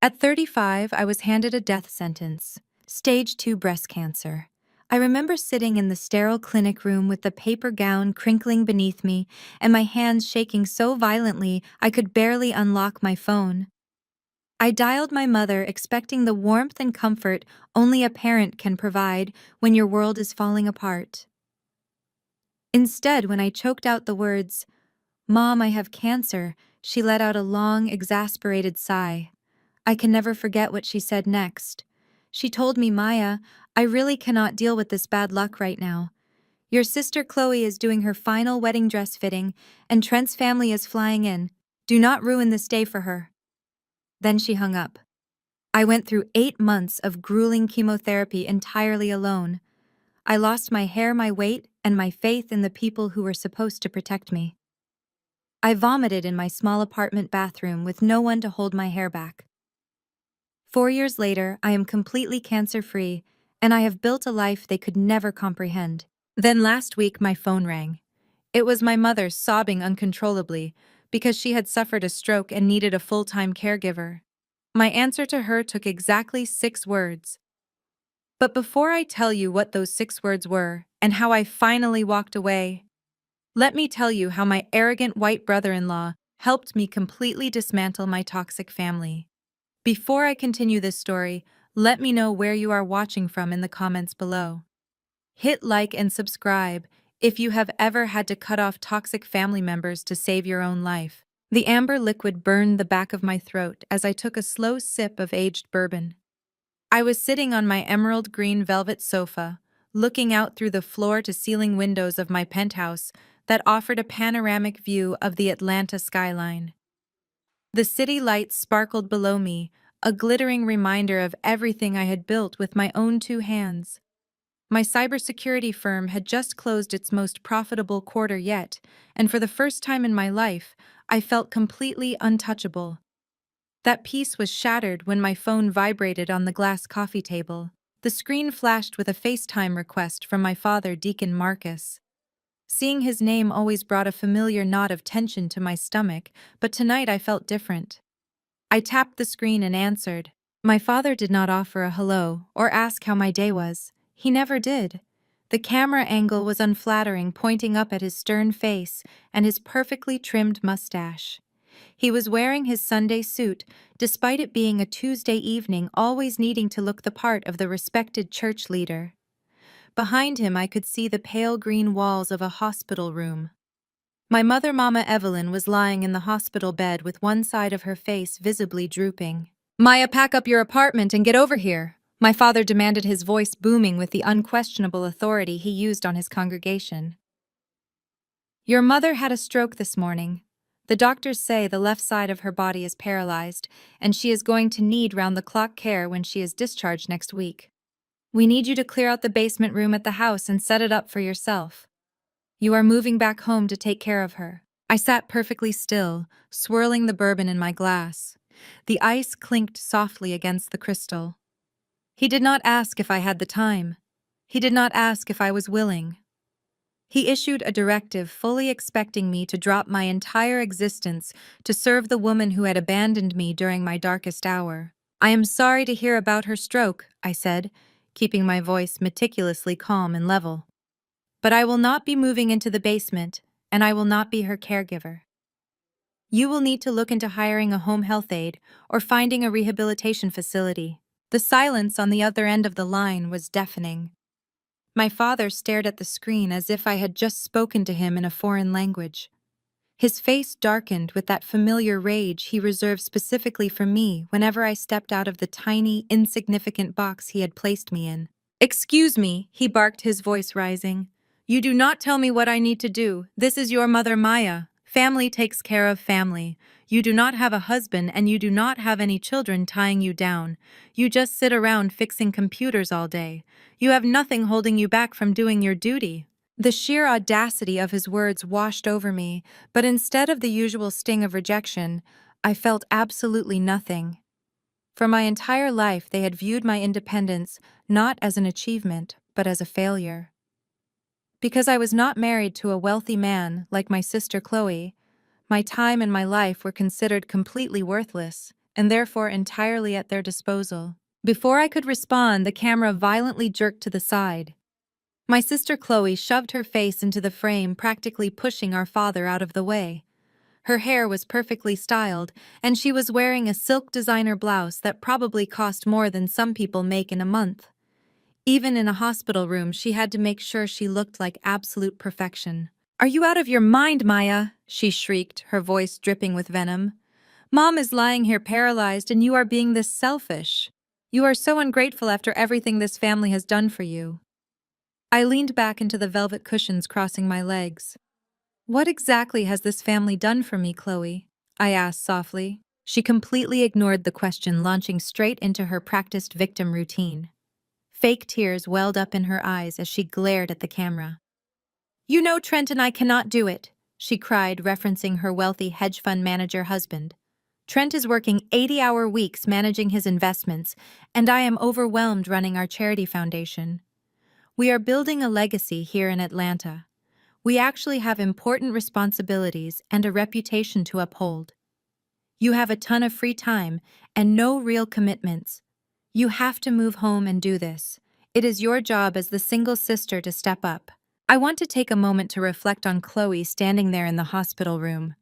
At 35, I was handed a death sentence. Stage 2 breast cancer. I remember sitting in the sterile clinic room with the paper gown crinkling beneath me and my hands shaking so violently I could barely unlock my phone. I dialed my mother, expecting the warmth and comfort only a parent can provide when your world is falling apart. Instead, when I choked out the words, "Mom, I have cancer," she let out a long, exasperated sigh. I can never forget what she said next. She told me, "Maya, I really cannot deal with this bad luck right now. Your sister Chloe is doing her final wedding dress fitting, and Trent's family is flying in. Do not ruin this day for her." Then she hung up. I went through 8 months of grueling chemotherapy entirely alone. I lost my hair, my weight, and my faith in the people who were supposed to protect me. I vomited in my small apartment bathroom with no one to hold my hair back. 4 years later, I am completely cancer-free, and I have built a life they could never comprehend. Then last week, my phone rang. It was my mother sobbing uncontrollably because she had suffered a stroke and needed a full-time caregiver. My answer to her took exactly 6 words. But before I tell you what those 6 words were and how I finally walked away, let me tell you how my arrogant white brother-in-law helped me completely dismantle my toxic family. Before I continue this story, let me know where you are watching from in the comments below. Hit like and subscribe if you have ever had to cut off toxic family members to save your own life. The amber liquid burned the back of my throat as I took a slow sip of aged bourbon. I was sitting on my emerald green velvet sofa, looking out through the floor-to-ceiling windows of my penthouse that offered a panoramic view of the Atlanta skyline. The city lights sparkled below me, a glittering reminder of everything I had built with my own 2 hands. My cybersecurity firm had just closed its most profitable quarter yet, and for the first time in my life, I felt completely untouchable. That peace was shattered when my phone vibrated on the glass coffee table. The screen flashed with a FaceTime request from my father, Deacon Marcus. Seeing his name always brought a familiar knot of tension to my stomach, but tonight I felt different. I tapped the screen and answered. My father did not offer a hello or ask how my day was. He never did. The camera angle was unflattering, pointing up at his stern face and his perfectly trimmed mustache. He was wearing his Sunday suit, despite it being a Tuesday evening, always needing to look the part of the respected church leader. Behind him, I could see the pale green walls of a hospital room. My mother, Mama Evelyn, was lying in the hospital bed with one side of her face visibly drooping. "Maya, pack up your apartment and get over here," my father demanded, his voice booming with the unquestionable authority he used on his congregation. "Your mother had a stroke this morning. The doctors say the left side of her body is paralyzed, and she is going to need round-the-clock care when she is discharged next week. We need you to clear out the basement room at the house and set it up for yourself. You are moving back home to take care of her." I sat perfectly still, swirling the bourbon in my glass. The ice clinked softly against the crystal. He did not ask if I had the time. He did not ask if I was willing. He issued a directive, fully expecting me to drop my entire existence to serve the woman who had abandoned me during my darkest hour. "I am sorry to hear about her stroke," I said, keeping my voice meticulously calm and level. "But I will not be moving into the basement, and I will not be her caregiver. You will need to look into hiring a home health aide or finding a rehabilitation facility." The silence on the other end of the line was deafening. My father stared at the screen as if I had just spoken to him in a foreign language. His face darkened with that familiar rage he reserved specifically for me whenever I stepped out of the tiny, insignificant box he had placed me in. "Excuse me," he barked, his voice rising. "You do not tell me what I need to do. This is your mother, Maya. Family takes care of family. You do not have a husband and you do not have any children tying you down. You just sit around fixing computers all day. You have nothing holding you back from doing your duty." The sheer audacity of his words washed over me, but instead of the usual sting of rejection, I felt absolutely nothing. For my entire life, they had viewed my independence not as an achievement, but as a failure. Because I was not married to a wealthy man like my sister Chloe, my time and my life were considered completely worthless, and therefore entirely at their disposal. Before I could respond, the camera violently jerked to the side. My sister Chloe shoved her face into the frame, practically pushing our father out of the way. Her hair was perfectly styled, and she was wearing a silk designer blouse that probably cost more than some people make in a month. Even in a hospital room, she had to make sure she looked like absolute perfection. "Are you out of your mind, Maya?" she shrieked, her voice dripping with venom. "Mom is lying here paralyzed, and you are being this selfish. You are so ungrateful after everything this family has done for you." I leaned back into the velvet cushions, crossing my legs. "What exactly has this family done for me, Chloe?" I asked softly. She completely ignored the question, launching straight into her practiced victim routine. Fake tears welled up in her eyes as she glared at the camera. "You know Trent and I cannot do it," she cried, referencing her wealthy hedge fund manager husband. "Trent is working 80-hour weeks managing his investments, and I am overwhelmed running our charity foundation. We are building a legacy here in Atlanta. We actually have important responsibilities and a reputation to uphold. You have a ton of free time and no real commitments. You have to move home and do this. It is your job as the single sister to step up." I want to take a moment to reflect on Chloe standing there in the hospital room.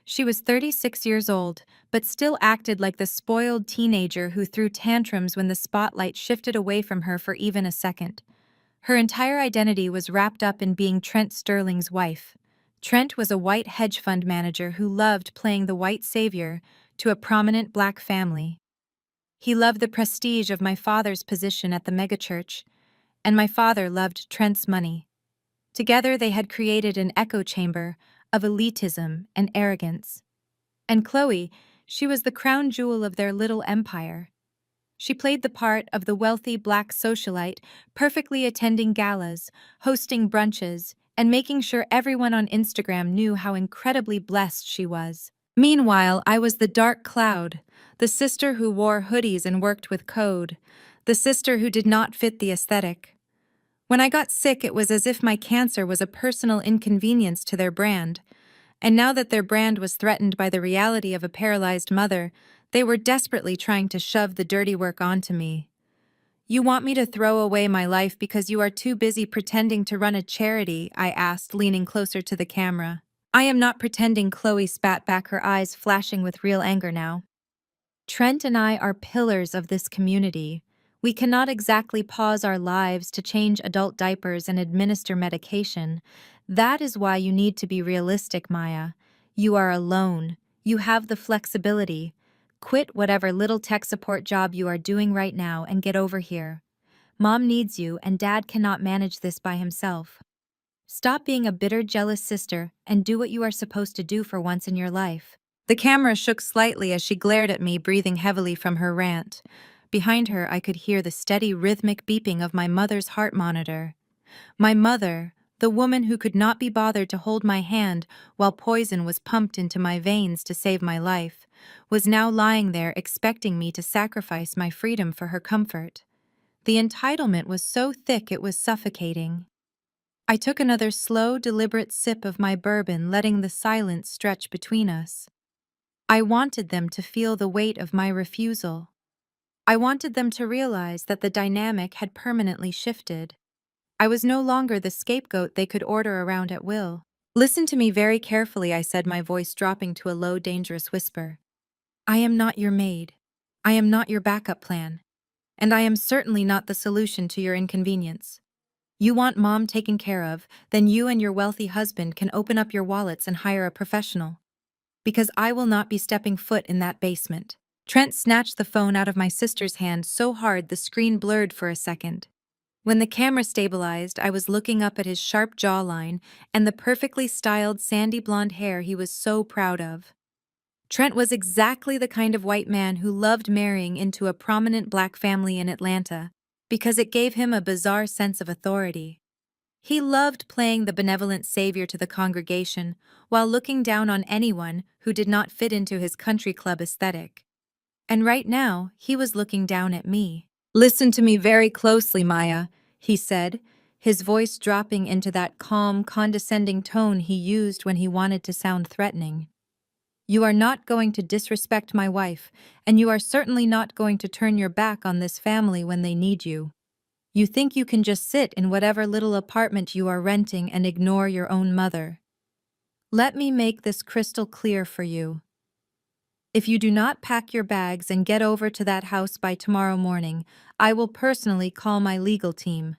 She was 36 years old, but still acted like the spoiled teenager who threw tantrums when the spotlight shifted away from her for even a second. Her entire identity was wrapped up in being Trent Sterling's wife. Trent was a white hedge fund manager who loved playing the white savior to a prominent black family. He loved the prestige of my father's position at the megachurch, and my father loved Trent's money. Together they had created an echo chamber of elitism and arrogance. And Chloe, she was the crown jewel of their little empire. She played the part of the wealthy black socialite, perfectly attending galas, hosting brunches, and making sure everyone on Instagram knew how incredibly blessed she was. Meanwhile, I was the dark cloud, the sister who wore hoodies and worked with code, the sister who did not fit the aesthetic. When I got sick, it was as if my cancer was a personal inconvenience to their brand, and now that their brand was threatened by the reality of a paralyzed mother, they were desperately trying to shove the dirty work onto me. "You want me to throw away my life because you are too busy pretending to run a charity?" I asked, leaning closer to the camera. "I am not pretending," Chloe spat back, her eyes flashing with real anger now. "Trent and I are pillars of this community. We cannot exactly pause our lives to change adult diapers and administer medication. That is why you need to be realistic, Maya. You are alone. You have the flexibility. Quit whatever little tech support job you are doing right now and get over here. Mom needs you, and Dad cannot manage this by himself. Stop being a bitter, jealous sister and do what you are supposed to do for once in your life." The camera shook slightly as she glared at me, breathing heavily from her rant. Behind her, I could hear the steady, rhythmic beeping of my mother's heart monitor. My mother, the woman who could not be bothered to hold my hand while poison was pumped into my veins to save my life, was now lying there expecting me to sacrifice my freedom for her comfort. The entitlement was so thick it was suffocating. I took another slow, deliberate sip of my bourbon, letting the silence stretch between us. I wanted them to feel the weight of my refusal. I wanted them to realize that the dynamic had permanently shifted. I was no longer the scapegoat they could order around at will. "Listen to me very carefully," I said, my voice dropping to a low, dangerous whisper. "I am not your maid. I am not your backup plan. And I am certainly not the solution to your inconvenience. You want Mom taken care of, then you and your wealthy husband can open up your wallets and hire a professional. Because I will not be stepping foot in that basement." Trent snatched the phone out of my sister's hand so hard the screen blurred for a second. When the camera stabilized, I was looking up at his sharp jawline and the perfectly styled sandy blonde hair he was so proud of. Trent was exactly the kind of white man who loved marrying into a prominent black family in Atlanta because it gave him a bizarre sense of authority. He loved playing the benevolent savior to the congregation while looking down on anyone who did not fit into his country club aesthetic. And right now, he was looking down at me. "Listen to me very closely, Maya," he said, his voice dropping into that calm, condescending tone he used when he wanted to sound threatening. You are not going to disrespect my wife, and you are certainly not going to turn your back on this family when they need you. You think you can just sit in whatever little apartment you are renting and ignore your own mother. Let me make this crystal clear for you. If you do not pack your bags and get over to that house by tomorrow morning, I will personally call my legal team.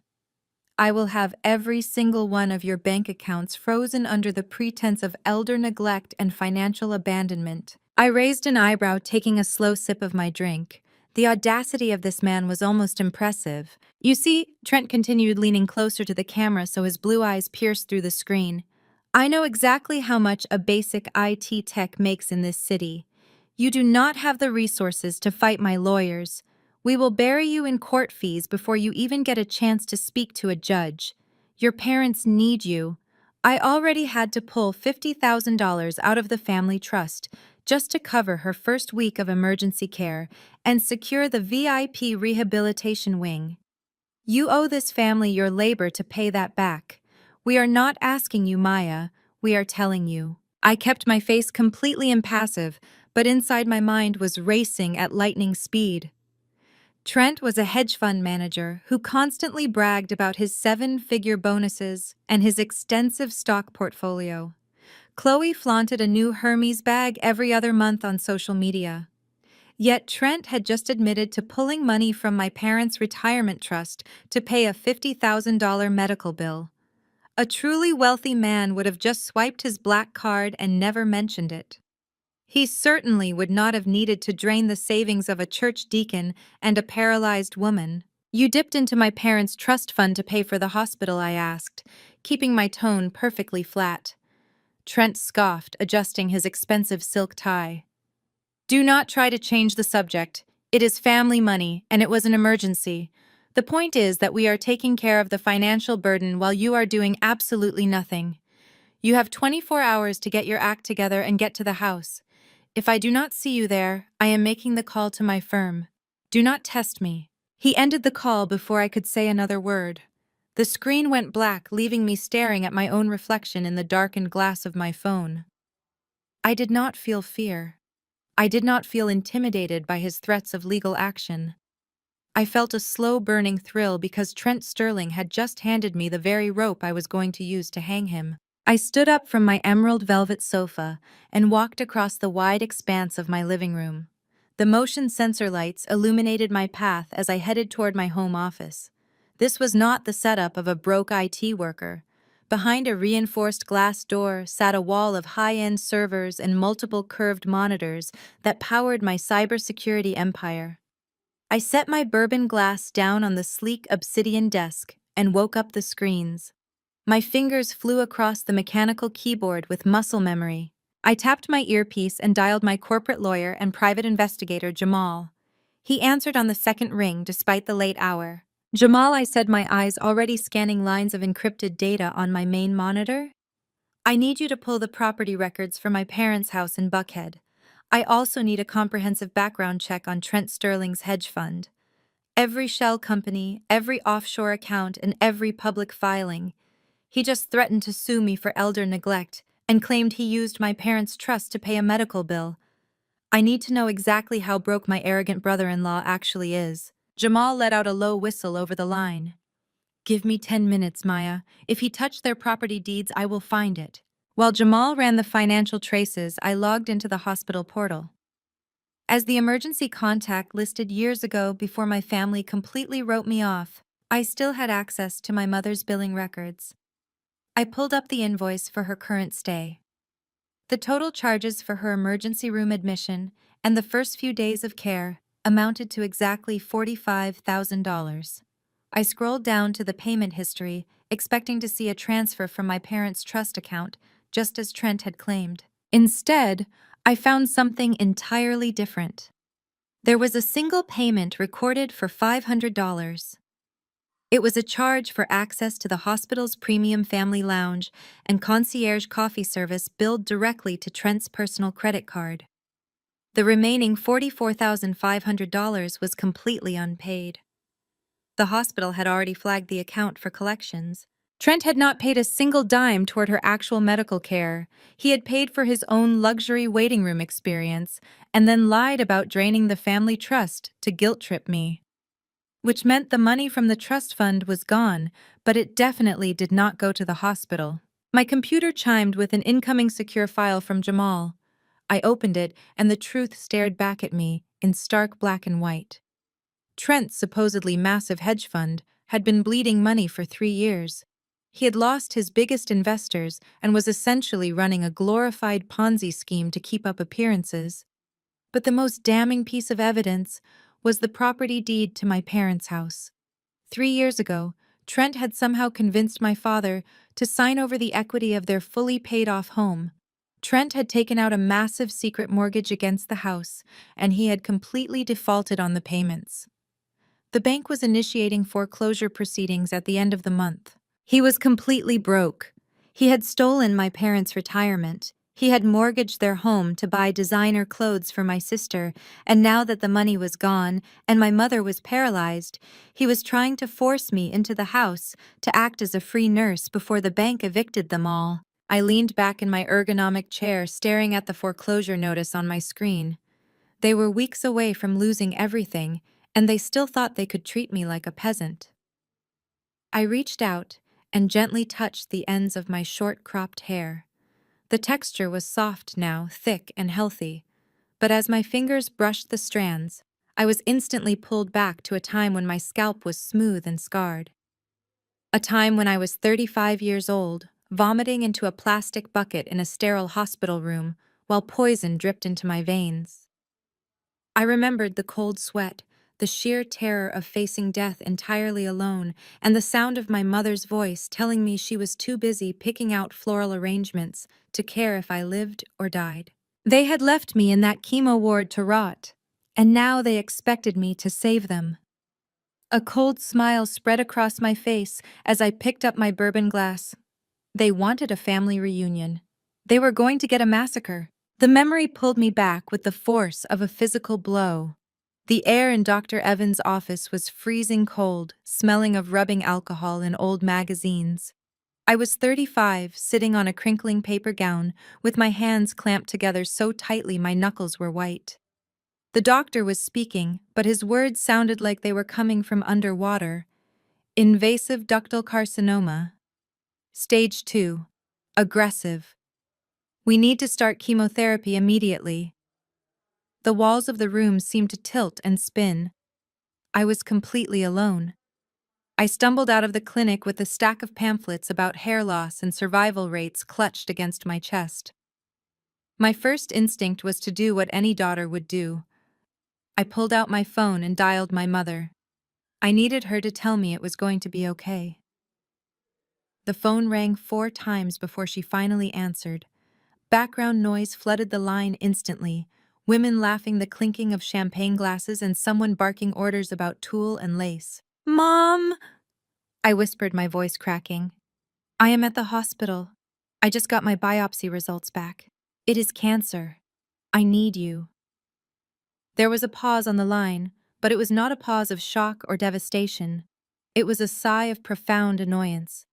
I will have every single one of your bank accounts frozen under the pretense of elder neglect and financial abandonment. I raised an eyebrow, taking a slow sip of my drink. The audacity of this man was almost impressive. You see, Trent continued, leaning closer to the camera so his blue eyes pierced through the screen. I know exactly how much a basic IT tech makes in this city. You do not have the resources to fight my lawyers. We will bury you in court fees before you even get a chance to speak to a judge. Your parents need you. I already had to pull $50,000 out of the family trust just to cover her first week of emergency care and secure the VIP rehabilitation wing. You owe this family your labor to pay that back. We are not asking you, Maya. We are telling you. I kept my face completely impassive, but inside my mind was racing at lightning speed. Trent was a hedge fund manager who constantly bragged about his seven-figure bonuses and his extensive stock portfolio. Chloe flaunted a new Hermes bag every other month on social media. Yet Trent had just admitted to pulling money from my parents' retirement trust to pay a $50,000 medical bill. A truly wealthy man would have just swiped his black card and never mentioned it. He certainly would not have needed to drain the savings of a church deacon and a paralyzed woman. You dipped into my parents' trust fund to pay for the hospital, I asked, keeping my tone perfectly flat. Trent scoffed, adjusting his expensive silk tie. Do not try to change the subject. It is family money, and it was an emergency. The point is that we are taking care of the financial burden while you are doing absolutely nothing. You have 24 hours to get your act together and get to the house. If I do not see you there, I am making the call to my firm. Do not test me. He ended the call before I could say another word. The screen went black, leaving me staring at my own reflection in the darkened glass of my phone. I did not feel fear. I did not feel intimidated by his threats of legal action. I felt a slow burning thrill because Trent Sterling had just handed me the very rope I was going to use to hang him. I stood up from my emerald velvet sofa and walked across the wide expanse of my living room. The motion sensor lights illuminated my path as I headed toward my home office. This was not the setup of a broke IT worker. Behind a reinforced glass door sat a wall of high-end servers and multiple curved monitors that powered my cybersecurity empire. I set my bourbon glass down on the sleek obsidian desk and woke up the screens. My fingers flew across the mechanical keyboard with muscle memory. I tapped my earpiece and dialed my corporate lawyer and private investigator, Jamal. He answered on the second ring despite the late hour. Jamal, I said, my eyes already scanning lines of encrypted data on my main monitor. I need you to pull the property records for my parents' house in Buckhead. I also need a comprehensive background check on Trent Sterling's hedge fund. Every shell company, every offshore account, and every public filing. He just threatened to sue me for elder neglect and claimed he used my parents' trust to pay a medical bill. I need to know exactly how broke my arrogant brother-in-law actually is. Jamal let out a low whistle over the line. Give me 10 minutes, Maya. If he touched their property deeds, I will find it. While Jamal ran the financial traces, I logged into the hospital portal. As the emergency contact listed years ago before my family completely wrote me off, I still had access to my mother's billing records. I pulled up the invoice for her current stay. The total charges for her emergency room admission and the first few days of care amounted to exactly $45,000. I scrolled down to the payment history, expecting to see a transfer from my parents' trust account, just as Trent had claimed. Instead, I found something entirely different. There was a single payment recorded for $500. It was a charge for access to the hospital's premium family lounge and concierge coffee service billed directly to Trent's personal credit card. The remaining $44,500 was completely unpaid. The hospital had already flagged the account for collections. Trent had not paid a single dime toward her actual medical care. He had paid for his own luxury waiting room experience and then lied about draining the family trust to guilt-trip me. Which meant the money from the trust fund was gone, but it definitely did not go to the hospital. My computer chimed with an incoming secure file from Jamal. I opened it, and the truth stared back at me in stark black and white. Trent's supposedly massive hedge fund had been bleeding money for 3 years. He had lost his biggest investors and was essentially running a glorified Ponzi scheme to keep up appearances. But the most damning piece of evidence was the property deed to my parents' house. 3 years ago, Trent had somehow convinced my father to sign over the equity of their fully paid-off home. Trent had taken out a massive secret mortgage against the house, and he had completely defaulted on the payments. The bank was initiating foreclosure proceedings at the end of the month. He was completely broke. He had stolen my parents' retirement. He had mortgaged their home to buy designer clothes for my sister, and now that the money was gone and my mother was paralyzed, he was trying to force me into the house to act as a free nurse before the bank evicted them all. I leaned back in my ergonomic chair, staring at the foreclosure notice on my screen. They were weeks away from losing everything, and they still thought they could treat me like a peasant. I reached out and gently touched the ends of my short-cropped hair. The texture was soft now, thick and healthy, but as my fingers brushed the strands, I was instantly pulled back to a time when my scalp was smooth and scarred. A time when I was 35 years old, vomiting into a plastic bucket in a sterile hospital room while poison dripped into my veins. I remembered the cold sweat, the sheer terror of facing death entirely alone, and the sound of my mother's voice telling me she was too busy picking out floral arrangements to care if I lived or died. They had left me in that chemo ward to rot, and now they expected me to save them. A cold smile spread across my face as I picked up my bourbon glass. They wanted a family reunion. They were going to get a massacre. The memory pulled me back with the force of a physical blow. The air in Dr. Evans' office was freezing cold, smelling of rubbing alcohol and old magazines. I was 35, sitting on a crinkling paper gown, with my hands clamped together so tightly my knuckles were white. The doctor was speaking, but his words sounded like they were coming from underwater. Invasive ductal carcinoma. Stage 2. Aggressive. We need to start chemotherapy immediately. The walls of the room seemed to tilt and spin. I was completely alone. I stumbled out of the clinic with a stack of pamphlets about hair loss and survival rates clutched against my chest. My first instinct was to do what any daughter would do. I pulled out my phone and dialed my mother. I needed her to tell me it was going to be okay. The phone rang 4 times before she finally answered. Background noise flooded the line instantly, women laughing, the clinking of champagne glasses, and someone barking orders about tulle and lace. "Mom!" I whispered, my voice cracking. "I am at the hospital. I just got my biopsy results back. It is cancer. I need you." There was a pause on the line, but it was not a pause of shock or devastation. It was a sigh of profound annoyance.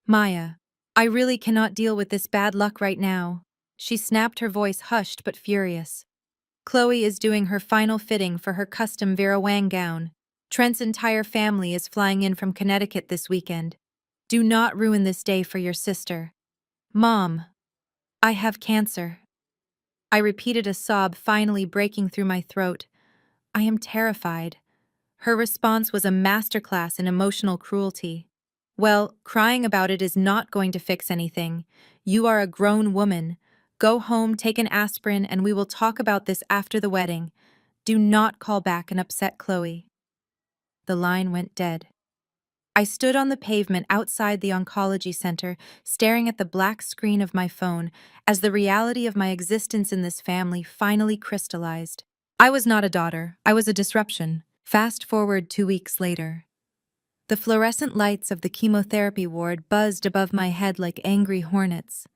"Maya, I really cannot deal with this bad luck right now." She snapped, her voice hushed but furious. "Chloe is doing her final fitting for her custom Vera Wang gown. Trent's entire family is flying in from Connecticut this weekend. Do not ruin this day for your sister." "Mom, I have cancer." I repeated, a sob finally breaking through my throat. "I am terrified." Her response was a masterclass in emotional cruelty. "Well, crying about it is not going to fix anything. You are a grown woman. Go home, take an aspirin, and we will talk about this after the wedding. Do not call back and upset Chloe." The line went dead. I stood on the pavement outside the oncology center, staring at the black screen of my phone as the reality of my existence in this family finally crystallized. I was not a daughter, I was a disruption. Fast forward 2 weeks later. The fluorescent lights of the chemotherapy ward buzzed above my head like angry hornets.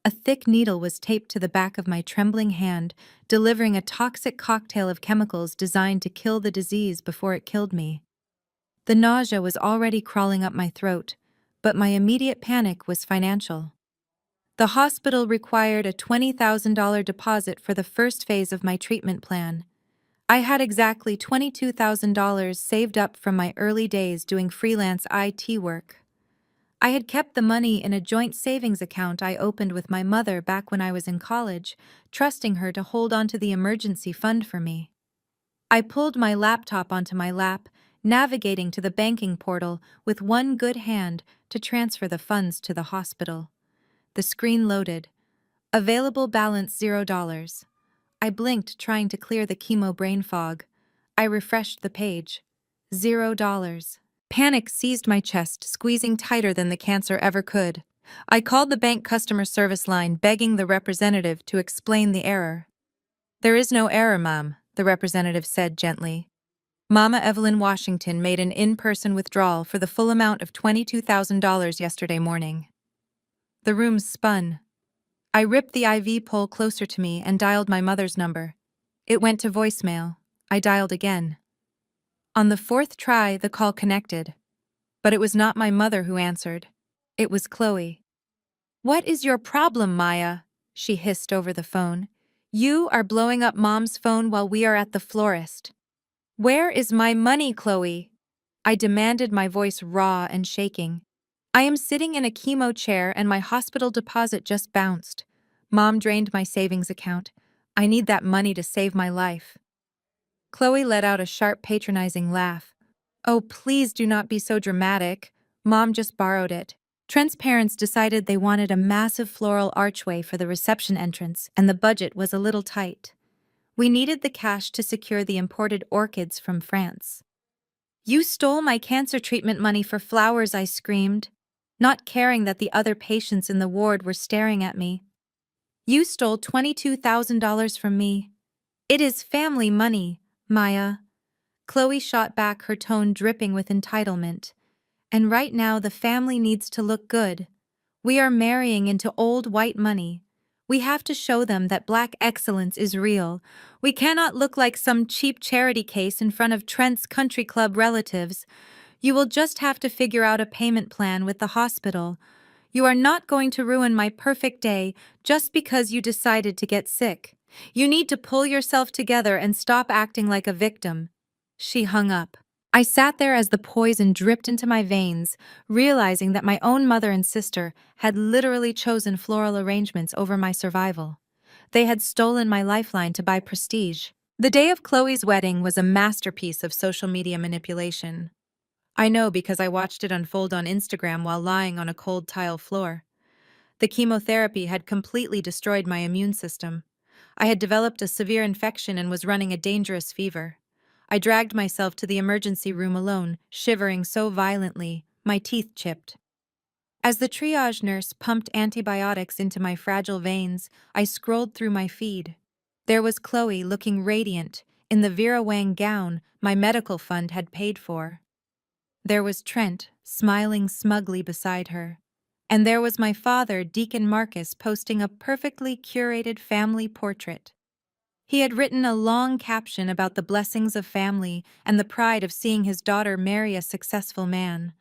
A thick needle was taped to the back of my trembling hand, delivering a toxic cocktail of chemicals designed to kill the disease before it killed me. The nausea was already crawling up my throat, but my immediate panic was financial. The hospital required a $20,000 deposit for the first phase of my treatment plan. I had exactly $22,000 saved up from my early days doing freelance IT work. I had kept the money in a joint savings account I opened with my mother back when I was in college, trusting her to hold onto the emergency fund for me. I pulled my laptop onto my lap, navigating to the banking portal with one good hand to transfer the funds to the hospital. The screen loaded. Available balance $0. I blinked, trying to clear the chemo brain fog. I refreshed the page. $0. Panic seized my chest, squeezing tighter than the cancer ever could. I called the bank customer service line, begging the representative to explain the error. "There is no error, ma'am," the representative said gently. "Mama Evelyn Washington made an in-person withdrawal for the full amount of $22,000 yesterday morning." The room spun. I ripped the IV pole closer to me and dialed my mother's number. It went to voicemail. I dialed again. On the fourth try, the call connected. But it was not my mother who answered. It was Chloe. "What is your problem, Maya?" she hissed over the phone. "You are blowing up Mom's phone while we are at the florist." "Where is my money, Chloe?" I demanded, my voice raw and shaking. "I am sitting in a chemo chair and my hospital deposit just bounced. Mom drained my savings account. I need that money to save my life." Chloe let out a sharp, patronizing laugh. "Oh, please do not be so dramatic. Mom just borrowed it." Trent's parents decided they wanted a massive floral archway for the reception entrance, and the budget was a little tight. We needed the cash to secure the imported orchids from France. "You stole my cancer treatment money for flowers," I screamed, not caring that the other patients in the ward were staring at me. "You stole $22,000 from me. It is family money, Maya." Chloe shot back, her tone dripping with entitlement. "And right now the family needs to look good. We are marrying into old white money. We have to show them that Black excellence is real. We cannot look like some cheap charity case in front of Trent's country club relatives. You will just have to figure out a payment plan with the hospital. You are not going to ruin my perfect day just because you decided to get sick. You need to pull yourself together and stop acting like a victim." She hung up. I sat there as the poison dripped into my veins, realizing that my own mother and sister had literally chosen floral arrangements over my survival. They had stolen my lifeline to buy prestige. The day of Chloe's wedding was a masterpiece of social media manipulation. I know because I watched it unfold on Instagram while lying on a cold tile floor. The chemotherapy had completely destroyed my immune system. I had developed a severe infection and was running a dangerous fever. I dragged myself to the emergency room alone, shivering so violently, my teeth chipped. As the triage nurse pumped antibiotics into my fragile veins, I scrolled through my feed. There was Chloe looking radiant, in the Vera Wang gown my medical fund had paid for. There was Trent, smiling smugly beside her. And there was my father, Deacon Marcus, posting a perfectly curated family portrait. He had written a long caption about the blessings of family and the pride of seeing his daughter marry a successful man.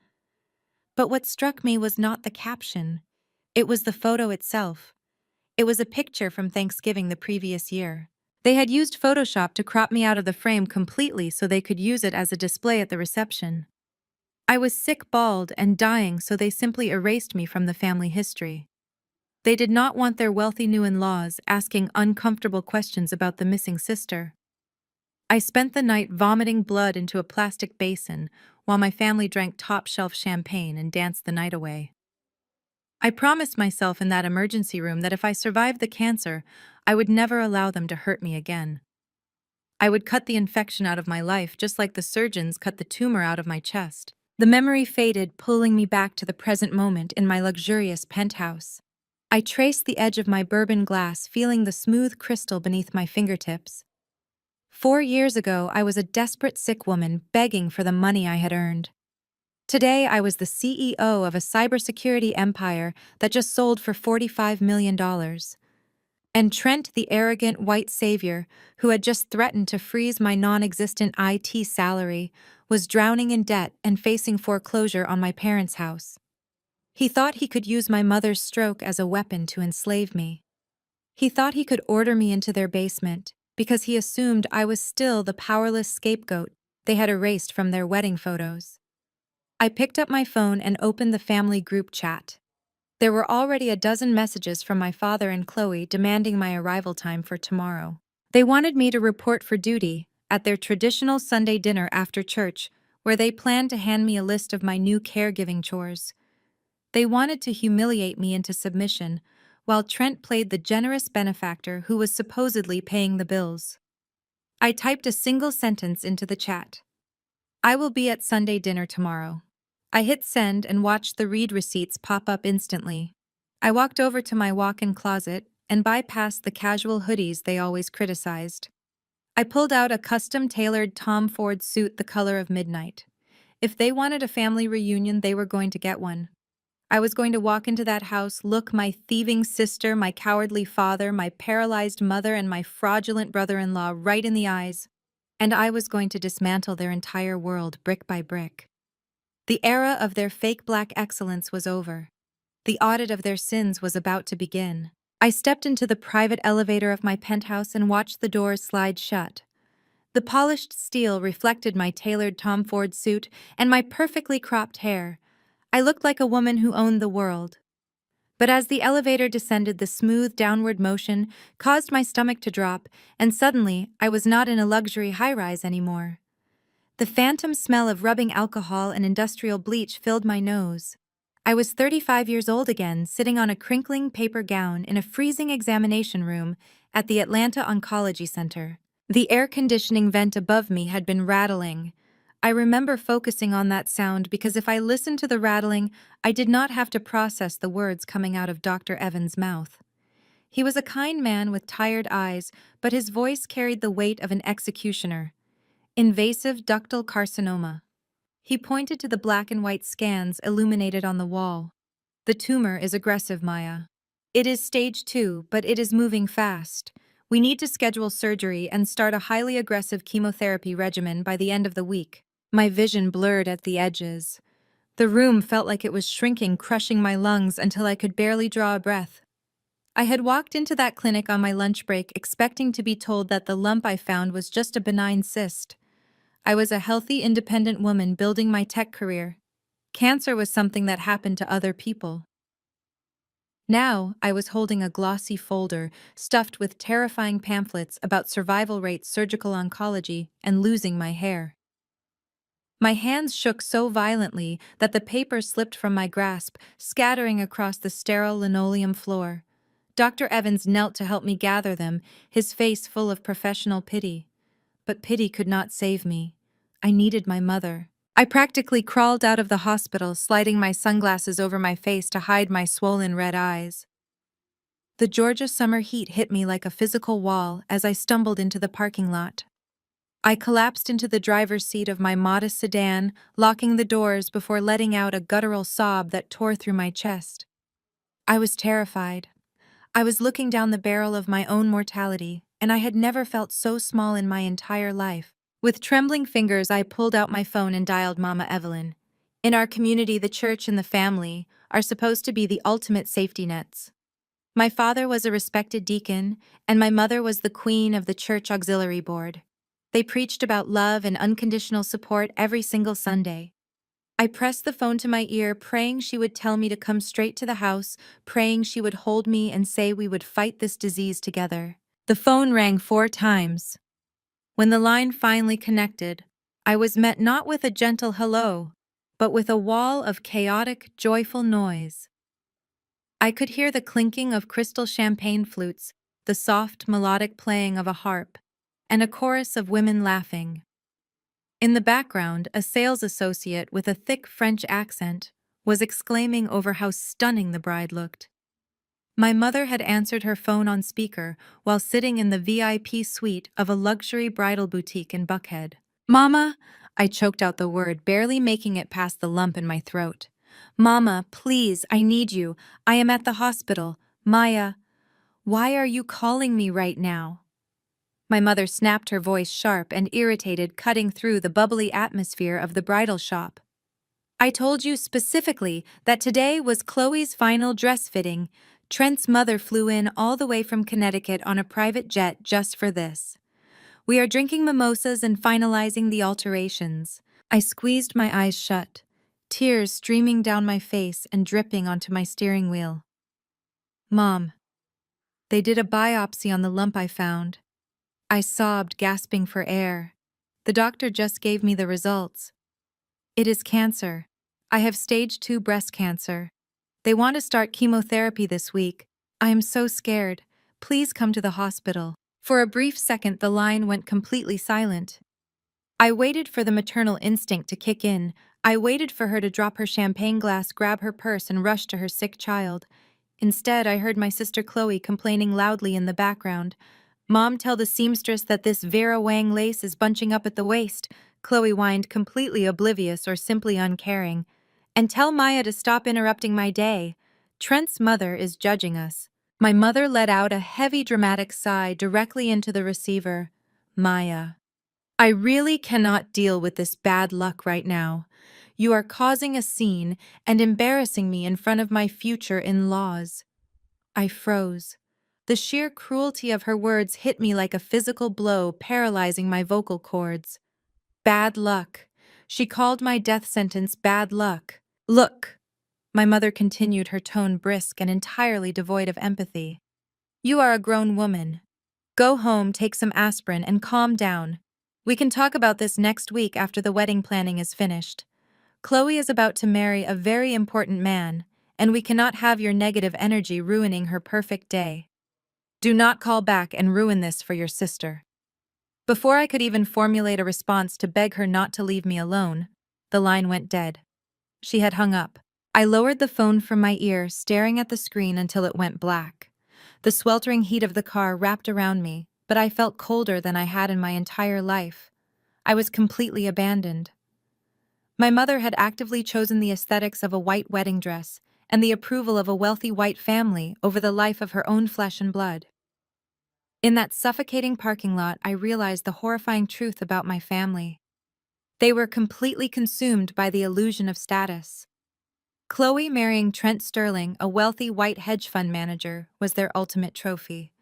But what struck me was not the caption. It was the photo itself. It was a picture from Thanksgiving the previous year. They had used Photoshop to crop me out of the frame completely so they could use it as a display at the reception. I was sick, bald, and dying, so they simply erased me from the family history. They did not want their wealthy new-in-laws asking uncomfortable questions about the missing sister. I spent the night vomiting blood into a plastic basin while my family drank top-shelf champagne and danced the night away. I promised myself in that emergency room that if I survived the cancer, I would never allow them to hurt me again. I would cut the infection out of my life just like the surgeons cut the tumor out of my chest. The memory faded, pulling me back to the present moment in my luxurious penthouse. I traced the edge of my bourbon glass, feeling the smooth crystal beneath my fingertips. 4 years ago, I was a desperate sick woman begging for the money I had earned. Today, I was the CEO of a cybersecurity empire that just sold for $45 million. And Trent, the arrogant white savior who had just threatened to freeze my non-existent IT salary, was drowning in debt and facing foreclosure on my parents' house. He thought he could use my mother's stroke as a weapon to enslave me. He thought he could order me into their basement because he assumed I was still the powerless scapegoat they had erased from their wedding photos. I picked up my phone and opened the family group chat. There were already a dozen messages from my father and Chloe demanding my arrival time for tomorrow. They wanted me to report for duty at their traditional Sunday dinner after church, where they planned to hand me a list of my new caregiving chores. They wanted to humiliate me into submission, while Trent played the generous benefactor who was supposedly paying the bills. I typed a single sentence into the chat. I will be at Sunday dinner tomorrow. I hit send and watched the read receipts pop up instantly. I walked over to my walk-in closet and bypassed the casual hoodies they always criticized. I pulled out a custom-tailored Tom Ford suit the color of midnight. If they wanted a family reunion, they were going to get one. I was going to walk into that house, look my thieving sister, my cowardly father, my paralyzed mother, and my fraudulent brother-in-law right in the eyes, and I was going to dismantle their entire world brick by brick. The era of their fake black excellence was over. The audit of their sins was about to begin. I stepped into the private elevator of my penthouse and watched the doors slide shut. The polished steel reflected my tailored Tom Ford suit and my perfectly cropped hair. I looked like a woman who owned the world. But as the elevator descended, the smooth downward motion caused my stomach to drop, and suddenly I was not in a luxury high-rise anymore. The phantom smell of rubbing alcohol and industrial bleach filled my nose. I was 35 years old again, sitting on a crinkling paper gown in a freezing examination room at the Atlanta Oncology Center. The air conditioning vent above me had been rattling. I remember focusing on that sound because if I listened to the rattling, I did not have to process the words coming out of Dr. Evans' mouth. He was a kind man with tired eyes, but his voice carried the weight of an executioner. Invasive ductal carcinoma. He pointed to the black and white scans illuminated on the wall. The tumor is aggressive, Maya. It is stage 2, but it is moving fast. We need to schedule surgery and start a highly aggressive chemotherapy regimen by the end of the week. My vision blurred at the edges. The room felt like it was shrinking, crushing my lungs until I could barely draw a breath. I had walked into that clinic on my lunch break expecting to be told that the lump I found was just a benign cyst. I was a healthy, independent woman building my tech career. Cancer was something that happened to other people. Now, I was holding a glossy folder stuffed with terrifying pamphlets about survival rates, surgical oncology, and losing my hair. My hands shook so violently that the paper slipped from my grasp, scattering across the sterile linoleum floor. Dr. Evans knelt to help me gather them, his face full of professional pity. But pity could not save me. I needed my mother. I practically crawled out of the hospital, sliding my sunglasses over my face to hide my swollen red eyes. The Georgia summer heat hit me like a physical wall as I stumbled into the parking lot. I collapsed into the driver's seat of my modest sedan, locking the doors before letting out a guttural sob that tore through my chest. I was terrified. I was looking down the barrel of my own mortality, and I had never felt so small in my entire life. With trembling fingers, I pulled out my phone and dialed Mama Evelyn. In our community, the church and the family are supposed to be the ultimate safety nets. My father was a respected deacon, and my mother was the queen of the church auxiliary board. They preached about love and unconditional support every single Sunday. I pressed the phone to my ear, praying she would tell me to come straight to the house, praying she would hold me and say we would fight this disease together. The phone rang 4 times. When the line finally connected, I was met not with a gentle hello, but with a wall of chaotic, joyful noise. I could hear the clinking of crystal champagne flutes, the soft, melodic playing of a harp, and a chorus of women laughing. In the background, a sales associate with a thick French accent was exclaiming over how stunning the bride looked. My mother had answered her phone on speaker while sitting in the VIP suite of a luxury bridal boutique in Buckhead. "Mama," I choked out the word, barely making it past the lump in my throat. "Mama, please, I need you. I am at the hospital. Maya, why are you calling me right now?" My mother snapped, her voice sharp and irritated, cutting through the bubbly atmosphere of the bridal shop. I told you specifically that today was Chloe's final dress fitting. Trent's mother flew in all the way from Connecticut on a private jet just for this. We are drinking mimosas and finalizing the alterations. I squeezed my eyes shut, tears streaming down my face and dripping onto my steering wheel. Mom, they did a biopsy on the lump I found. I sobbed, gasping for air. The doctor just gave me the results. It is cancer. I have stage 2 breast cancer. They want to start chemotherapy this week. I am so scared. Please come to the hospital. For a brief second, the line went completely silent. I waited for the maternal instinct to kick in. I waited for her to drop her champagne glass, grab her purse, and rush to her sick child. Instead, I heard my sister Chloe complaining loudly in the background. Mom, tell the seamstress that this Vera Wang lace is bunching up at the waist. Chloe whined, completely oblivious or simply uncaring. And tell Maya to stop interrupting my day. Trent's mother is judging us. My mother let out a heavy, dramatic sigh directly into the receiver. Maya. I really cannot deal with this bad luck right now. You are causing a scene and embarrassing me in front of my future in-laws. I froze. The sheer cruelty of her words hit me like a physical blow, paralyzing my vocal cords. Bad luck. She called my death sentence bad luck. Look, my mother continued, her tone brisk and entirely devoid of empathy. You are a grown woman. Go home, take some aspirin, and calm down. We can talk about this next week after the wedding planning is finished. Chloe is about to marry a very important man, and we cannot have your negative energy ruining her perfect day. Do not call back and ruin this for your sister. Before I could even formulate a response to beg her not to leave me alone, the line went dead. She had hung up. I lowered the phone from my ear, staring at the screen until it went black. The sweltering heat of the car wrapped around me, but I felt colder than I had in my entire life. I was completely abandoned. My mother had actively chosen the aesthetics of a white wedding dress and the approval of a wealthy white family over the life of her own flesh and blood. In that suffocating parking lot, I realized the horrifying truth about my family. They were completely consumed by the illusion of status. Chloe marrying Trent Sterling, a wealthy white hedge fund manager, was their ultimate trophy.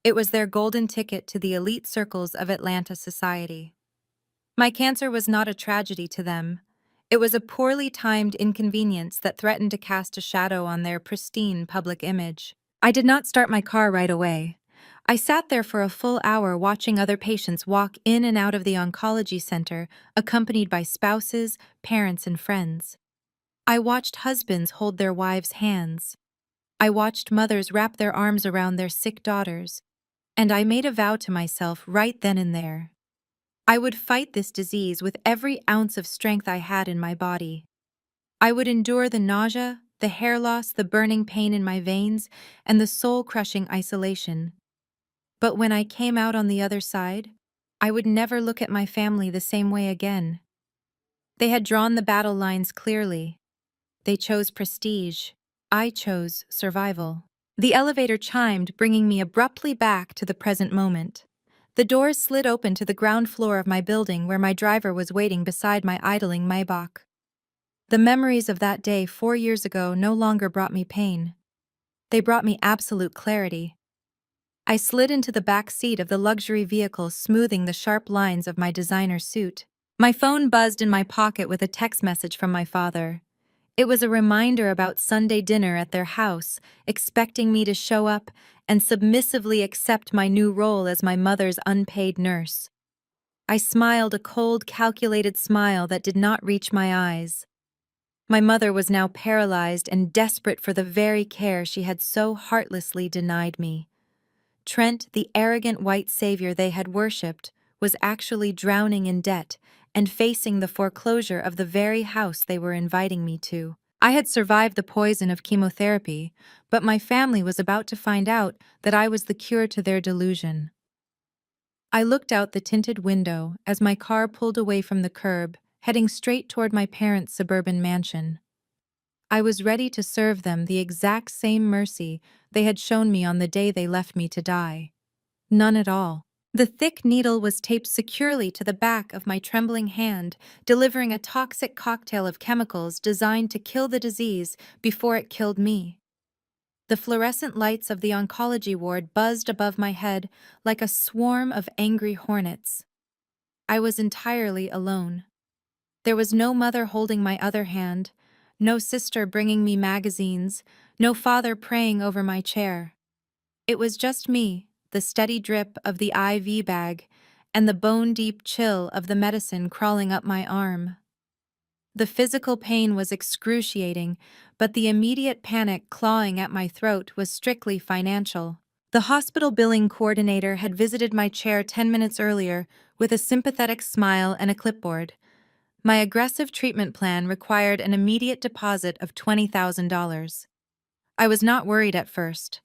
It was their golden ticket to the elite circles of Atlanta society. My cancer was not a tragedy to them. It was a poorly timed inconvenience that threatened to cast a shadow on their pristine public image. I did not start my car right away. I sat there for a full hour watching other patients walk in and out of the oncology center, accompanied by spouses, parents, and friends. I watched husbands hold their wives' hands. I watched mothers wrap their arms around their sick daughters. And I made a vow to myself right then and there. I would fight this disease with every ounce of strength I had in my body. I would endure the nausea, the hair loss, the burning pain in my veins, and the soul-crushing isolation. But when I came out on the other side, I would never look at my family the same way again. They had drawn the battle lines clearly. They chose prestige. I chose survival. The elevator chimed, bringing me abruptly back to the present moment. The doors slid open to the ground floor of my building where my driver was waiting beside my idling Maybach. The memories of that day 4 years ago no longer brought me pain. They brought me absolute clarity. I slid into the back seat of the luxury vehicle, smoothing the sharp lines of my designer suit. My phone buzzed in my pocket with a text message from my father. It was a reminder about Sunday dinner at their house, expecting me to show up and submissively accept my new role as my mother's unpaid nurse. I smiled, a cold, calculated smile that did not reach my eyes. My mother was now paralyzed and desperate for the very care she had so heartlessly denied me. Trent, the arrogant white savior they had worshipped, was actually drowning in debt and facing the foreclosure of the very house they were inviting me to. I had survived the poison of chemotherapy, but my family was about to find out that I was the cure to their delusion. I looked out the tinted window as my car pulled away from the curb, heading straight toward my parents' suburban mansion. I was ready to serve them the exact same mercy they had shown me on the day they left me to die. None at all. The thick needle was taped securely to the back of my trembling hand, delivering a toxic cocktail of chemicals designed to kill the disease before it killed me. The fluorescent lights of the oncology ward buzzed above my head like a swarm of angry hornets. I was entirely alone. There was no mother holding my other hand, no sister bringing me magazines, no father praying over my chair. It was just me, the steady drip of the IV bag, and the bone-deep chill of the medicine crawling up my arm. The physical pain was excruciating, but the immediate panic clawing at my throat was strictly financial. The hospital billing coordinator had visited my chair 10 minutes earlier with a sympathetic smile and a clipboard. My aggressive treatment plan required an immediate deposit of $20,000. I was not worried at first.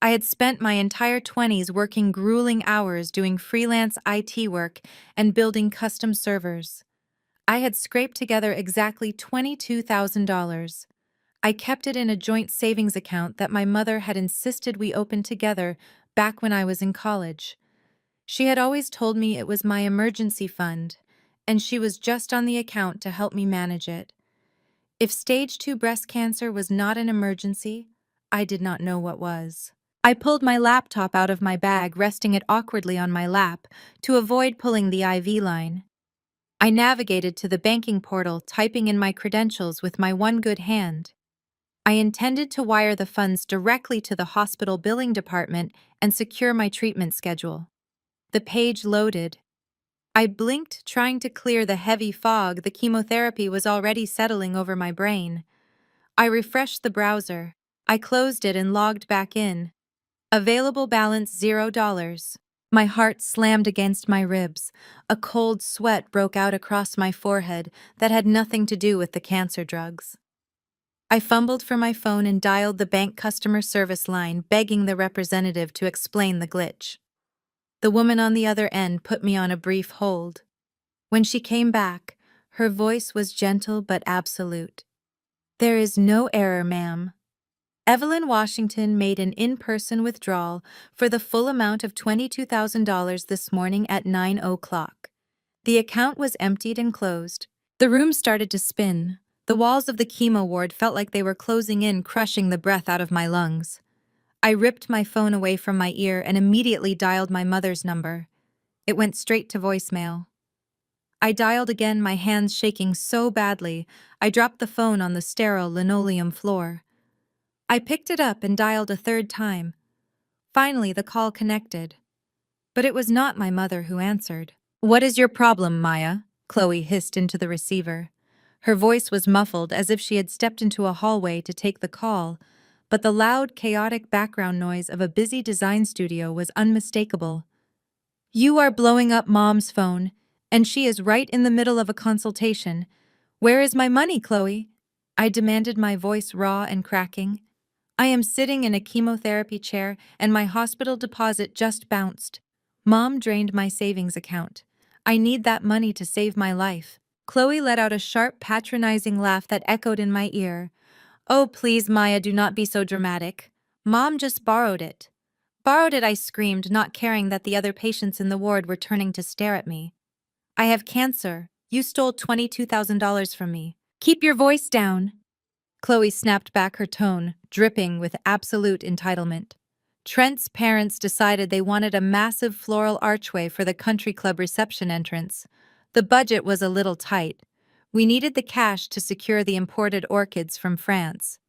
I had spent my entire 20s working grueling hours doing freelance IT work and building custom servers. I had scraped together exactly $22,000. I kept it in a joint savings account that my mother had insisted we open together back when I was in college. She had always told me it was my emergency fund, and she was just on the account to help me manage it. If stage 2 breast cancer was not an emergency, I did not know what was. I pulled my laptop out of my bag, resting it awkwardly on my lap to avoid pulling the IV line. I navigated to the banking portal, typing in my credentials with my one good hand. I intended to wire the funds directly to the hospital billing department and secure my treatment schedule. The page loaded. I blinked, trying to clear the heavy fog. The chemotherapy was already settling over my brain. I refreshed the browser. I closed it and logged back in. Available balance $0. My heart slammed against my ribs. A cold sweat broke out across my forehead that had nothing to do with the cancer drugs. I fumbled for my phone and dialed the bank customer service line, begging the representative to explain the glitch. The woman on the other end put me on a brief hold. When she came back, her voice was gentle but absolute. "There is no error, ma'am. Evelyn Washington made an in-person withdrawal for the full amount of $22,000 this morning at 9:00. The account was emptied and closed." The room started to spin. The walls of the chemo ward felt like they were closing in, crushing the breath out of my lungs. I ripped my phone away from my ear and immediately dialed my mother's number. It went straight to voicemail. I dialed again, my hands shaking so badly, I dropped the phone on the sterile linoleum floor. I picked it up and dialed a third time. Finally, the call connected. But it was not my mother who answered. "What is your problem, Maya?" Chloe hissed into the receiver. Her voice was muffled, as if she had stepped into a hallway to take the call, but the loud, chaotic background noise of a busy design studio was unmistakable. "You are blowing up Mom's phone, and she is right in the middle of a consultation. Where is my money, Chloe?" I demanded, my voice raw and cracking. "I am sitting in a chemotherapy chair, and my hospital deposit just bounced. Mom drained my savings account. I need that money to save my life." Chloe let out a sharp, patronizing laugh that echoed in my ear. "Oh, please, Maya, do not be so dramatic. Mom just borrowed it." "Borrowed it," I screamed, not caring that the other patients in the ward were turning to stare at me. "I have cancer. You stole $22,000 from me. Keep your voice down." Chloe snapped back, her tone dripping with absolute entitlement. "Trent's parents decided they wanted a massive floral archway for the country club reception entrance. The budget was a little tight. We needed the cash to secure the imported orchids from France.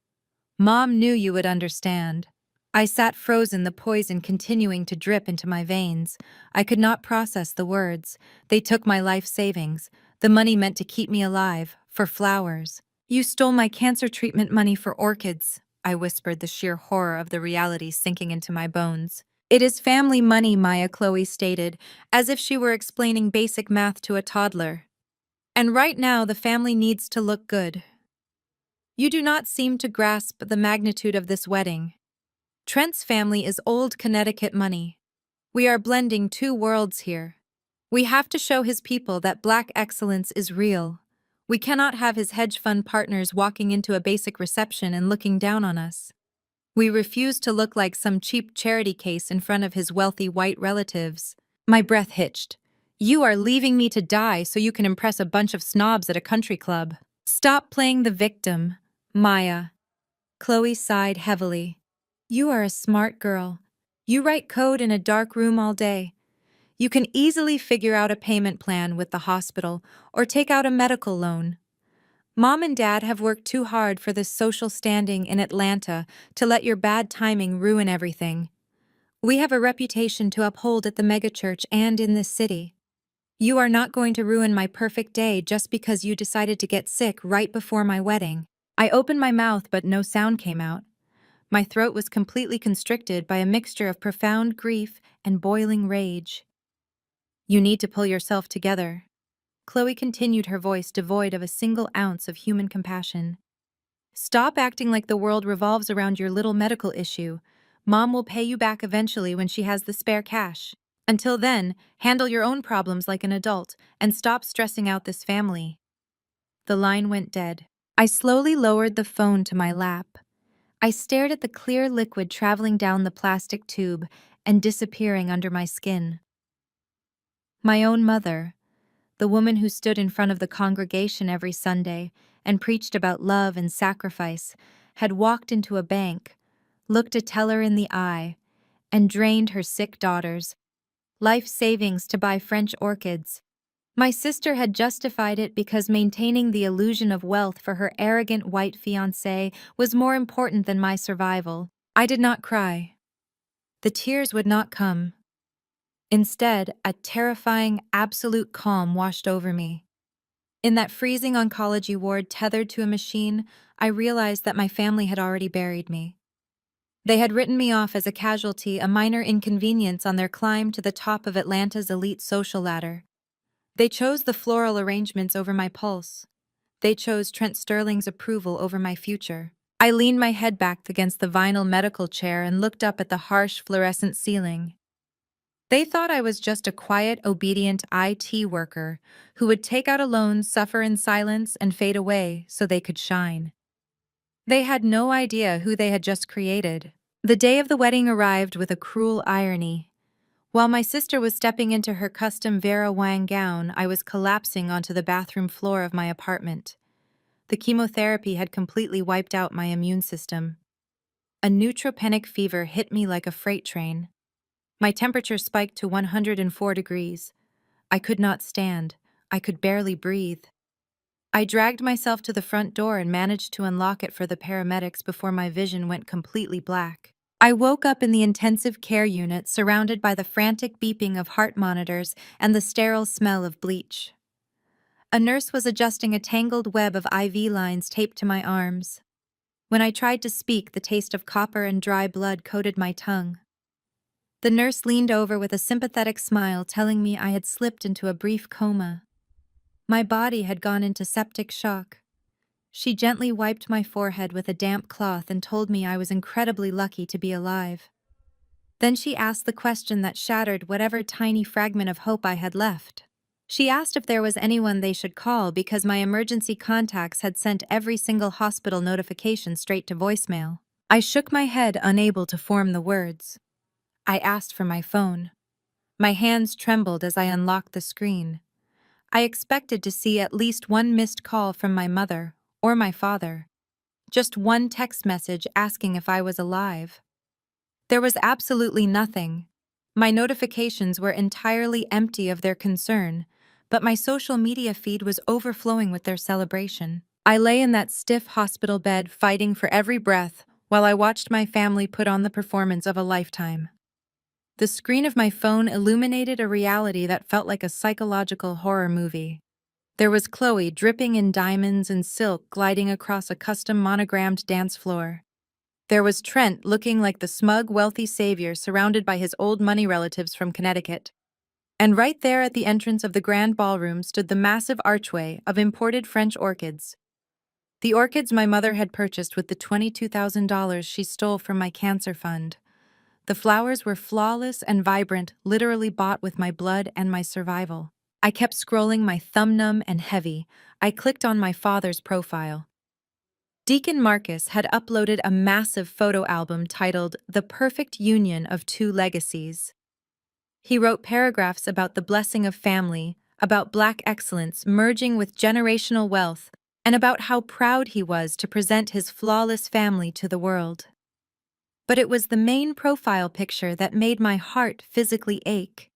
Mom knew you would understand." I sat frozen, the poison continuing to drip into my veins. I could not process the words. They took my life savings, the money meant to keep me alive, for flowers. "You stole my cancer treatment money for orchids," I whispered, the sheer horror of the reality sinking into my bones. "It is family money," Maya, Chloe stated, as if she were explaining basic math to a toddler. "And right now the family needs to look good. You do not seem to grasp the magnitude of this wedding. Trent's family is old Connecticut money. We are blending two worlds here. We have to show his people that Black excellence is real. We cannot have his hedge fund partners walking into a basic reception and looking down on us. We refuse to look like some cheap charity case in front of his wealthy white relatives." My breath hitched. You are leaving me to die so you can impress a bunch of snobs at a country club. Stop playing the victim, Maya. Chloe sighed heavily. You are a smart girl. You write code in a dark room all day. You can easily figure out a payment plan with the hospital or take out a medical loan. Mom and Dad have worked too hard for this social standing in Atlanta to let your bad timing ruin everything. We have a reputation to uphold at the megachurch and in this city. You are not going to ruin my perfect day just because you decided to get sick right before my wedding. I opened my mouth, but no sound came out. My throat was completely constricted by a mixture of profound grief and boiling rage. You need to pull yourself together. Chloe continued, her voice devoid of a single ounce of human compassion. Stop acting like the world revolves around your little medical issue. Mom will pay you back eventually when she has the spare cash. Until then, handle your own problems like an adult and stop stressing out this family. The line went dead. I slowly lowered the phone to my lap. I stared at the clear liquid traveling down the plastic tube and disappearing under my skin. My own mother, the woman who stood in front of the congregation every Sunday and preached about love and sacrifice, had walked into a bank, looked a teller in the eye, and drained her sick daughter's life savings to buy French orchids. My sister had justified it because maintaining the illusion of wealth for her arrogant white fiancé was more important than my survival. I did not cry. The tears would not come. Instead, a terrifying, absolute calm washed over me. In that freezing oncology ward tethered to a machine, I realized that my family had already buried me. They had written me off as a casualty, a minor inconvenience on their climb to the top of Atlanta's elite social ladder. They chose the floral arrangements over my pulse. They chose Trent Sterling's approval over my future. I leaned my head back against the vinyl medical chair and looked up at the harsh fluorescent ceiling. They thought I was just a quiet, obedient IT worker who would take out a loan, suffer in silence, and fade away so they could shine. They had no idea who they had just created. The day of the wedding arrived with a cruel irony. While my sister was stepping into her custom Vera Wang gown, I was collapsing onto the bathroom floor of my apartment. The chemotherapy had completely wiped out my immune system. A neutropenic fever hit me like a freight train. My temperature spiked to 104 degrees. I could not stand. I could barely breathe. I dragged myself to the front door and managed to unlock it for the paramedics before my vision went completely black. I woke up in the intensive care unit, surrounded by the frantic beeping of heart monitors and the sterile smell of bleach. A nurse was adjusting a tangled web of IV lines taped to my arms. When I tried to speak, the taste of copper and dry blood coated my tongue. The nurse leaned over with a sympathetic smile, telling me I had slipped into a brief coma. My body had gone into septic shock. She gently wiped my forehead with a damp cloth and told me I was incredibly lucky to be alive. Then she asked the question that shattered whatever tiny fragment of hope I had left. She asked if there was anyone they should call because my emergency contacts had sent every single hospital notification straight to voicemail. I shook my head, unable to form the words. I asked for my phone. My hands trembled as I unlocked the screen. I expected to see at least one missed call from my mother or my father. Just one text message asking if I was alive. There was absolutely nothing. My notifications were entirely empty of their concern, but my social media feed was overflowing with their celebration. I lay in that stiff hospital bed fighting for every breath while I watched my family put on the performance of a lifetime. The screen of my phone illuminated a reality that felt like a psychological horror movie. There was Chloe dripping in diamonds and silk gliding across a custom monogrammed dance floor. There was Trent looking like the smug, wealthy savior surrounded by his old money relatives from Connecticut. And right there at the entrance of the grand ballroom stood the massive archway of imported French orchids. The orchids my mother had purchased with the $22,000 she stole from my cancer fund. The flowers were flawless and vibrant, literally bought with my blood and my survival. I kept scrolling, my thumb numb and heavy. I clicked on my father's profile. Deacon Marcus had uploaded a massive photo album titled The Perfect Union of Two Legacies. He wrote paragraphs about the blessing of family, about Black excellence merging with generational wealth, and about how proud he was to present his flawless family to the world. But it was the main profile picture that made my heart physically ache.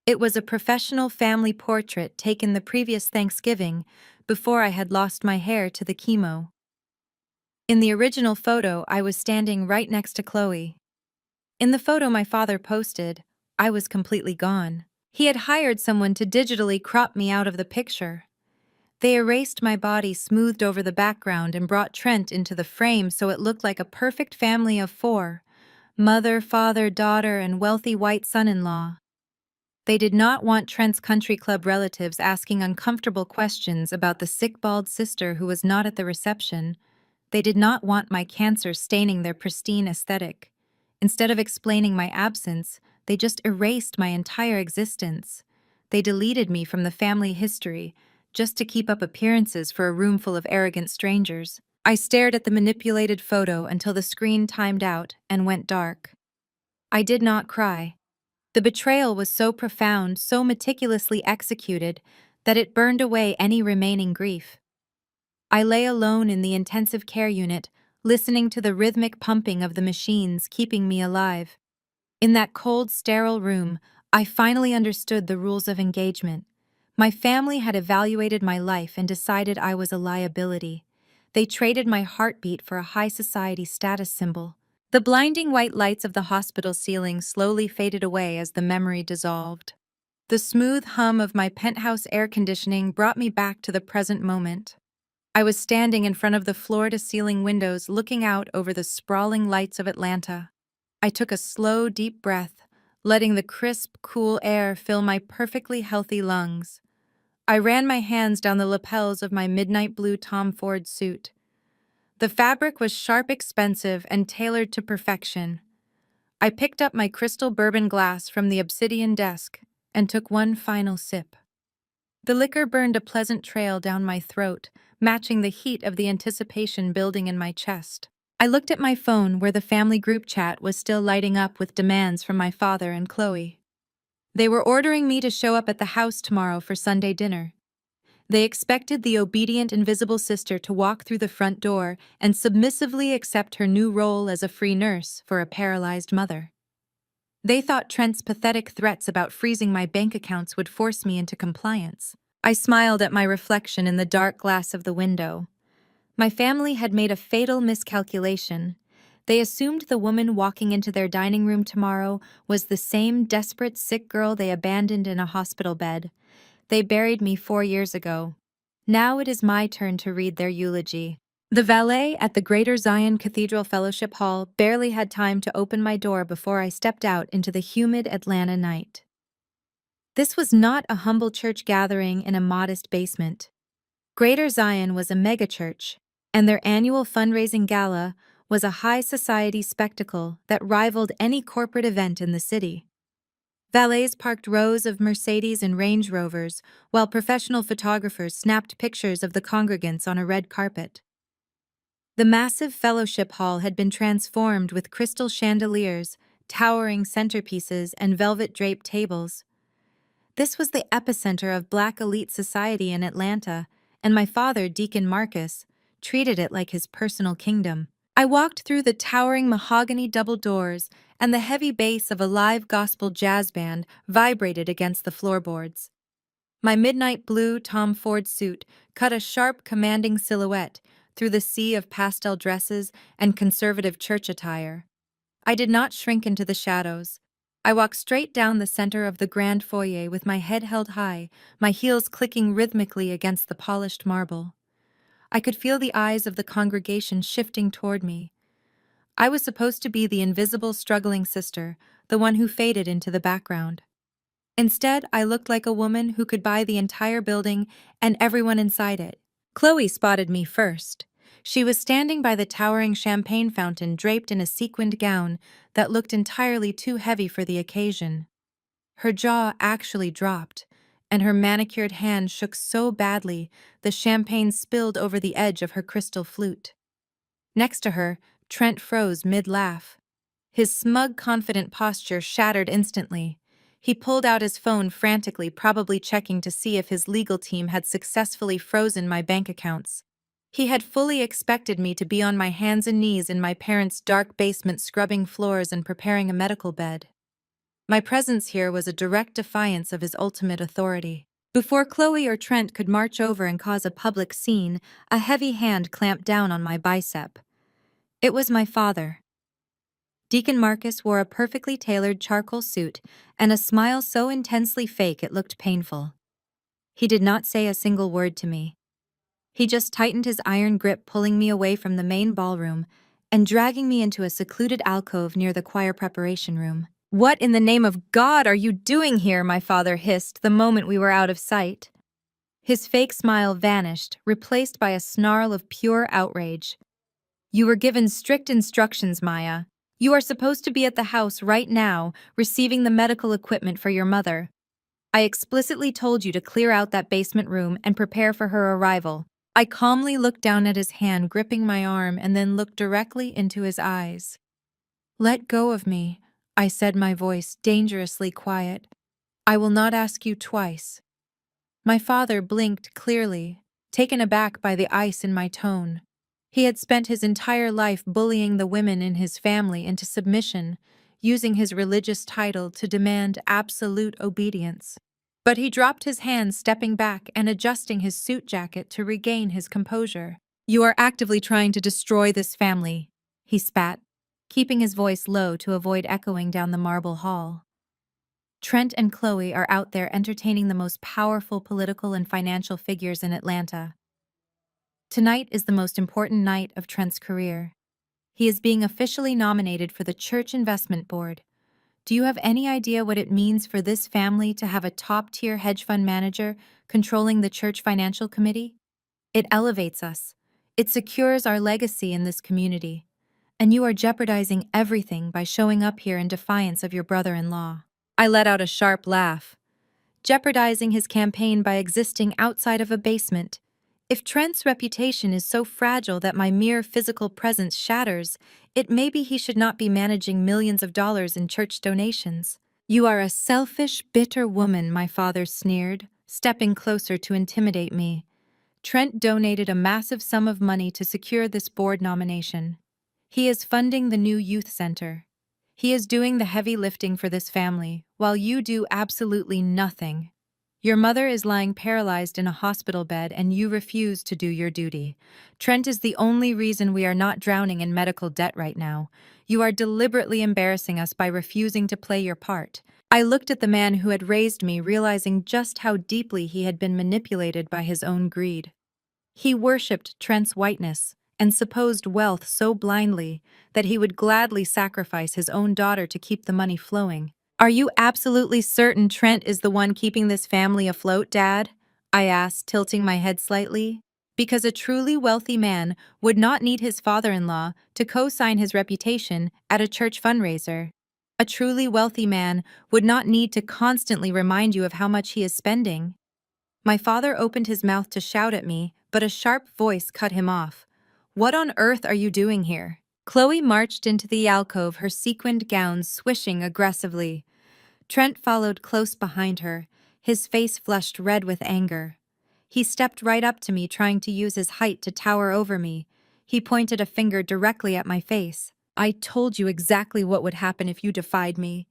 It was a professional family portrait taken the previous Thanksgiving, before I had lost my hair to the chemo. In the original photo, I was standing right next to Chloe. In the photo my father posted, I was completely gone. He had hired someone to digitally crop me out of the picture. They erased my body, smoothed over the background, and brought Trent into the frame so it looked like a perfect family of four: mother, father, daughter, and wealthy white son-in-law. They did not want Trent's country club relatives asking uncomfortable questions about the sick bald sister who was not at the reception. They did not want my cancer staining their pristine aesthetic. Instead of explaining my absence, they just erased my entire existence. They deleted me from the family history, just to keep up appearances for a room full of arrogant strangers. I stared at the manipulated photo until the screen timed out and went dark. I did not cry. The betrayal was so profound, so meticulously executed, that it burned away any remaining grief. I lay alone in the intensive care unit, listening to the rhythmic pumping of the machines keeping me alive. In that cold, sterile room, I finally understood the rules of engagement. My family had evaluated my life and decided I was a liability. They traded my heartbeat for a high society status symbol. The blinding white lights of the hospital ceiling slowly faded away as the memory dissolved. The smooth hum of my penthouse air conditioning brought me back to the present moment. I was standing in front of the floor-to-ceiling windows looking out over the sprawling lights of Atlanta. I took a slow, deep breath, letting the crisp, cool air fill my perfectly healthy lungs. I ran my hands down the lapels of my midnight blue Tom Ford suit. The fabric was sharp, expensive, and tailored to perfection. I picked up my crystal bourbon glass from the obsidian desk and took one final sip. The liquor burned a pleasant trail down my throat, matching the heat of the anticipation building in my chest. I looked at my phone where the family group chat was still lighting up with demands from my father and Chloe. They were ordering me to show up at the house tomorrow for Sunday dinner. They expected the obedient invisible sister to walk through the front door and submissively accept her new role as a free nurse for a paralyzed mother. They thought Trent's pathetic threats about freezing my bank accounts would force me into compliance. I smiled at my reflection in the dark glass of the window. My family had made a fatal miscalculation. They assumed the woman walking into their dining room tomorrow was the same desperate sick girl they abandoned in a hospital bed. They buried me 4 years ago. Now it is my turn to read their eulogy. The valet at the Greater Zion Cathedral Fellowship Hall barely had time to open my door before I stepped out into the humid Atlanta night. This was not a humble church gathering in a modest basement. Greater Zion was a megachurch, and their annual fundraising gala was a high society spectacle that rivaled any corporate event in the city. Valets parked rows of Mercedes and Range Rovers, while professional photographers snapped pictures of the congregants on a red carpet. The massive fellowship hall had been transformed with crystal chandeliers, towering centerpieces, and velvet-draped tables. This was the epicenter of Black elite society in Atlanta, and my father, Deacon Marcus, treated it like his personal kingdom. I walked through the towering mahogany double doors, and the heavy bass of a live gospel jazz band vibrated against the floorboards. My midnight blue Tom Ford suit cut a sharp, commanding silhouette through the sea of pastel dresses and conservative church attire. I did not shrink into the shadows. I walked straight down the center of the grand foyer with my head held high, my heels clicking rhythmically against the polished marble. I could feel the eyes of the congregation shifting toward me. I was supposed to be the invisible, struggling sister, the one who faded into the background. Instead, I looked like a woman who could buy the entire building and everyone inside it. Chloe spotted me first. She was standing by the towering champagne fountain draped in a sequined gown that looked entirely too heavy for the occasion. Her jaw actually dropped, and her manicured hand shook so badly the champagne spilled over the edge of her crystal flute. Next to her, Trent froze mid-laugh. His smug, confident posture shattered instantly. He pulled out his phone frantically, probably checking to see if his legal team had successfully frozen my bank accounts. He had fully expected me to be on my hands and knees in my parents' dark basement scrubbing floors and preparing a medical bed. My presence here was a direct defiance of his ultimate authority. Before Chloe or Trent could march over and cause a public scene, a heavy hand clamped down on my bicep. It was my father. Deacon Marcus wore a perfectly tailored charcoal suit and a smile so intensely fake it looked painful. He did not say a single word to me. He just tightened his iron grip, pulling me away from the main ballroom and dragging me into a secluded alcove near the choir preparation room. "What in the name of God are you doing here?" my father hissed the moment we were out of sight. His fake smile vanished, replaced by a snarl of pure outrage. "You were given strict instructions, Maya. You are supposed to be at the house right now, receiving the medical equipment for your mother. I explicitly told you to clear out that basement room and prepare for her arrival." I calmly looked down at his hand gripping my arm and then looked directly into his eyes. "Let go of me," I said, my voice dangerously quiet. "I will not ask you twice." My father blinked clearly, taken aback by the ice in my tone. He had spent his entire life bullying the women in his family into submission, using his religious title to demand absolute obedience. But he dropped his hands, stepping back and adjusting his suit jacket to regain his composure. "You are actively trying to destroy this family," he spat, keeping his voice low to avoid echoing down the marble hall. "Trent and Chloe are out there entertaining the most powerful political and financial figures in Atlanta. Tonight is the most important night of Trent's career. He is being officially nominated for the Church Investment Board. Do you have any idea what it means for this family to have a top-tier hedge fund manager controlling the church financial committee? It elevates us. It secures our legacy in this community. And you are jeopardizing everything by showing up here in defiance of your brother-in-law." I let out a sharp laugh. Jeopardizing his campaign by existing outside of a basement. If Trent's reputation is so fragile that my mere physical presence shatters, it may be he should not be managing millions of dollars in church donations. "You are a selfish, bitter woman," my father sneered, stepping closer to intimidate me. "Trent donated a massive sum of money to secure this board nomination. He is funding the new youth center. He is doing the heavy lifting for this family, while you do absolutely nothing. Your mother is lying paralyzed in a hospital bed and you refuse to do your duty. Trent is the only reason we are not drowning in medical debt right now. You are deliberately embarrassing us by refusing to play your part." I looked at the man who had raised me, realizing just how deeply he had been manipulated by his own greed. He worshipped Trent's whiteness and supposed wealth so blindly that he would gladly sacrifice his own daughter to keep the money flowing. "Are you absolutely certain Trent is the one keeping this family afloat, Dad?" I asked, tilting my head slightly. Because a truly wealthy man would not need his father-in-law to co-sign his reputation at a church fundraiser. A truly wealthy man would not need to constantly remind you of how much he is spending. My father opened his mouth to shout at me, but a sharp voice cut him off. "What on earth are you doing here?" Chloe marched into the alcove, her sequined gown swishing aggressively. Trent followed close behind her, his face flushed red with anger. He stepped right up to me, trying to use his height to tower over me. He pointed a finger directly at my face. "I told you exactly what would happen if you defied me."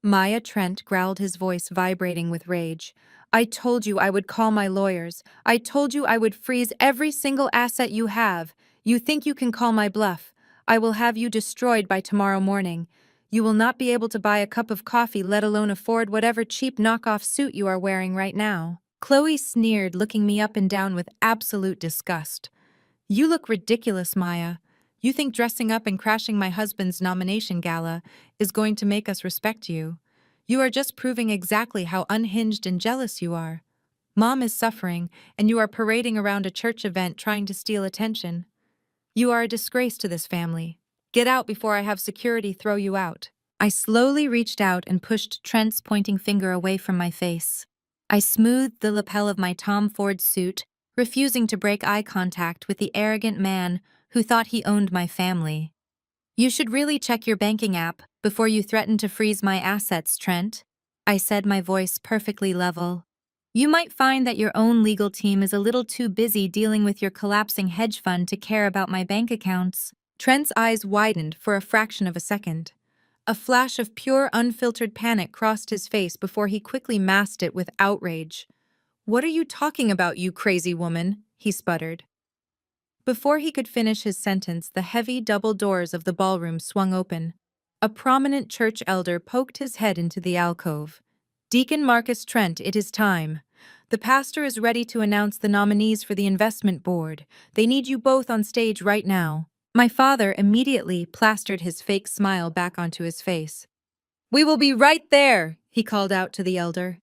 Maya, Trent growled, his voice vibrating with rage. "I told you I would call my lawyers. I told you I would freeze every single asset you have. You think you can call my bluff? I will have you destroyed by tomorrow morning. You will not be able to buy a cup of coffee, let alone afford whatever cheap knockoff suit you are wearing right now." Chloe sneered, looking me up and down with absolute disgust. "You look ridiculous, Maya. You think dressing up and crashing my husband's nomination gala is going to make us respect you? You are just proving exactly how unhinged and jealous you are. Mom is suffering, and you are parading around a church event trying to steal attention. You are a disgrace to this family. Get out before I have security throw you out." I slowly reached out and pushed Trent's pointing finger away from my face. I smoothed the lapel of my Tom Ford suit, refusing to break eye contact with the arrogant man who thought he owned my family. "You should really check your banking app before you threaten to freeze my assets, Trent." I said, my voice perfectly level. You might find that your own legal team is a little too busy dealing with your collapsing hedge fund to care about my bank accounts. Trent's eyes widened for a fraction of a second. A flash of pure, unfiltered panic crossed his face before he quickly masked it with outrage. "What are you talking about, you crazy woman?" he sputtered. Before he could finish his sentence, the heavy double doors of the ballroom swung open. A prominent church elder poked his head into the alcove. "Deacon Marcus Trent, it is time. The pastor is ready to announce the nominees for the investment board. They need you both on stage right now." My father immediately plastered his fake smile back onto his face. "We will be right there," he called out to the elder.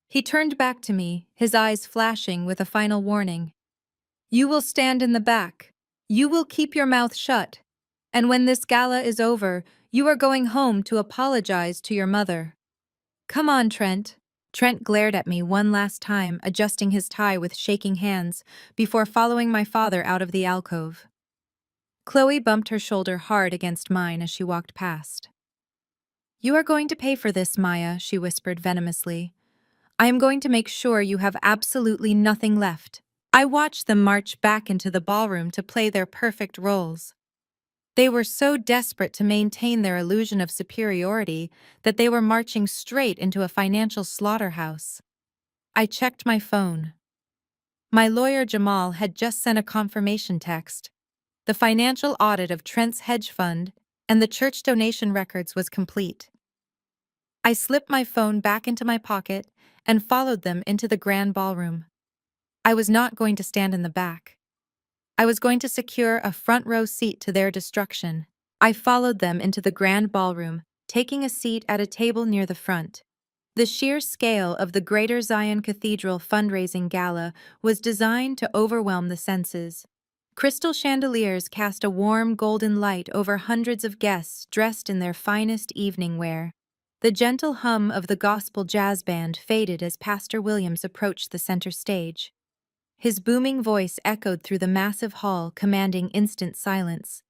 He turned back to me, his eyes flashing with a final warning. "You will stand in the back. You will keep your mouth shut. And when this gala is over, you are going home to apologize to your mother." "Come on, Trent." Trent glared at me one last time, adjusting his tie with shaking hands, before following my father out of the alcove. Chloe bumped her shoulder hard against mine as she walked past. "You are going to pay for this, Maya," she whispered venomously. "I am going to make sure you have absolutely nothing left." I watched them march back into the ballroom to play their perfect roles. They were so desperate to maintain their illusion of superiority that they were marching straight into a financial slaughterhouse. I checked my phone. My lawyer Jamal had just sent a confirmation text. The financial audit of Trent's hedge fund and the church donation records was complete. I slipped my phone back into my pocket and followed them into the grand ballroom. I was not going to stand in the back. I was going to secure a front row seat to their destruction. I followed them into the grand ballroom, taking a seat at a table near the front. The sheer scale of the Greater Zion Cathedral fundraising gala was designed to overwhelm the senses. Crystal chandeliers cast a warm golden light over hundreds of guests dressed in their finest evening wear. The gentle hum of the gospel jazz band faded as Pastor Williams approached the center stage. His booming voice echoed through the massive hall, commanding instant silence.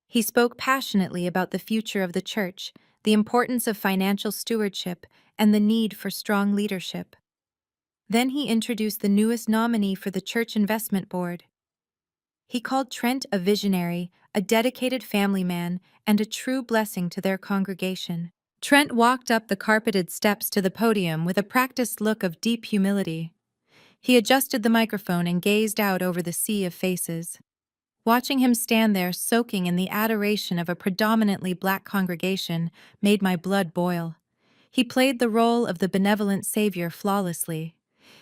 He spoke passionately about the future of the church, the importance of financial stewardship, and the need for strong leadership. Then he introduced the newest nominee for the church investment board. He called Trent a visionary, a dedicated family man, and a true blessing to their congregation. Trent walked up the carpeted steps to the podium with a practiced look of deep humility. He adjusted the microphone and gazed out over the sea of faces. Watching him stand there soaking in the adoration of a predominantly black congregation made my blood boil. He played the role of the benevolent savior flawlessly.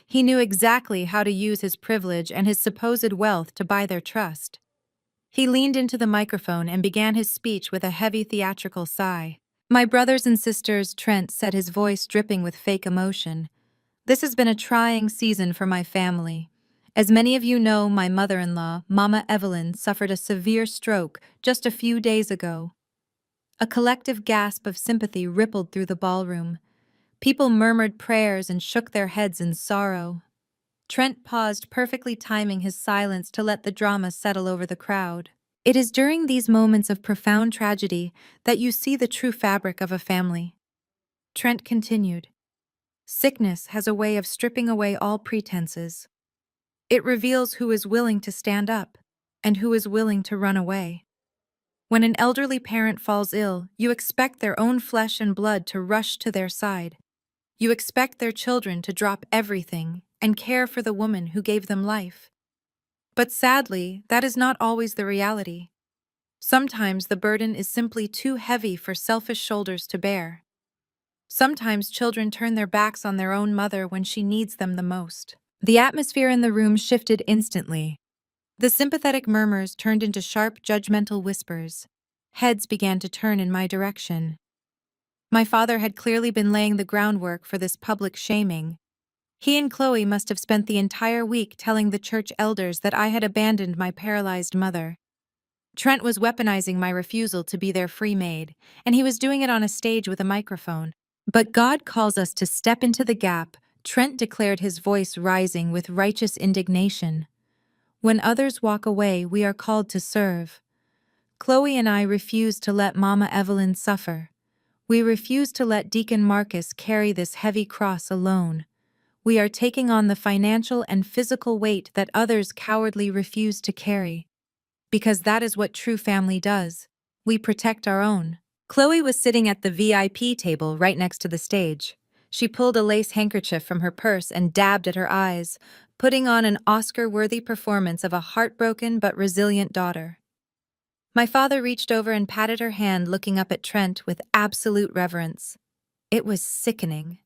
He knew exactly how to use his privilege and his supposed wealth to buy their trust. He leaned into the microphone and began his speech with a heavy theatrical sigh. "My brothers and sisters," Trent said, his voice dripping with fake emotion, "this has been a trying season for my family. As many of you know, my mother-in-law, Mama Evelyn, suffered a severe stroke just a few days ago." A collective gasp of sympathy rippled through the ballroom. People murmured prayers and shook their heads in sorrow. Trent paused, perfectly timing his silence to let the drama settle over the crowd. "It is during these moments of profound tragedy that you see the true fabric of a family." Trent continued. "Sickness has a way of stripping away all pretenses. It reveals who is willing to stand up and who is willing to run away. When an elderly parent falls ill, you expect their own flesh and blood to rush to their side. You expect their children to drop everything and care for the woman who gave them life. But sadly, that is not always the reality. Sometimes the burden is simply too heavy for selfish shoulders to bear. Sometimes children turn their backs on their own mother when she needs them the most." The atmosphere in the room shifted instantly. The sympathetic murmurs turned into sharp, judgmental whispers. Heads began to turn in my direction. My father had clearly been laying the groundwork for this public shaming. He and Chloe must have spent the entire week telling the church elders that I had abandoned my paralyzed mother. Trent was weaponizing my refusal to be their free maid, and he was doing it on a stage with a microphone. "But God calls us to step into the gap," Trent declared, his voice rising with righteous indignation. "When others walk away, we are called to serve. Chloe and I refuse to let Mama Evelyn suffer. We refuse to let Deacon Marcus carry this heavy cross alone. We are taking on the financial and physical weight that others cowardly refuse to carry. Because that is what true family does. We protect our own. Chloe was sitting at the VIP table right next to the stage. She pulled a lace handkerchief from her purse and dabbed at her eyes, putting on an Oscar-worthy performance of a heartbroken but resilient daughter. My father reached over and patted her hand, looking up at Trent with absolute reverence. It was sickening.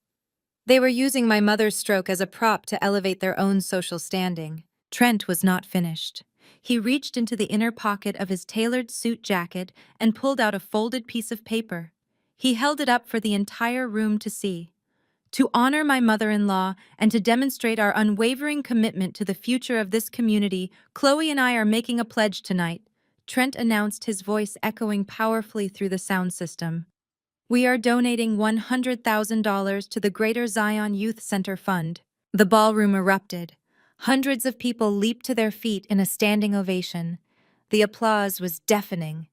They were using my mother's stroke as a prop to elevate their own social standing. Trent was not finished. He reached into the inner pocket of his tailored suit jacket and pulled out a folded piece of paper. He held it up for the entire room to see. To honor my mother-in-law and to demonstrate our unwavering commitment to the future of this community, Chloe and I are making a pledge tonight, Trent announced, his voice echoing powerfully through the sound system. We are donating $100,000 to the Greater Zion Youth Center Fund. The ballroom erupted. Hundreds of people leaped to their feet in a standing ovation. The applause was deafening.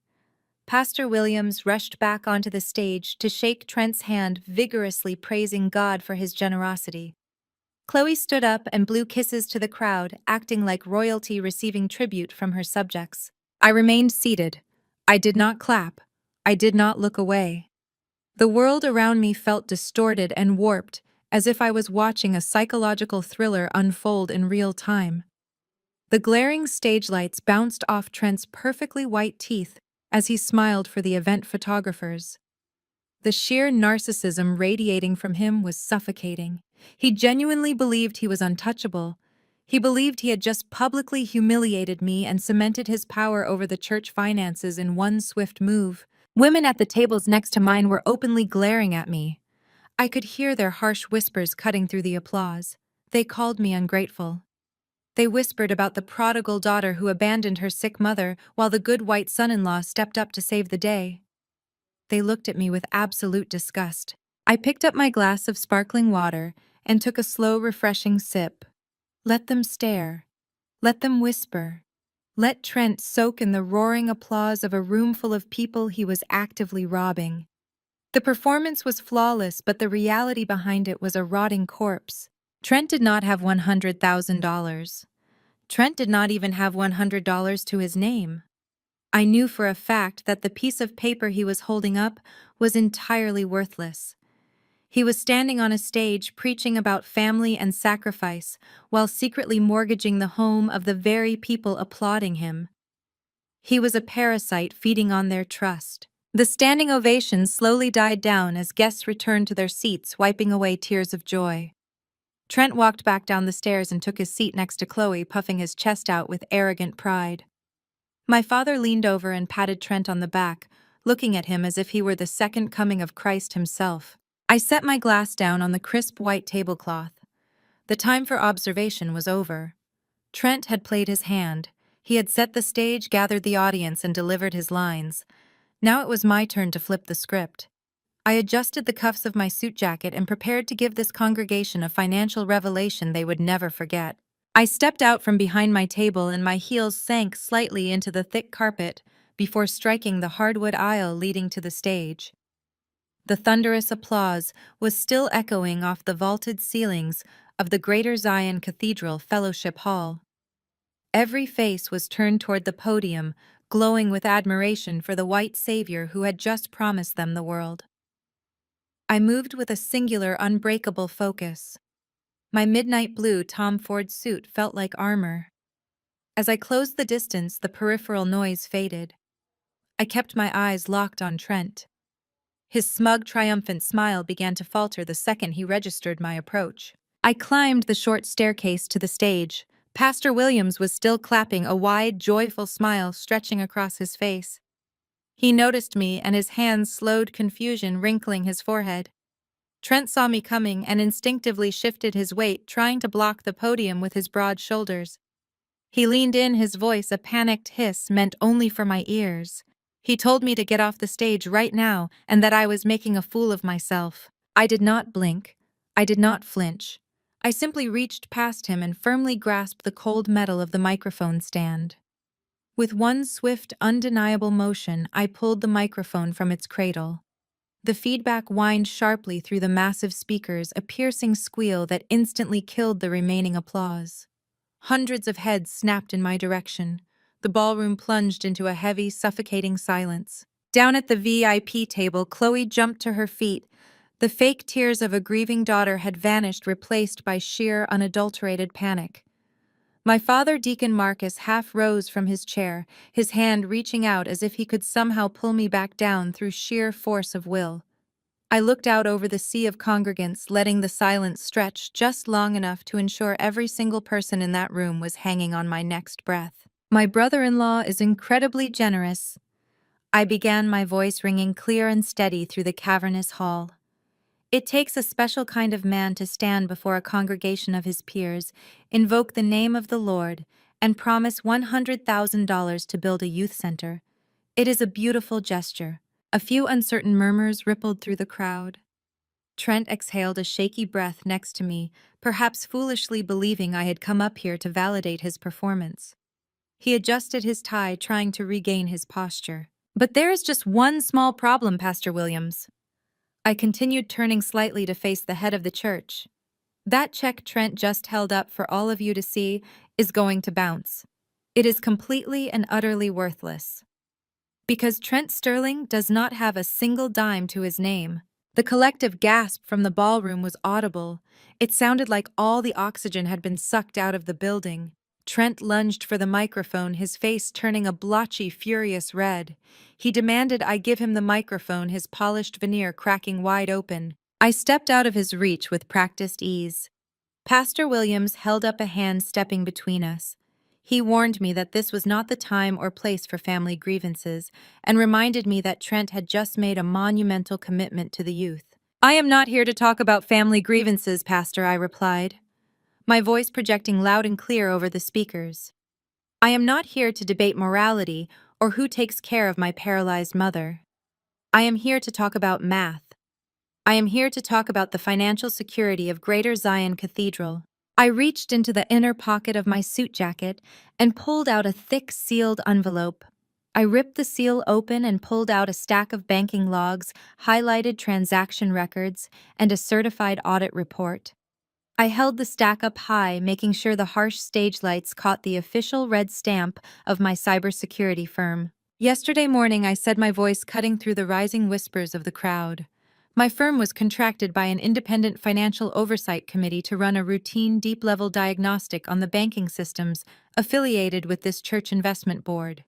Pastor Williams rushed back onto the stage to shake Trent's hand, vigorously praising God for his generosity. Chloe stood up and blew kisses to the crowd, acting like royalty receiving tribute from her subjects. I remained seated. I did not clap. I did not look away. The world around me felt distorted and warped, as if I was watching a psychological thriller unfold in real time. The glaring stage lights bounced off Trent's perfectly white teeth as he smiled for the event photographers. The sheer narcissism radiating from him was suffocating. He genuinely believed he was untouchable. He believed he had just publicly humiliated me and cemented his power over the church finances in one swift move. Women at the tables next to mine were openly glaring at me. I could hear their harsh whispers cutting through the applause. They called me ungrateful. They whispered about the prodigal daughter who abandoned her sick mother while the good white son-in-law stepped up to save the day. They looked at me with absolute disgust. I picked up my glass of sparkling water and took a slow, refreshing sip. Let them stare. Let them whisper. Let Trent soak in the roaring applause of a room full of people he was actively robbing. The performance was flawless, but the reality behind it was a rotting corpse. Trent did not have $100,000. Trent did not even have $100 to his name. I knew for a fact that the piece of paper he was holding up was entirely worthless. He was standing on a stage preaching about family and sacrifice while secretly mortgaging the home of the very people applauding him. He was a parasite feeding on their trust. The standing ovation slowly died down as guests returned to their seats, wiping away tears of joy. Trent walked back down the stairs and took his seat next to Chloe, puffing his chest out with arrogant pride. My father leaned over and patted Trent on the back, looking at him as if he were the second coming of Christ himself. I set my glass down on the crisp white tablecloth. The time for observation was over. Trent had played his hand. He had set the stage, gathered the audience, and delivered his lines. Now it was my turn to flip the script. I adjusted the cuffs of my suit jacket and prepared to give this congregation a financial revelation they would never forget. I stepped out from behind my table and my heels sank slightly into the thick carpet before striking the hardwood aisle leading to the stage. The thunderous applause was still echoing off the vaulted ceilings of the Greater Zion Cathedral Fellowship Hall. Every face was turned toward the podium, glowing with admiration for the white savior who had just promised them the world. I moved with a singular, unbreakable focus. My midnight blue Tom Ford suit felt like armor. As I closed the distance, the peripheral noise faded. I kept my eyes locked on Trent. His smug, triumphant smile began to falter the second he registered my approach. I climbed the short staircase to the stage. Pastor Williams was still clapping, a wide, joyful smile stretching across his face. He noticed me, and his hands slowed confusion, wrinkling his forehead. Trent saw me coming and instinctively shifted his weight, trying to block the podium with his broad shoulders. He leaned in, his voice a panicked hiss meant only for my ears. He told me to get off the stage right now and that I was making a fool of myself. I did not blink. I did not flinch. I simply reached past him and firmly grasped the cold metal of the microphone stand. With one swift, undeniable motion, I pulled the microphone from its cradle. The feedback whined sharply through the massive speakers, a piercing squeal that instantly killed the remaining applause. Hundreds of heads snapped in my direction. The ballroom plunged into a heavy, suffocating silence. Down at the VIP table, Chloe jumped to her feet. The fake tears of a grieving daughter had vanished, replaced by sheer, unadulterated panic. My father, Deacon Marcus, half rose from his chair, his hand reaching out as if he could somehow pull me back down through sheer force of will. I looked out over the sea of congregants, letting the silence stretch just long enough to ensure every single person in that room was hanging on my next breath. My brother-in-law is incredibly generous. I began, my voice ringing clear and steady through the cavernous hall. It takes a special kind of man to stand before a congregation of his peers, invoke the name of the Lord, and promise $100,000 to build a youth center. It is a beautiful gesture. A few uncertain murmurs rippled through the crowd. Trent exhaled a shaky breath next to me, perhaps foolishly believing I had come up here to validate his performance. He adjusted his tie, trying to regain his posture. "But there is just one small problem, Pastor Williams." I continued, turning slightly to face the head of the church. "That check Trent just held up for all of you to see is going to bounce. It is completely and utterly worthless. Because Trent Sterling does not have a single dime to his name." The collective gasp from the ballroom was audible. It sounded like all the oxygen had been sucked out of the building. Trent lunged for the microphone, his face turning a blotchy, furious red. He demanded I give him the microphone, his polished veneer cracking wide open. I stepped out of his reach with practiced ease. Pastor Williams held up a hand, stepping between us. He warned me that this was not the time or place for family grievances, and reminded me that Trent had just made a monumental commitment to the youth. "I am not here to talk about family grievances, Pastor," I replied, my voice projecting loud and clear over the speakers. "I am not here to debate morality or who takes care of my paralyzed mother. I am here to talk about math. I am here to talk about the financial security of Greater Zion Cathedral." I reached into the inner pocket of my suit jacket and pulled out a thick, sealed envelope. I ripped the seal open and pulled out a stack of banking logs, highlighted transaction records, and a certified audit report. I held the stack up high, making sure the harsh stage lights caught the official red stamp of my cybersecurity firm. "Yesterday morning," I said, my voice cutting through the rising whispers of the crowd. "My firm was contracted by an independent financial oversight committee to run a routine deep-level diagnostic on the banking systems affiliated with this church investment board.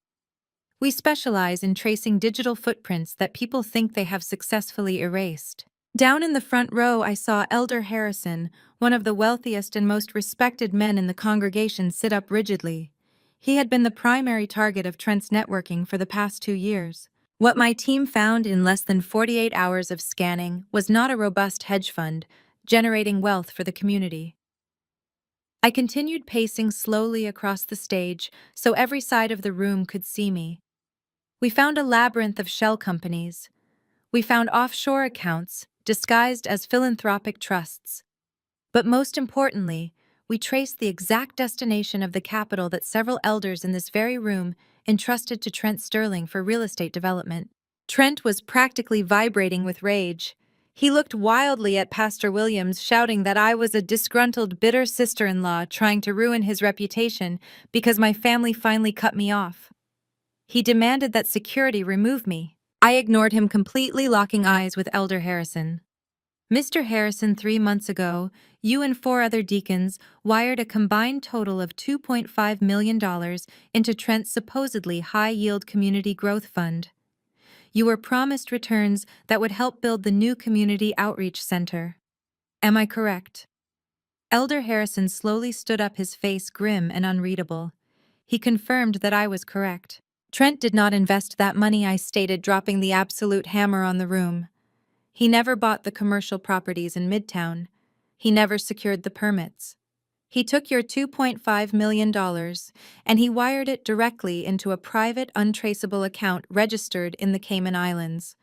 We specialize in tracing digital footprints that people think they have successfully erased." Down in the front row, I saw Elder Harrison, one of the wealthiest and most respected men in the congregation, sit up rigidly. He had been the primary target of Trent's networking for the past 2 years. What my team found in less than 48 hours of scanning was not a robust hedge fund, generating wealth for the community. I continued pacing slowly across the stage so every side of the room could see me. We found a labyrinth of shell companies. We found offshore accounts, disguised as philanthropic trusts. But most importantly, we traced the exact destination of the capital that several elders in this very room entrusted to Trent Sterling for real estate development. Trent was practically vibrating with rage. He looked wildly at Pastor Williams, shouting that I was a disgruntled, bitter sister-in-law trying to ruin his reputation because my family finally cut me off. He demanded that security remove me. I ignored him completely, locking eyes with Elder Harrison. "Mr. Harrison, 3 months ago, you and 4 other deacons wired a combined total of $2.5 million into Trent's supposedly high-yield community growth fund. You were promised returns that would help build the new community outreach center. Am I correct?" Elder Harrison slowly stood up, his face grim and unreadable. He confirmed that I was correct. "Trent did not invest that money," I stated, dropping the absolute hammer on the room. "He never bought the commercial properties in Midtown. He never secured the permits. He took your $2.5 million and he wired it directly into a private, untraceable account registered in the Cayman Islands.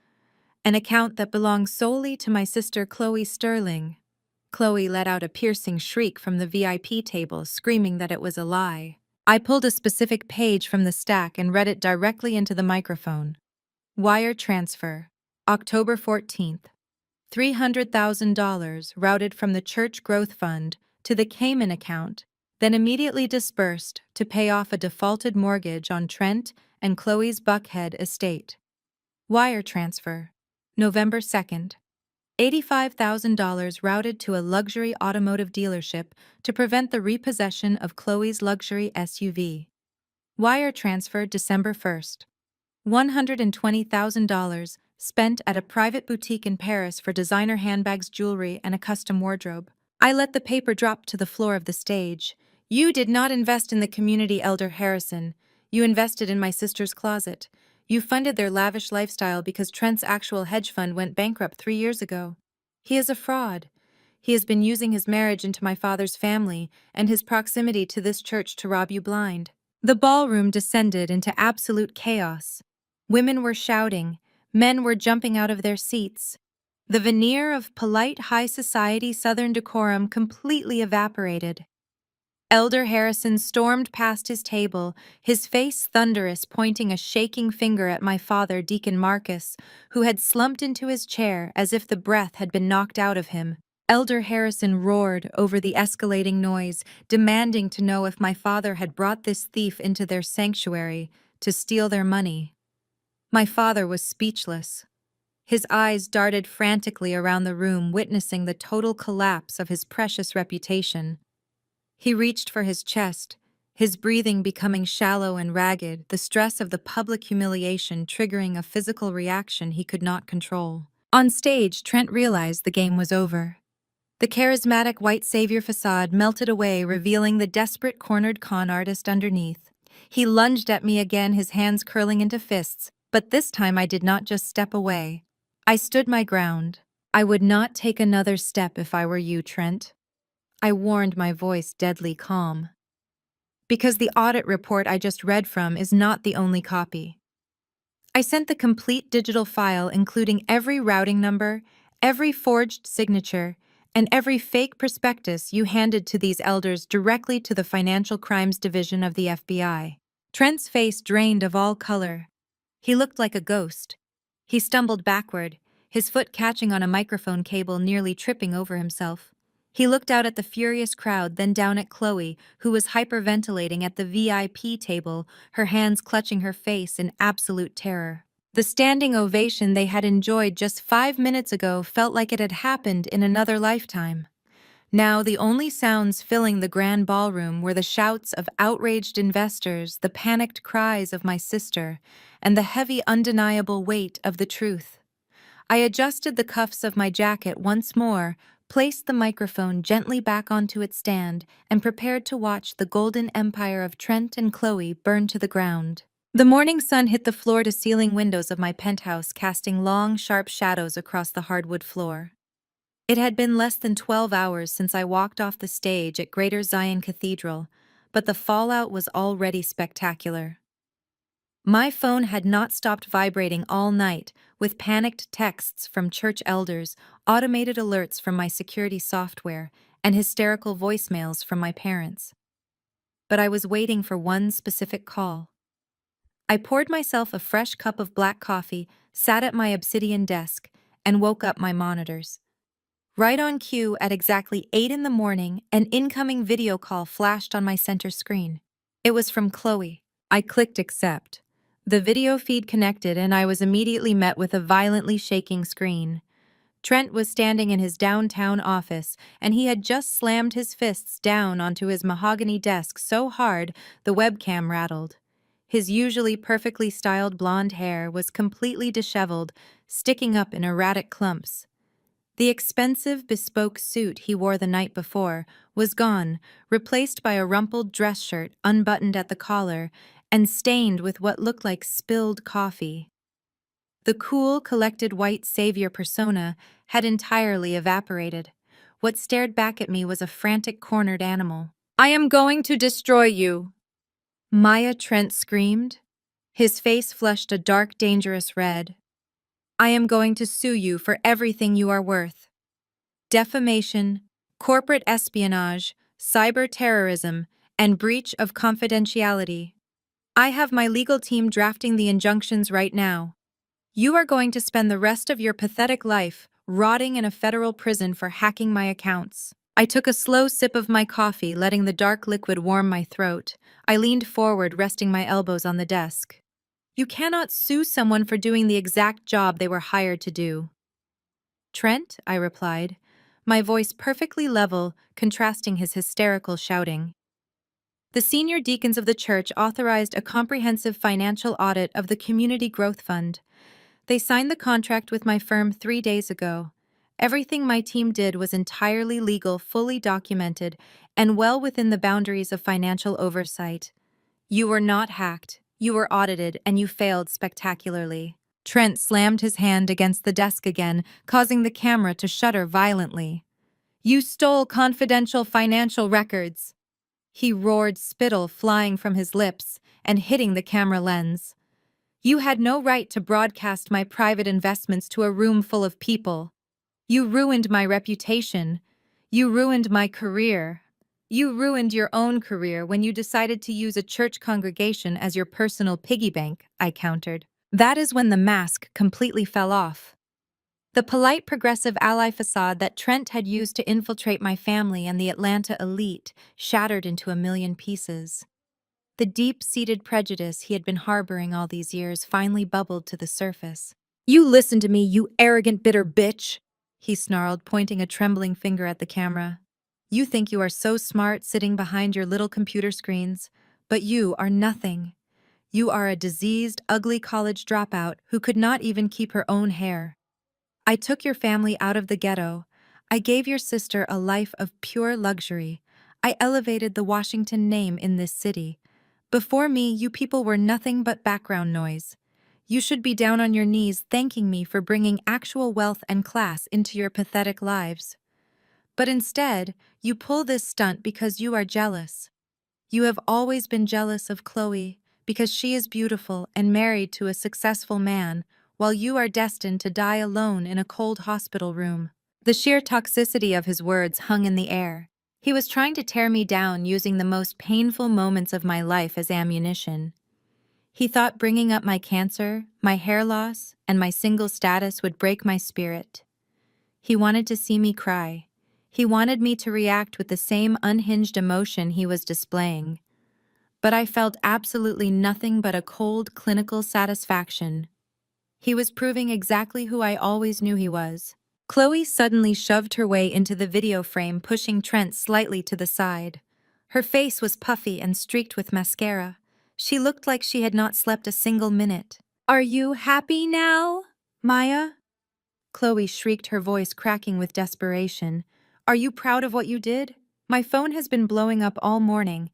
An account that belongs solely to my sister Chloe Sterling." Chloe let out a piercing shriek from the VIP table, screaming that it was a lie. I pulled a specific page from the stack and read it directly into the microphone. "Wire transfer. October 14th. $300,000 routed from the Church Growth Fund to the Cayman account, then immediately dispersed to pay off a defaulted mortgage on Trent and Chloe's Buckhead estate. Wire transfer. November 2nd. $85,000 routed to a luxury automotive dealership to prevent the repossession of Chloe's luxury SUV. Wire transfer December 1st. $120,000 spent at a private boutique in Paris for designer handbags, jewelry, and a custom wardrobe. I let the paper drop to the floor of the stage. You did not invest in the community, Elder Harrison. You invested in my sister's closet. You funded their lavish lifestyle because Trent's actual hedge fund went bankrupt 3 years ago. He is a fraud. He has been using his marriage into my father's family and his proximity to this church to rob you blind. The ballroom descended into absolute chaos. Women were shouting, men were jumping out of their seats. The veneer of polite high society Southern decorum completely evaporated. Elder Harrison stormed past his table, his face thunderous, pointing a shaking finger at my father, Deacon Marcus, who had slumped into his chair as if the breath had been knocked out of him. Elder Harrison roared over the escalating noise, demanding to know if my father had brought this thief into their sanctuary to steal their money. My father was speechless. His eyes darted frantically around the room, witnessing the total collapse of his precious reputation. He reached for his chest, his breathing becoming shallow and ragged, the stress of the public humiliation triggering a physical reaction he could not control. On stage, Trent realized the game was over. The charismatic white savior facade melted away, revealing the desperate cornered con artist underneath. He lunged at me again, his hands curling into fists, but this time I did not just step away. I stood my ground. I would not take another step if I were you, Trent. I warned, my voice deadly calm. Because the audit report I just read from is not the only copy. I sent the complete digital file, including every routing number, every forged signature, and every fake prospectus you handed to these elders directly to the Financial Crimes Division of the FBI. Trent's face drained of all color. He looked like a ghost. He stumbled backward, his foot catching on a microphone cable, nearly tripping over himself. He looked out at the furious crowd, then down at Chloe, who was hyperventilating at the VIP table, her hands clutching her face in absolute terror. The standing ovation they had enjoyed just 5 minutes ago felt like it had happened in another lifetime. Now the only sounds filling the grand ballroom were the shouts of outraged investors, the panicked cries of my sister, and the heavy, undeniable weight of the truth. I adjusted the cuffs of my jacket once more, placed the microphone gently back onto its stand, and prepared to watch the golden empire of Trent and Chloe burn to the ground. The morning sun hit the floor-to-ceiling windows of my penthouse, casting long, sharp shadows across the hardwood floor. It had been less than 12 hours since I walked off the stage at Greater Zion Cathedral, but the fallout was already spectacular. My phone had not stopped vibrating all night, with panicked texts from church elders, automated alerts from my security software, and hysterical voicemails from my parents. But I was waiting for one specific call. I poured myself a fresh cup of black coffee, sat at my obsidian desk, and woke up my monitors. Right on cue, at exactly 8 in the morning, an incoming video call flashed on my center screen. It was from Chloe. I clicked accept. The video feed connected, and I was immediately met with a violently shaking screen. Trent was standing in his downtown office, and he had just slammed his fists down onto his mahogany desk so hard the webcam rattled. His usually perfectly styled blonde hair was completely disheveled, sticking up in erratic clumps. The expensive, bespoke suit he wore the night before was gone, replaced by a rumpled dress shirt unbuttoned at the collar and stained with what looked like spilled coffee. The cool, collected white savior persona had entirely evaporated. What stared back at me was a frantic, cornered animal. "I am going to destroy you!" Maya Trent screamed. His face flushed a dark, dangerous red. "I am going to sue you for everything you are worth. Defamation, corporate espionage, cyber terrorism, and breach of confidentiality. I have my legal team drafting the injunctions right now. You are going to spend the rest of your pathetic life rotting in a federal prison for hacking my accounts. I took a slow sip of my coffee, letting the dark liquid warm my throat. I leaned forward, resting my elbows on the desk. You cannot sue someone for doing the exact job they were hired to do. Trent, I replied, my voice perfectly level, contrasting his hysterical shouting. The senior deacons of the church authorized a comprehensive financial audit of the Community Growth Fund. They signed the contract with my firm 3 days ago. Everything my team did was entirely legal, fully documented, and well within the boundaries of financial oversight. You were not hacked, you were audited, and you failed spectacularly. Trent slammed his hand against the desk again, causing the camera to shudder violently. You stole confidential financial records. He roared, spittle flying from his lips and hitting the camera lens. You had no right to broadcast my private investments to a room full of people. You ruined my reputation. You ruined my career. You ruined your own career when you decided to use a church congregation as your personal piggy bank, I countered. That is when the mask completely fell off. The polite progressive ally facade that Trent had used to infiltrate my family and the Atlanta elite shattered into a million pieces. The deep-seated prejudice he had been harboring all these years finally bubbled to the surface. You listen to me, you arrogant, bitter bitch, he snarled, pointing a trembling finger at the camera. You think you are so smart sitting behind your little computer screens, but you are nothing. You are a diseased, ugly college dropout who could not even keep her own hair. I took your family out of the ghetto. I gave your sister a life of pure luxury. I elevated the Washington name in this city. Before me, you people were nothing but background noise. You should be down on your knees thanking me for bringing actual wealth and class into your pathetic lives. But instead, you pull this stunt because you are jealous. You have always been jealous of Chloe because she is beautiful and married to a successful man, while you are destined to die alone in a cold hospital room. The sheer toxicity of his words hung in the air. He was trying to tear me down using the most painful moments of my life as ammunition. He thought bringing up my cancer, my hair loss, and my single status would break my spirit. He wanted to see me cry. He wanted me to react with the same unhinged emotion he was displaying. But I felt absolutely nothing but a cold, clinical satisfaction. He was proving exactly who I always knew he was. Chloe suddenly shoved her way into the video frame, pushing Trent slightly to the side. Her face was puffy and streaked with mascara. She looked like she had not slept a single minute. Are you happy now, Maya? Chloe shrieked, her voice cracking with desperation. Are you proud of what you did? My phone has been blowing up all morning.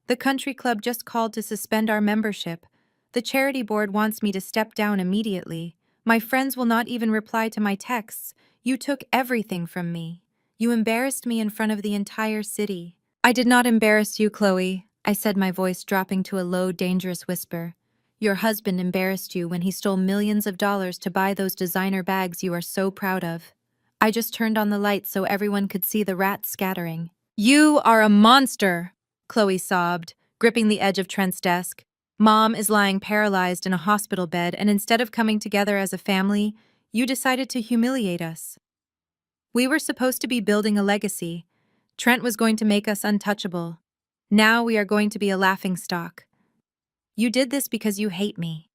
The country club just called to suspend our membership. The charity board wants me to step down immediately. My friends will not even reply to my texts. You took everything from me. You embarrassed me in front of the entire city. I did not embarrass you, Chloe, I said, my voice dropping to a low, dangerous whisper. Your husband embarrassed you when he stole millions of dollars to buy those designer bags you are so proud of. I just turned on the lights so everyone could see the rats scattering. You are a monster, Chloe sobbed, gripping the edge of Trent's desk. Mom is lying paralyzed in a hospital bed, and instead of coming together as a family, you decided to humiliate us. We were supposed to be building a legacy. Trent was going to make us untouchable. Now we are going to be a laughingstock. You did this because you hate me.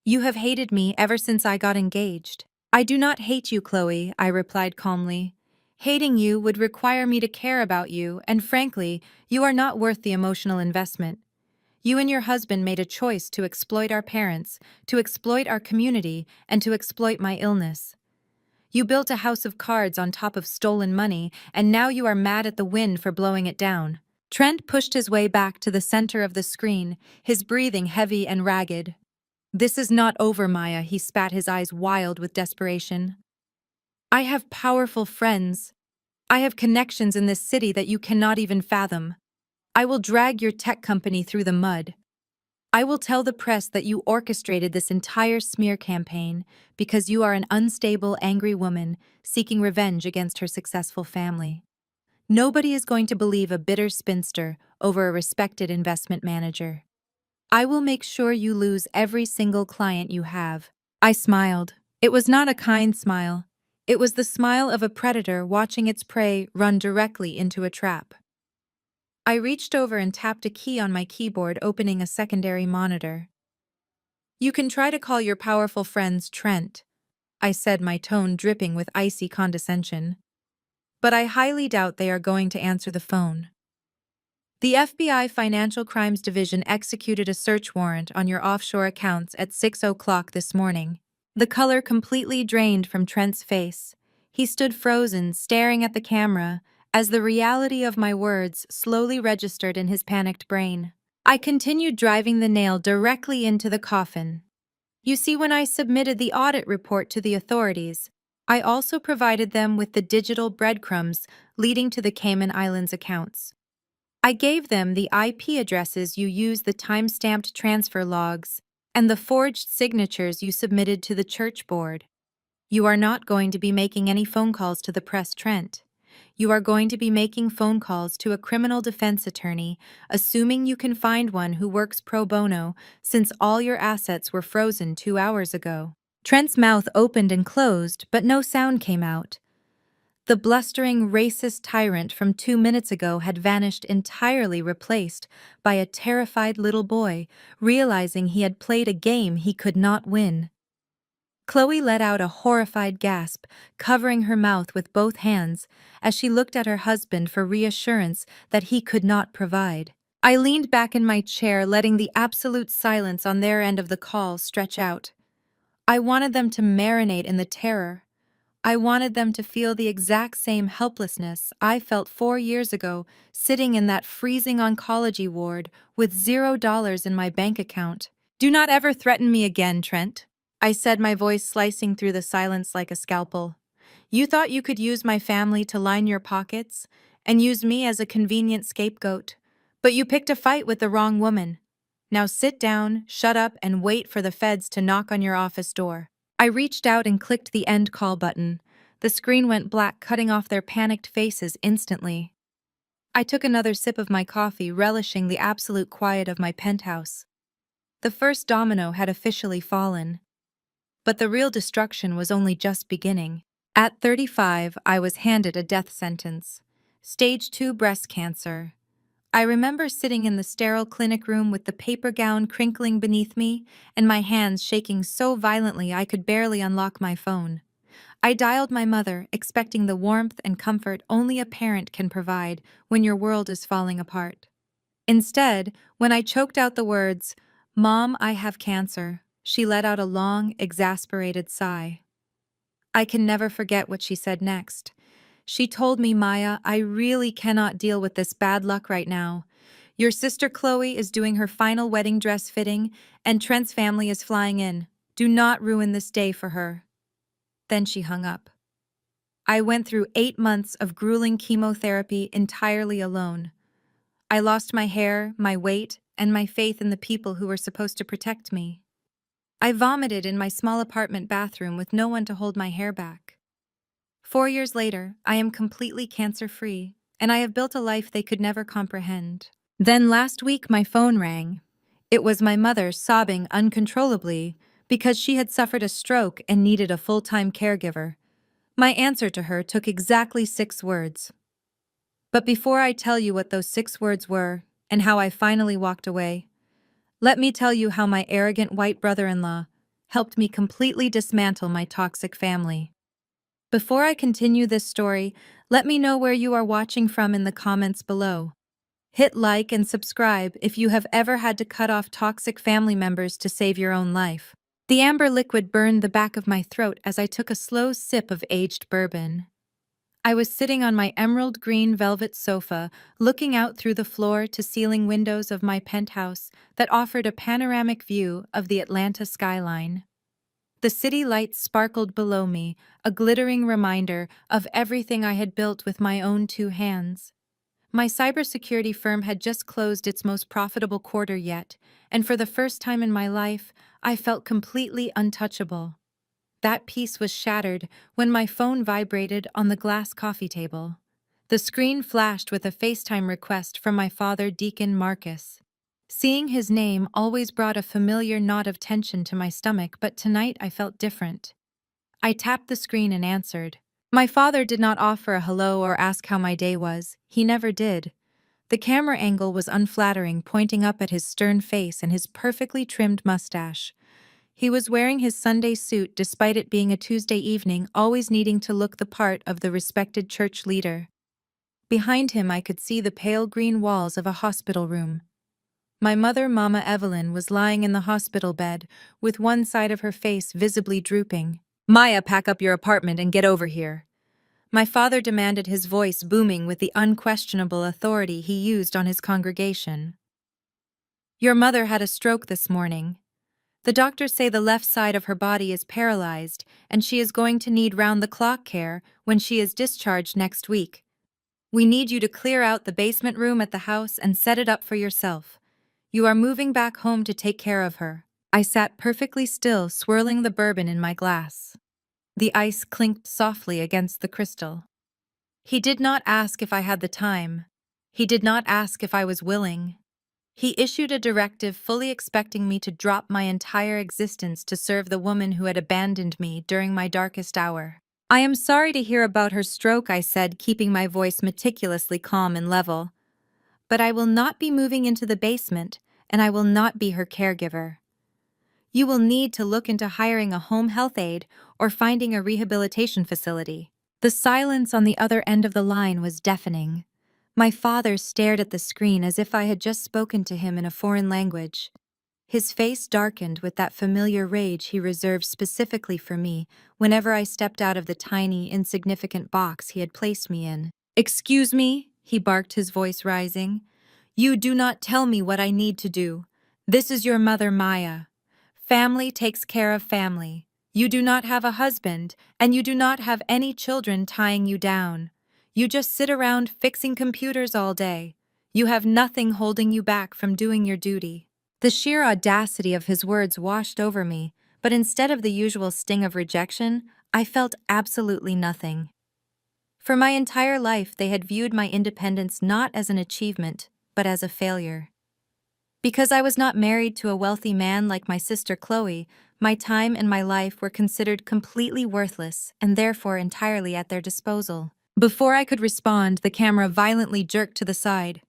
You have hated me ever since I got engaged. I do not hate you, Chloe, I replied calmly. Hating you would require me to care about you, and frankly, you are not worth the emotional investment. You and your husband made a choice to exploit our parents, to exploit our community, and to exploit my illness. You built a house of cards on top of stolen money, and now you are mad at the wind for blowing it down. Trent pushed his way back to the center of the screen, his breathing heavy and ragged. This is not over, Maya, he spat, his eyes wild with desperation. I have powerful friends. I have connections in this city that you cannot even fathom. I will drag your tech company through the mud. I will tell the press that you orchestrated this entire smear campaign because you are an unstable, angry woman seeking revenge against her successful family. Nobody is going to believe a bitter spinster over a respected investment manager. I will make sure you lose every single client you have. I smiled. It was not a kind smile. It was the smile of a predator watching its prey run directly into a trap. I reached over and tapped a key on my keyboard, opening a secondary monitor. "You can try to call your powerful friends Trent," I said, my tone dripping with icy condescension. "But I highly doubt they are going to answer the phone. The FBI Financial Crimes Division executed a search warrant on your offshore accounts at 6 o'clock this morning." The color completely drained from Trent's face. He stood frozen, staring at the camera, as the reality of my words slowly registered in his panicked brain. I continued, driving the nail directly into the coffin. "You see, when I submitted the audit report to the authorities, I also provided them with the digital breadcrumbs leading to the Cayman Islands accounts. I gave them the IP addresses you used, the time-stamped transfer logs, and the forged signatures you submitted to the church board. You are not going to be making any phone calls to the press, Trent. You are going to be making phone calls to a criminal defense attorney, assuming you can find one who works pro bono, since all your assets were frozen 2 hours ago." Trent's mouth opened and closed, but no sound came out. The blustering, racist tyrant from 2 minutes ago had vanished entirely, replaced by a terrified little boy, realizing he had played a game he could not win. Chloe let out a horrified gasp, covering her mouth with both hands, as she looked at her husband for reassurance that he could not provide. I leaned back in my chair, letting the absolute silence on their end of the call stretch out. I wanted them to marinate in the terror. I wanted them to feel the exact same helplessness I felt 4 years ago, sitting in that freezing oncology ward with $0 in my bank account. "Do not ever threaten me again, Trent," I said, my voice slicing through the silence like a scalpel. "You thought you could use my family to line your pockets and use me as a convenient scapegoat, but you picked a fight with the wrong woman. Now sit down, shut up, and wait for the feds to knock on your office door." I reached out and clicked the end call button. The screen went black, cutting off their panicked faces instantly. I took another sip of my coffee, relishing the absolute quiet of my penthouse. The first domino had officially fallen. But the real destruction was only just beginning. At 35, I was handed a death sentence. Stage 2 breast cancer. I remember sitting in the sterile clinic room with the paper gown crinkling beneath me and my hands shaking so violently I could barely unlock my phone. I dialed my mother, expecting the warmth and comfort only a parent can provide when your world is falling apart. Instead, when I choked out the words, "Mom, I have cancer," she let out a long, exasperated sigh. I can never forget what she said next. She told me, "Maya, I really cannot deal with this bad luck right now. Your sister Chloe is doing her final wedding dress fitting, and Trent's family is flying in. Do not ruin this day for her." Then she hung up. I went through 8 months of grueling chemotherapy entirely alone. I lost my hair, my weight, and my faith in the people who were supposed to protect me. I vomited in my small apartment bathroom with no one to hold my hair back. 4 years later, I am completely cancer-free, and I have built a life they could never comprehend. Then last week my phone rang. It was my mother, sobbing uncontrollably because she had suffered a stroke and needed a full-time caregiver. My answer to her took exactly 6 words. But before I tell you what those 6 words were and how I finally walked away, let me tell you how my arrogant white brother-in-law helped me completely dismantle my toxic family. Before I continue this story, let me know where you are watching from in the comments below. Hit like and subscribe if you have ever had to cut off toxic family members to save your own life. The amber liquid burned the back of my throat as I took a slow sip of aged bourbon. I was sitting on my emerald green velvet sofa, looking out through the floor-to-ceiling windows of my penthouse that offered a panoramic view of the Atlanta skyline. The city lights sparkled below me, a glittering reminder of everything I had built with my own 2 hands. My cybersecurity firm had just closed its most profitable quarter yet, and for the first time in my life, I felt completely untouchable. That peace was shattered when my phone vibrated on the glass coffee table. The screen flashed with a FaceTime request from my father, Deacon Marcus. Seeing his name always brought a familiar knot of tension to my stomach, but tonight I felt different. I tapped the screen and answered. My father did not offer a hello or ask how my day was. He never did. The camera angle was unflattering, pointing up at his stern face and his perfectly trimmed mustache. He was wearing his Sunday suit despite it being a Tuesday evening, always needing to look the part of the respected church leader. Behind him I could see the pale green walls of a hospital room. My mother, Mama Evelyn, was lying in the hospital bed, with one side of her face visibly drooping. Maya, pack up your apartment and get over here. My father demanded, his voice booming with the unquestionable authority he used on his congregation. Your mother had a stroke this morning. The doctors say the left side of her body is paralyzed, and she is going to need round-the-clock care when she is discharged next week. We need you to clear out the basement room at the house and set it up for yourself. You are moving back home to take care of her. I sat perfectly still, swirling the bourbon in my glass. The ice clinked softly against the crystal. He did not ask if I had the time. He did not ask if I was willing. He issued a directive fully expecting me to drop my entire existence to serve the woman who had abandoned me during my darkest hour. I am sorry to hear about her stroke, I said, keeping my voice meticulously calm and level. But I will not be moving into the basement, and I will not be her caregiver. You will need to look into hiring a home health aide or finding a rehabilitation facility. The silence on the other end of the line was deafening. My father stared at the screen as if I had just spoken to him in a foreign language. His face darkened with that familiar rage he reserved specifically for me whenever I stepped out of the tiny, insignificant box he had placed me in. Excuse me, he barked, his voice rising. You do not tell me what I need to do. This is your mother, Maya. Family takes care of family. You do not have a husband, and you do not have any children tying you down. You just sit around fixing computers all day. You have nothing holding you back from doing your duty. The sheer audacity of his words washed over me, but instead of the usual sting of rejection, I felt absolutely nothing. For my entire life, they had viewed my independence not as an achievement, but as a failure. Because I was not married to a wealthy man like my sister Chloe, my time and my life were considered completely worthless and therefore entirely at their disposal. Before I could respond, the camera violently jerked to the side.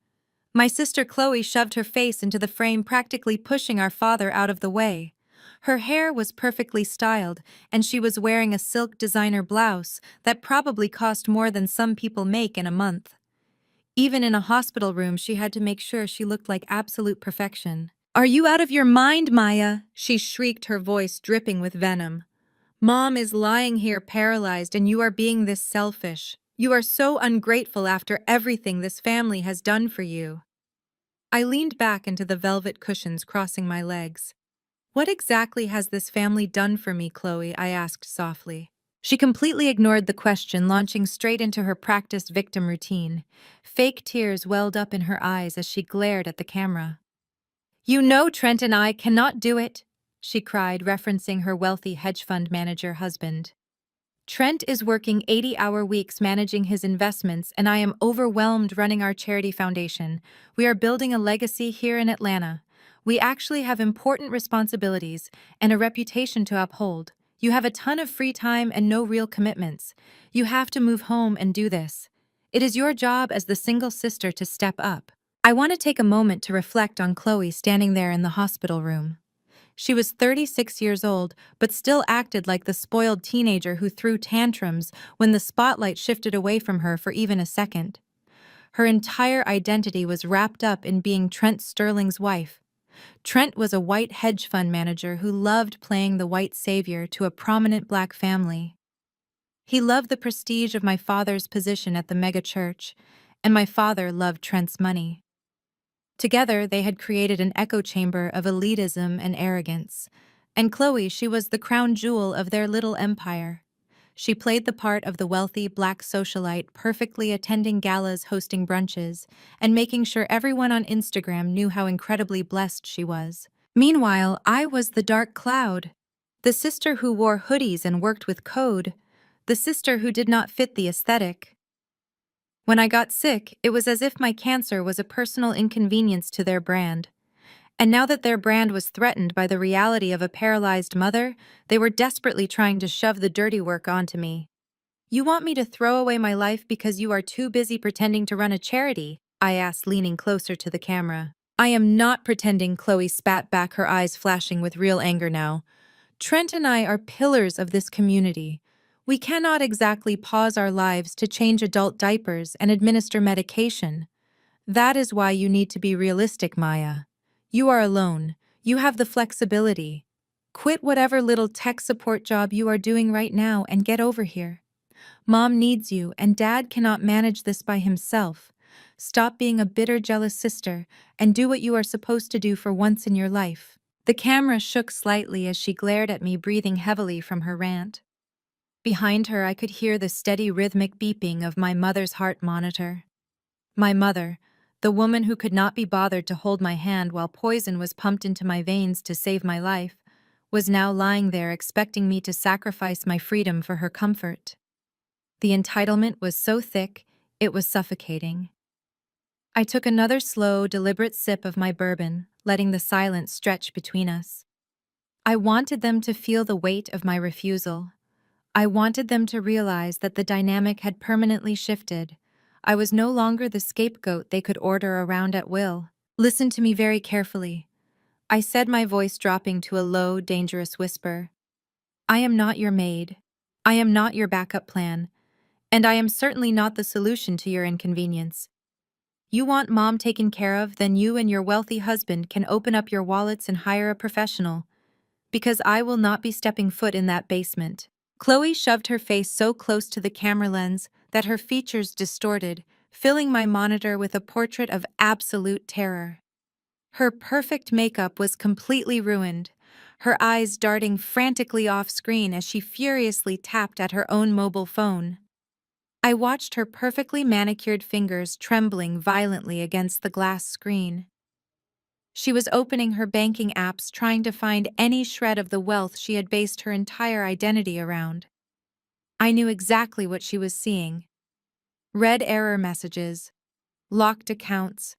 My sister Chloe shoved her face into the frame, practically pushing our father out of the way. Her hair was perfectly styled, and she was wearing a silk designer blouse that probably cost more than some people make in a month. Even in a hospital room, she had to make sure she looked like absolute perfection. Are you out of your mind, Maya? She shrieked, her voice dripping with venom. Mom is lying here paralyzed and you are being this selfish. You are so ungrateful after everything this family has done for you. I leaned back into the velvet cushions, crossing my legs. What exactly has this family done for me, Chloe? I asked softly. She completely ignored the question, launching straight into her practiced victim routine. Fake tears welled up in her eyes as she glared at the camera. You know Trent and I cannot do it, she cried, referencing her wealthy hedge fund manager husband. Trent is working 80-hour weeks managing his investments, and I am overwhelmed running our charity foundation. We are building a legacy here in Atlanta. We actually have important responsibilities and a reputation to uphold. You have a ton of free time and no real commitments. You have to move home and do this. It is your job as the single sister to step up. I want to take a moment to reflect on Chloe standing there in the hospital room. She was 36 years old, but still acted like the spoiled teenager who threw tantrums when the spotlight shifted away from her for even a second. Her entire identity was wrapped up in being Trent Sterling's wife. Trent was a white hedge fund manager who loved playing the white savior to a prominent black family. He loved the prestige of my father's position at the mega church, and my father loved Trent's money. Together, they had created an echo chamber of elitism and arrogance. And Chloe, she was the crown jewel of their little empire. She played the part of the wealthy black socialite, perfectly attending galas, hosting brunches, and making sure everyone on Instagram knew how incredibly blessed she was. Meanwhile, I was the dark cloud, the sister who wore hoodies and worked with code, the sister who did not fit the aesthetic. When I got sick, it was as if my cancer was a personal inconvenience to their brand. And now that their brand was threatened by the reality of a paralyzed mother, they were desperately trying to shove the dirty work onto me. You want me to throw away my life because you are too busy pretending to run a charity? I asked, leaning closer to the camera. I am not pretending, Chloe spat back, her eyes flashing with real anger now. Trent and I are pillars of this community. We cannot exactly pause our lives to change adult diapers and administer medication. That is why you need to be realistic, Maya. You are alone. You have the flexibility. Quit whatever little tech support job you are doing right now and get over here. Mom needs you, and Dad cannot manage this by himself. Stop being a bitter, jealous sister and do what you are supposed to do for once in your life. The camera shook slightly as she glared at me, breathing heavily from her rant. Behind her, I could hear the steady, rhythmic beeping of my mother's heart monitor. My mother, the woman who could not be bothered to hold my hand while poison was pumped into my veins to save my life, was now lying there expecting me to sacrifice my freedom for her comfort. The entitlement was so thick, it was suffocating. I took another slow, deliberate sip of my bourbon, letting the silence stretch between us. I wanted them to feel the weight of my refusal. I wanted them to realize that the dynamic had permanently shifted. I was no longer the scapegoat they could order around at will. Listen to me very carefully, I said, my voice dropping to a low, dangerous whisper. I am not your maid. I am not your backup plan. And I am certainly not the solution to your inconvenience. You want Mom taken care of, then you and your wealthy husband can open up your wallets and hire a professional. Because I will not be stepping foot in that basement. Chloe shoved her face so close to the camera lens that her features distorted, filling my monitor with a portrait of absolute terror. Her perfect makeup was completely ruined, her eyes darting frantically off screen as she furiously tapped at her own mobile phone. I watched her perfectly manicured fingers trembling violently against the glass screen. She was opening her banking apps, trying to find any shred of the wealth she had based her entire identity around. I knew exactly what she was seeing. Red error messages, locked accounts,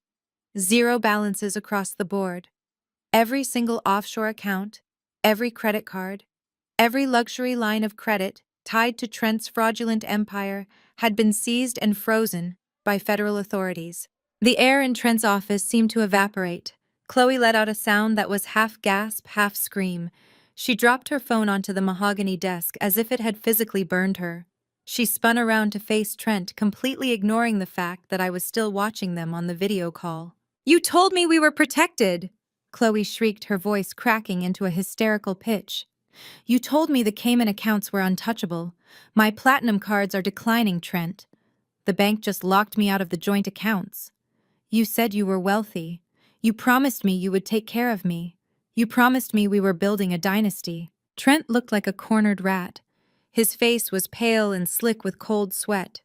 zero balances across the board. Every single offshore account, every credit card, every luxury line of credit tied to Trent's fraudulent empire had been seized and frozen by federal authorities. The air in Trent's office seemed to evaporate. Chloe let out a sound that was half gasp, half scream. She dropped her phone onto the mahogany desk as if it had physically burned her. She spun around to face Trent, completely ignoring the fact that I was still watching them on the video call. You told me we were protected! Chloe shrieked, her voice cracking into a hysterical pitch. You told me the Cayman accounts were untouchable. My platinum cards are declining, Trent. The bank just locked me out of the joint accounts. You said you were wealthy. You promised me you would take care of me. You promised me we were building a dynasty. Trent looked like a cornered rat. His face was pale and slick with cold sweat.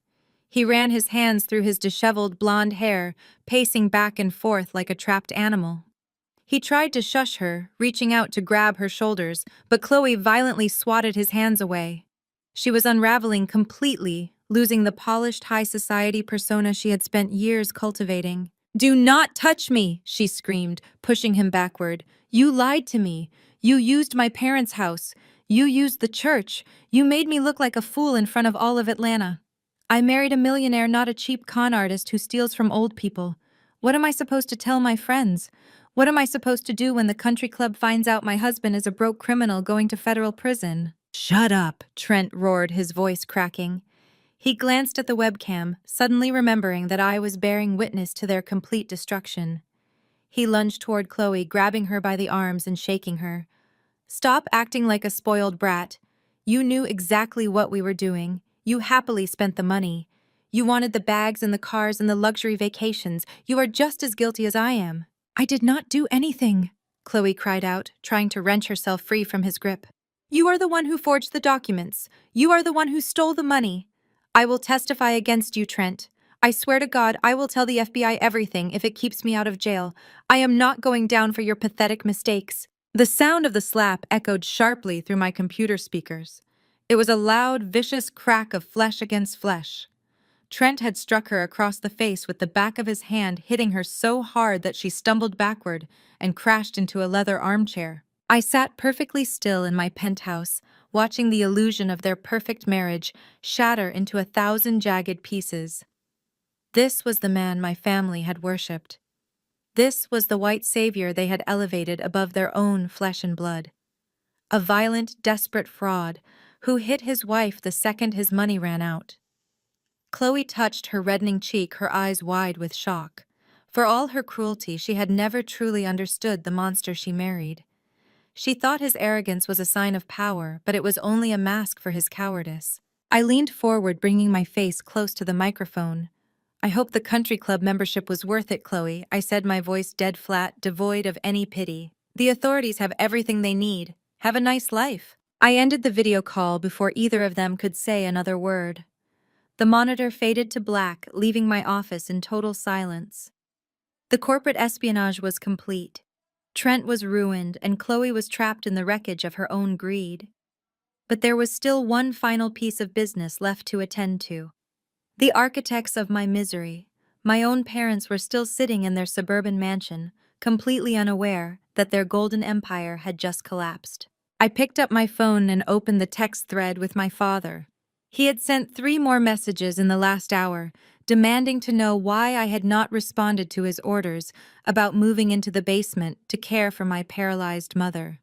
He ran his hands through his disheveled blonde hair, pacing back and forth like a trapped animal. He tried to shush her, reaching out to grab her shoulders, but Chloe violently swatted his hands away. She was unraveling completely, losing the polished high society persona she had spent years cultivating. Do not touch me, she screamed, pushing him backward. You lied to me. You used my parents' house. You used the church. You made me look like a fool in front of all of Atlanta. I married a millionaire, not a cheap con artist who steals from old people. What am I supposed to tell my friends? What am I supposed to do when the country club finds out my husband is a broke criminal going to federal prison? Shut up, Trent roared, his voice cracking. He glanced at the webcam, suddenly remembering that I was bearing witness to their complete destruction. He lunged toward Chloe, grabbing her by the arms and shaking her. Stop acting like a spoiled brat. You knew exactly what we were doing. You happily spent the money. You wanted the bags and the cars and the luxury vacations. You are just as guilty as I am. I did not do anything, Chloe cried out, trying to wrench herself free from his grip. You are the one who forged the documents. You are the one who stole the money. I will testify against you, Trent. I swear to God, I will tell the FBI everything if it keeps me out of jail. I am not going down for your pathetic mistakes. The sound of the slap echoed sharply through my computer speakers. It was a loud, vicious crack of flesh against flesh. Trent had struck her across the face with the back of his hand, hitting her so hard that she stumbled backward and crashed into a leather armchair. I sat perfectly still in my penthouse, watching the illusion of their perfect marriage shatter into 1,000 jagged pieces. This was the man my family had worshipped. This was the white savior they had elevated above their own flesh and blood. A violent, desperate fraud who hit his wife the second his money ran out. Chloe touched her reddening cheek, her eyes wide with shock. For all her cruelty, she had never truly understood the monster she married. She thought his arrogance was a sign of power, but it was only a mask for his cowardice. I leaned forward, bringing my face close to the microphone. "I hope the country club membership was worth it, Chloe," I said, my voice dead flat, devoid of any pity. "The authorities have everything they need. Have a nice life." I ended the video call before either of them could say another word. The monitor faded to black, leaving my office in total silence. The corporate espionage was complete. Trent was ruined, and Chloe was trapped in the wreckage of her own greed. But there was still one final piece of business left to attend to. The architects of my misery. My own parents were still sitting in their suburban mansion, completely unaware that their golden empire had just collapsed. I picked up my phone and opened the text thread with my father. He had sent 3 more messages in the last hour, demanding to know why I had not responded to his orders about moving into the basement to care for my paralyzed mother.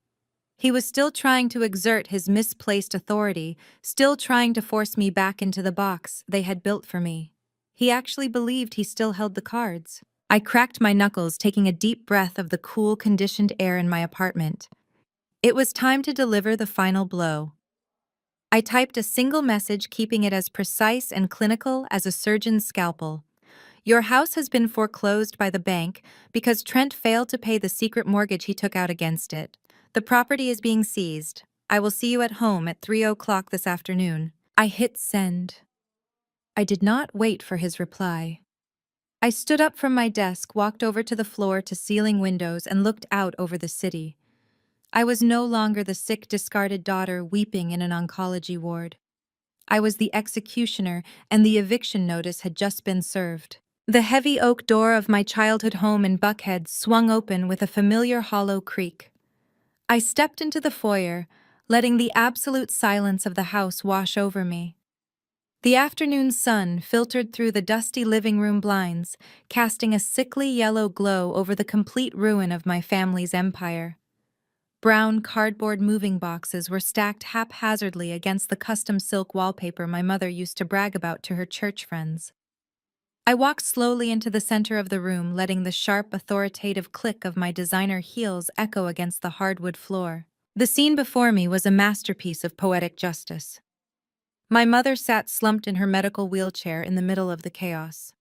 He was still trying to exert his misplaced authority, still trying to force me back into the box they had built for me. He actually believed he still held the cards. I cracked my knuckles, taking a deep breath of the cool, conditioned air in my apartment. It was time to deliver the final blow. I typed a single message, keeping it as precise and clinical as a surgeon's scalpel. "Your house has been foreclosed by the bank because Trent failed to pay the secret mortgage he took out against it. The property is being seized. I will see you at home at 3 o'clock this afternoon." I hit send. I did not wait for his reply. I stood up from my desk, walked over to the floor-to-ceiling windows, and looked out over the city. I was no longer the sick, discarded daughter weeping in an oncology ward. I was the executioner, and the eviction notice had just been served. The heavy oak door of my childhood home in Buckhead swung open with a familiar hollow creak. I stepped into the foyer, letting the absolute silence of the house wash over me. The afternoon sun filtered through the dusty living room blinds, casting a sickly yellow glow over the complete ruin of my family's empire. Brown cardboard moving boxes were stacked haphazardly against the custom silk wallpaper my mother used to brag about to her church friends. I walked slowly into the center of the room, letting the sharp, authoritative click of my designer heels echo against the hardwood floor. The scene before me was a masterpiece of poetic justice. My mother sat slumped in her medical wheelchair in the middle of the chaos.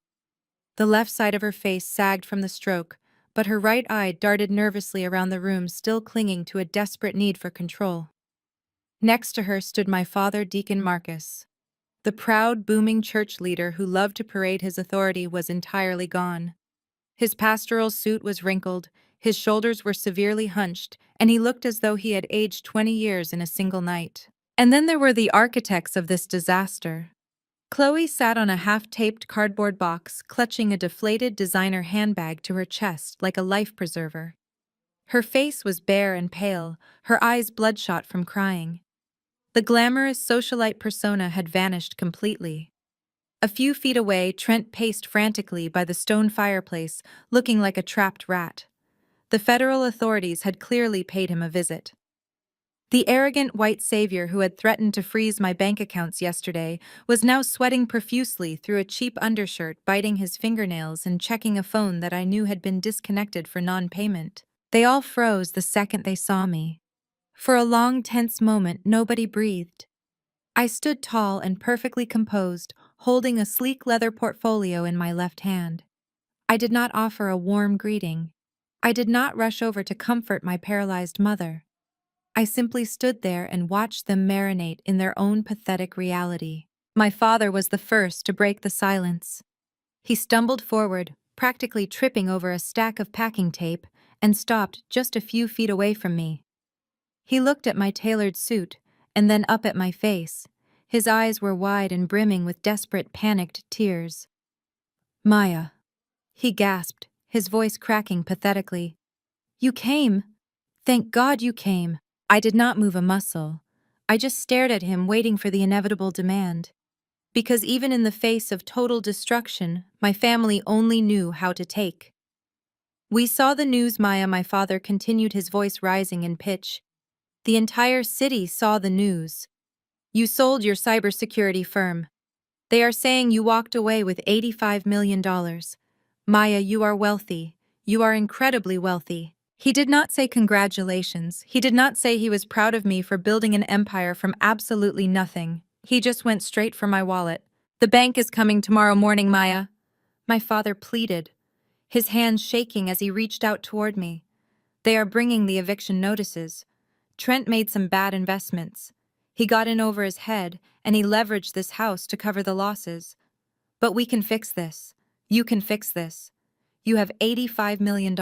The left side of her face sagged from the stroke, but her right eye darted nervously around the room, still clinging to a desperate need for control. Next to her stood my father, Deacon Marcus. The proud, booming church leader who loved to parade his authority was entirely gone. His pastoral suit was wrinkled, his shoulders were severely hunched, and he looked as though he had aged 20 years in a single night. And then there were the architects of this disaster. Chloe sat on a half-taped cardboard box, clutching a deflated designer handbag to her chest like a life preserver. Her face was bare and pale, her eyes bloodshot from crying. The glamorous socialite persona had vanished completely. A few feet away, Trent paced frantically by the stone fireplace, looking like a trapped rat. The federal authorities had clearly paid him a visit. The arrogant white savior who had threatened to freeze my bank accounts yesterday was now sweating profusely through a cheap undershirt, biting his fingernails and checking a phone that I knew had been disconnected for non-payment. They all froze the second they saw me. For a long, tense moment, nobody breathed. I stood tall and perfectly composed, holding a sleek leather portfolio in my left hand. I did not offer a warm greeting. I did not rush over to comfort my paralyzed mother. I simply stood there and watched them marinate in their own pathetic reality. My father was the first to break the silence. He stumbled forward, practically tripping over a stack of packing tape, and stopped just a few feet away from me. He looked at my tailored suit, and then up at my face, His eyes were wide and brimming with desperate, panicked tears. "Maya," he gasped, his voice cracking pathetically. "You came! Thank God you came!" I did not move a muscle. I just stared at him, waiting for the inevitable demand. Because even in the face of total destruction, my family only knew how to take. "We saw the news, Maya," my father continued, his voice rising in pitch. "The entire city saw the news. You sold your cybersecurity firm. They are saying you walked away with $85 million. Maya, you are wealthy. You are incredibly wealthy." He did not say congratulations. He did not say he was proud of me for building an empire from absolutely nothing. He just went straight for my wallet. "The bank is coming tomorrow morning, Maya," my father pleaded, his hands shaking as he reached out toward me. "They are bringing the eviction notices. Trent made some bad investments. He got in over his head, and he leveraged this house to cover the losses. But we can fix this. You can fix this. You have $85 million.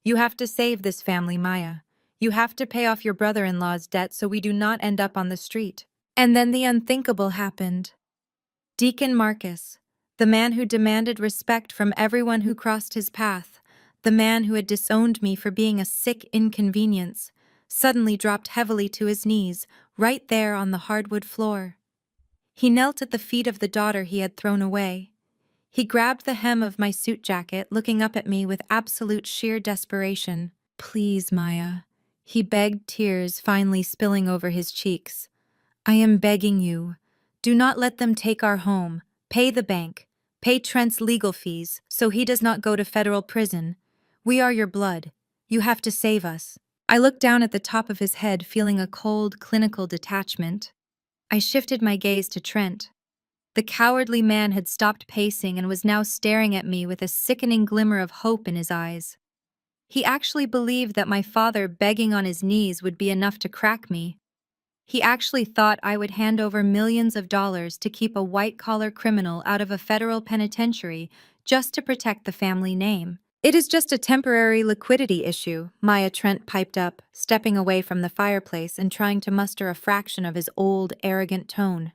You have to save this family, Maya. You have to pay off your brother-in-law's debt so we do not end up on the street." And then the unthinkable happened. Deacon Marcus, the man who demanded respect from everyone who crossed his path, the man who had disowned me for being a sick inconvenience, suddenly dropped heavily to his knees, right there on the hardwood floor. He knelt at the feet of the daughter he had thrown away. He grabbed the hem of my suit jacket, looking up at me with absolute sheer desperation. "Please, Maya," he begged, tears finally spilling over his cheeks. "I am begging you. Do not let them take our home. Pay the bank. Pay Trent's legal fees so he does not go to federal prison. We are your blood. You have to save us." I looked down at the top of his head, feeling a cold, clinical detachment. I shifted my gaze to Trent. The cowardly man had stopped pacing and was now staring at me with a sickening glimmer of hope in his eyes. He actually believed that my father begging on his knees would be enough to crack me. He actually thought I would hand over millions of dollars to keep a white-collar criminal out of a federal penitentiary just to protect the family name. "It is just a temporary liquidity issue," Maya Trent piped up, stepping away from the fireplace and trying to muster a fraction of his old, arrogant tone.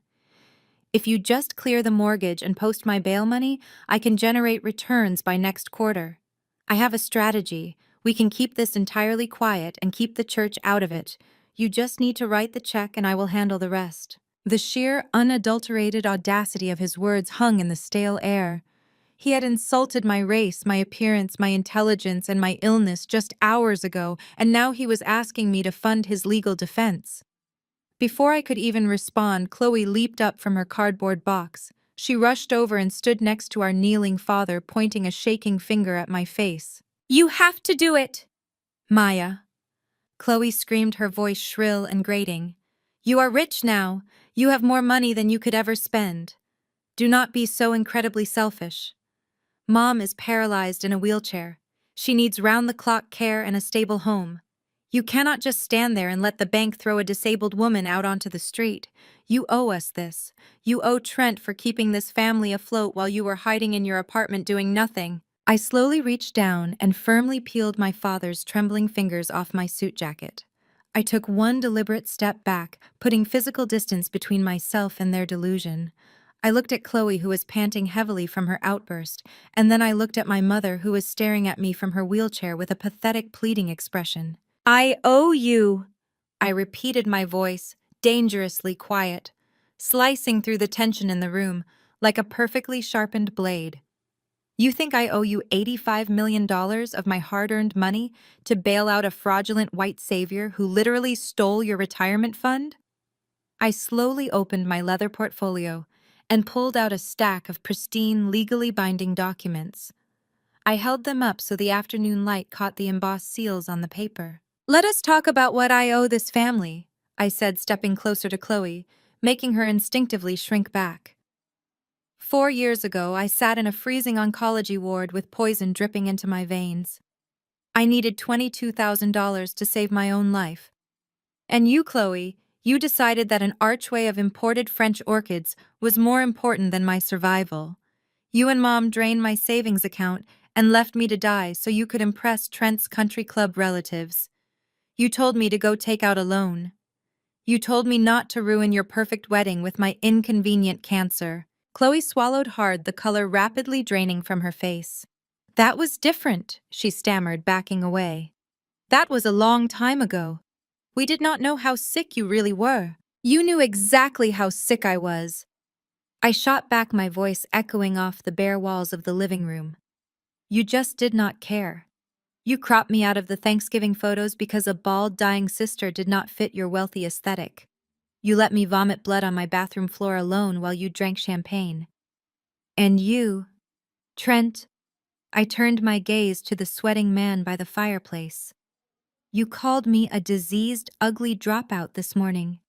"If you just clear the mortgage and post my bail money, I can generate returns by next quarter. I have a strategy. We can keep this entirely quiet and keep the church out of it. You just need to write the check and I will handle the rest." The sheer, unadulterated audacity of his words hung in the stale air. He had insulted my race, my appearance, my intelligence, and my illness just hours ago, and now he was asking me to fund his legal defense. Before I could even respond, Chloe leaped up from her cardboard box. She rushed over and stood next to our kneeling father, pointing a shaking finger at my face. "You have to do it!" "Maya," Chloe screamed, her voice shrill and grating. "You are rich now. You have more money than you could ever spend. Do not be so incredibly selfish. Mom is paralyzed in a wheelchair. She needs round-the-clock care and a stable home. You cannot just stand there and let the bank throw a disabled woman out onto the street. You owe us this. You owe Trent for keeping this family afloat while you were hiding in your apartment doing nothing." I slowly reached down and firmly peeled my father's trembling fingers off my suit jacket. I took one deliberate step back, putting physical distance between myself and their delusion. I looked at Chloe, who was panting heavily from her outburst, and then I looked at my mother, who was staring at me from her wheelchair with a pathetic, pleading expression. "I owe you," I repeated, my voice dangerously quiet, slicing through the tension in the room like a perfectly sharpened blade. "You think I owe you $85 million of my hard-earned money to bail out a fraudulent white savior who literally stole your retirement fund?" I slowly opened my leather portfolio and pulled out a stack of pristine, legally binding documents. I held them up so the afternoon light caught the embossed seals on the paper. "Let us talk about what I owe this family," I said, stepping closer to Chloe, making her instinctively shrink back. 4 years ago, I sat in a freezing oncology ward with poison dripping into my veins. I needed $22,000 to save my own life. And you, Chloe, you decided that an archway of imported French orchids was more important than my survival. You and Mom drained my savings account and left me to die so you could impress Trent's country club relatives. You told me to go take out a loan. You told me not to ruin your perfect wedding with my inconvenient cancer. Chloe swallowed hard, the color rapidly draining from her face. That was different, she stammered, backing away. That was a long time ago. We did not know how sick you really were. You knew exactly how sick I was. I shot back, my voice echoing off the bare walls of the living room. You just did not care. You cropped me out of the Thanksgiving photos because a bald, dying sister did not fit your wealthy aesthetic. You let me vomit blood on my bathroom floor alone while you drank champagne. And you, Trent, I turned my gaze to the sweating man by the fireplace. You called me a diseased, ugly dropout this morning.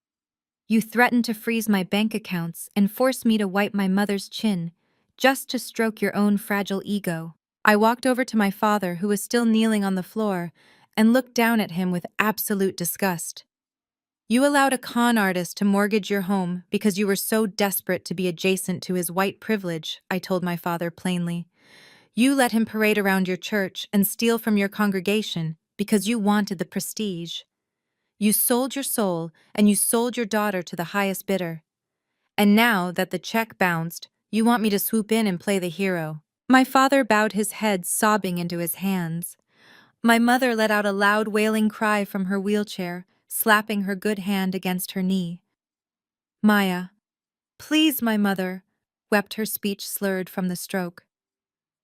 You threatened to freeze my bank accounts and force me to wipe my mother's chin, just to stroke your own fragile ego. I walked over to my father, who was still kneeling on the floor, and looked down at him with absolute disgust. You allowed a con artist to mortgage your home because you were so desperate to be adjacent to his white privilege, I told my father plainly. You let him parade around your church and steal from your congregation because you wanted the prestige. You sold your soul and you sold your daughter to the highest bidder. And now that the check bounced, you want me to swoop in and play the hero. My father bowed his head, sobbing into his hands. My mother let out a loud wailing cry from her wheelchair, slapping her good hand against her knee. Maya, please, my mother, wept, her speech slurred from the stroke.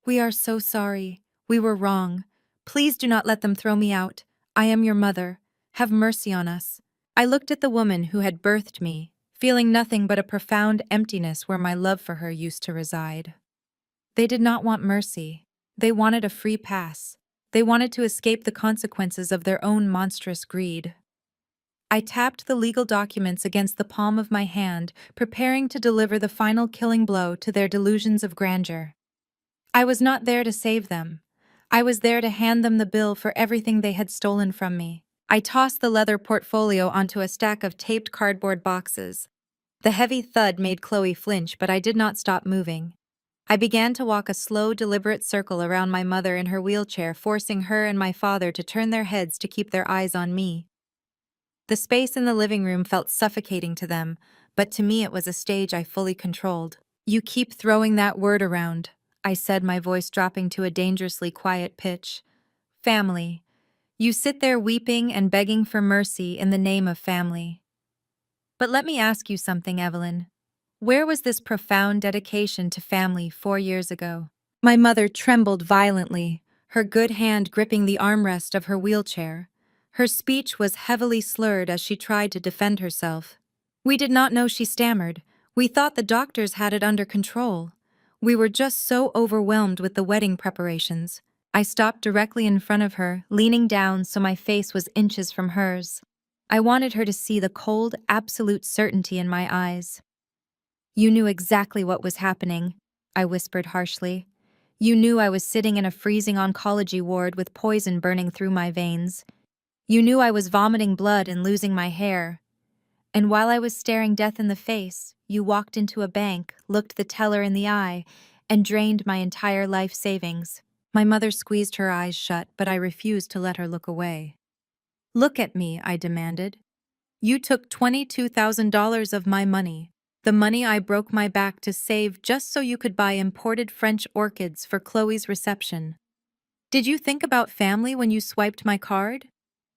We are so sorry. We were wrong. Please do not let them throw me out. I am your mother. Have mercy on us. I looked at the woman who had birthed me, feeling nothing but a profound emptiness where my love for her used to reside. They did not want mercy. They wanted a free pass. They wanted to escape the consequences of their own monstrous greed. I tapped the legal documents against the palm of my hand, preparing to deliver the final killing blow to their delusions of grandeur. I was not there to save them. I was there to hand them the bill for everything they had stolen from me. I tossed the leather portfolio onto a stack of taped cardboard boxes. The heavy thud made Chloe flinch, but I did not stop moving. I began to walk a slow, deliberate circle around my mother in her wheelchair, forcing her and my father to turn their heads to keep their eyes on me. The space in the living room felt suffocating to them, but to me it was a stage I fully controlled. You keep throwing that word around, I said, my voice dropping to a dangerously quiet pitch. Family. You sit there weeping and begging for mercy in the name of family. But let me ask you something, Evelyn. Where was this profound dedication to family 4 years ago? My mother trembled violently, her good hand gripping the armrest of her wheelchair. Her speech was heavily slurred as she tried to defend herself. We did not know, she stammered. We thought the doctors had it under control. We were just so overwhelmed with the wedding preparations. I stopped directly in front of her, leaning down so my face was inches from hers. I wanted her to see the cold, absolute certainty in my eyes. You knew exactly what was happening, I whispered harshly. You knew I was sitting in a freezing oncology ward with poison burning through my veins. You knew I was vomiting blood and losing my hair. And while I was staring death in the face, you walked into a bank, looked the teller in the eye, and drained my entire life savings. My mother squeezed her eyes shut, but I refused to let her look away. Look at me, I demanded. You took $22,000 of my money, the money I broke my back to save just so you could buy imported French orchids for Chloe's reception. Did you think about family when you swiped my card?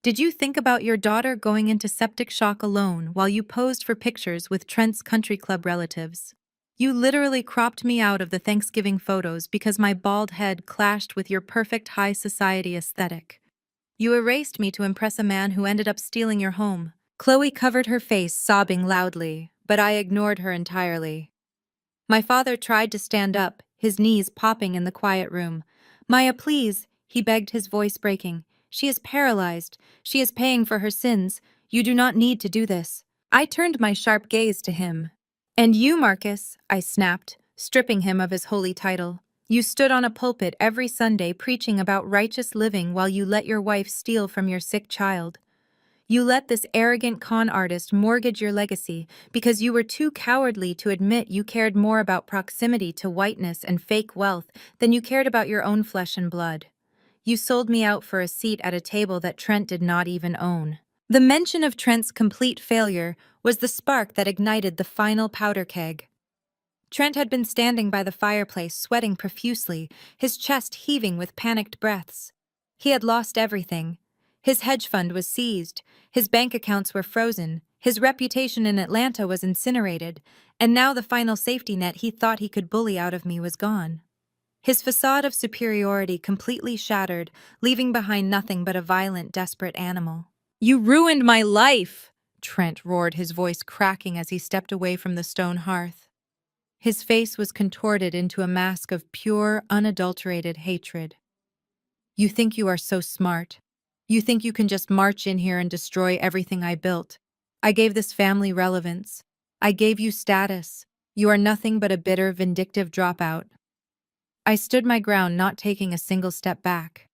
Did you think about your daughter going into septic shock alone while you posed for pictures with Trent's country club relatives? You literally cropped me out of the Thanksgiving photos because my bald head clashed with your perfect high society aesthetic. You erased me to impress a man who ended up stealing your home. Chloe covered her face, sobbing loudly, but I ignored her entirely. My father tried to stand up, his knees popping in the quiet room. Maya, please, he begged, his voice breaking. She is paralyzed. She is paying for her sins. You do not need to do this. I turned my sharp gaze to him. And you, Marcus, I snapped, stripping him of his holy title. You stood on a pulpit every Sunday preaching about righteous living while you let your wife steal from your sick child. You let this arrogant con artist mortgage your legacy because you were too cowardly to admit you cared more about proximity to whiteness and fake wealth than you cared about your own flesh and blood. You sold me out for a seat at a table that Trent did not even own. The mention of Trent's complete failure was the spark that ignited the final powder keg. Trent had been standing by the fireplace, sweating profusely, his chest heaving with panicked breaths. He had lost everything. His hedge fund was seized, his bank accounts were frozen, his reputation in Atlanta was incinerated, and now the final safety net he thought he could bully out of me was gone. His facade of superiority completely shattered, leaving behind nothing but a violent, desperate animal. "You ruined my life!" Trent roared, his voice cracking as he stepped away from the stone hearth. His face was contorted into a mask of pure, unadulterated hatred. "You think you are so smart. You think you can just march in here and destroy everything I built. I gave this family relevance. I gave you status. You are nothing but a bitter, vindictive dropout." I stood my ground, not taking a single step back.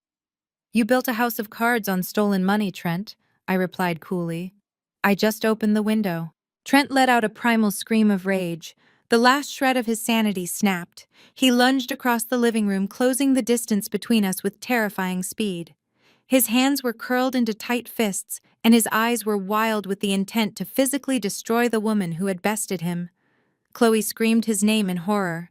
"You built a house of cards on stolen money, Trent," I replied coolly. "I just opened the window." Trent let out a primal scream of rage. The last shred of his sanity snapped. He lunged across the living room, closing the distance between us with terrifying speed. His hands were curled into tight fists, and his eyes were wild with the intent to physically destroy the woman who had bested him. Chloe screamed his name in horror.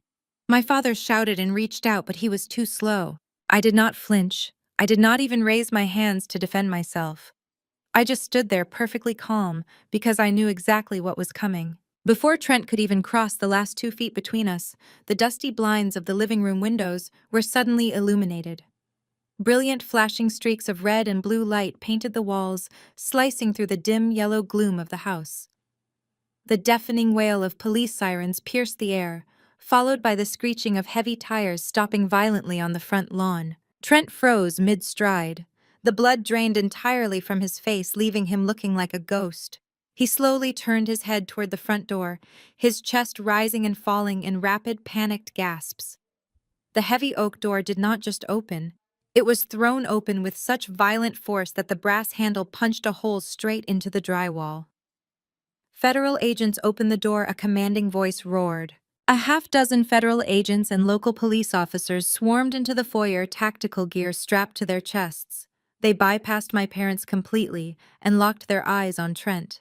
My father shouted and reached out, but he was too slow. I did not flinch. I did not even raise my hands to defend myself. I just stood there perfectly calm because I knew exactly what was coming. Before Trent could even cross the last 2 feet between us, the dusty blinds of the living room windows were suddenly illuminated. Brilliant flashing streaks of red and blue light painted the walls, slicing through the dim yellow gloom of the house. The deafening wail of police sirens pierced the air, followed by the screeching of heavy tires stopping violently on the front lawn. Trent froze mid-stride. The blood drained entirely from his face, leaving him looking like a ghost. He slowly turned his head toward the front door, his chest rising and falling in rapid, panicked gasps. The heavy oak door did not just open. It was thrown open with such violent force that the brass handle punched a hole straight into the drywall. Federal agents opened the door, a commanding voice roared. A half-dozen federal agents and local police officers swarmed into the foyer, tactical gear strapped to their chests. They bypassed my parents completely and locked their eyes on Trent.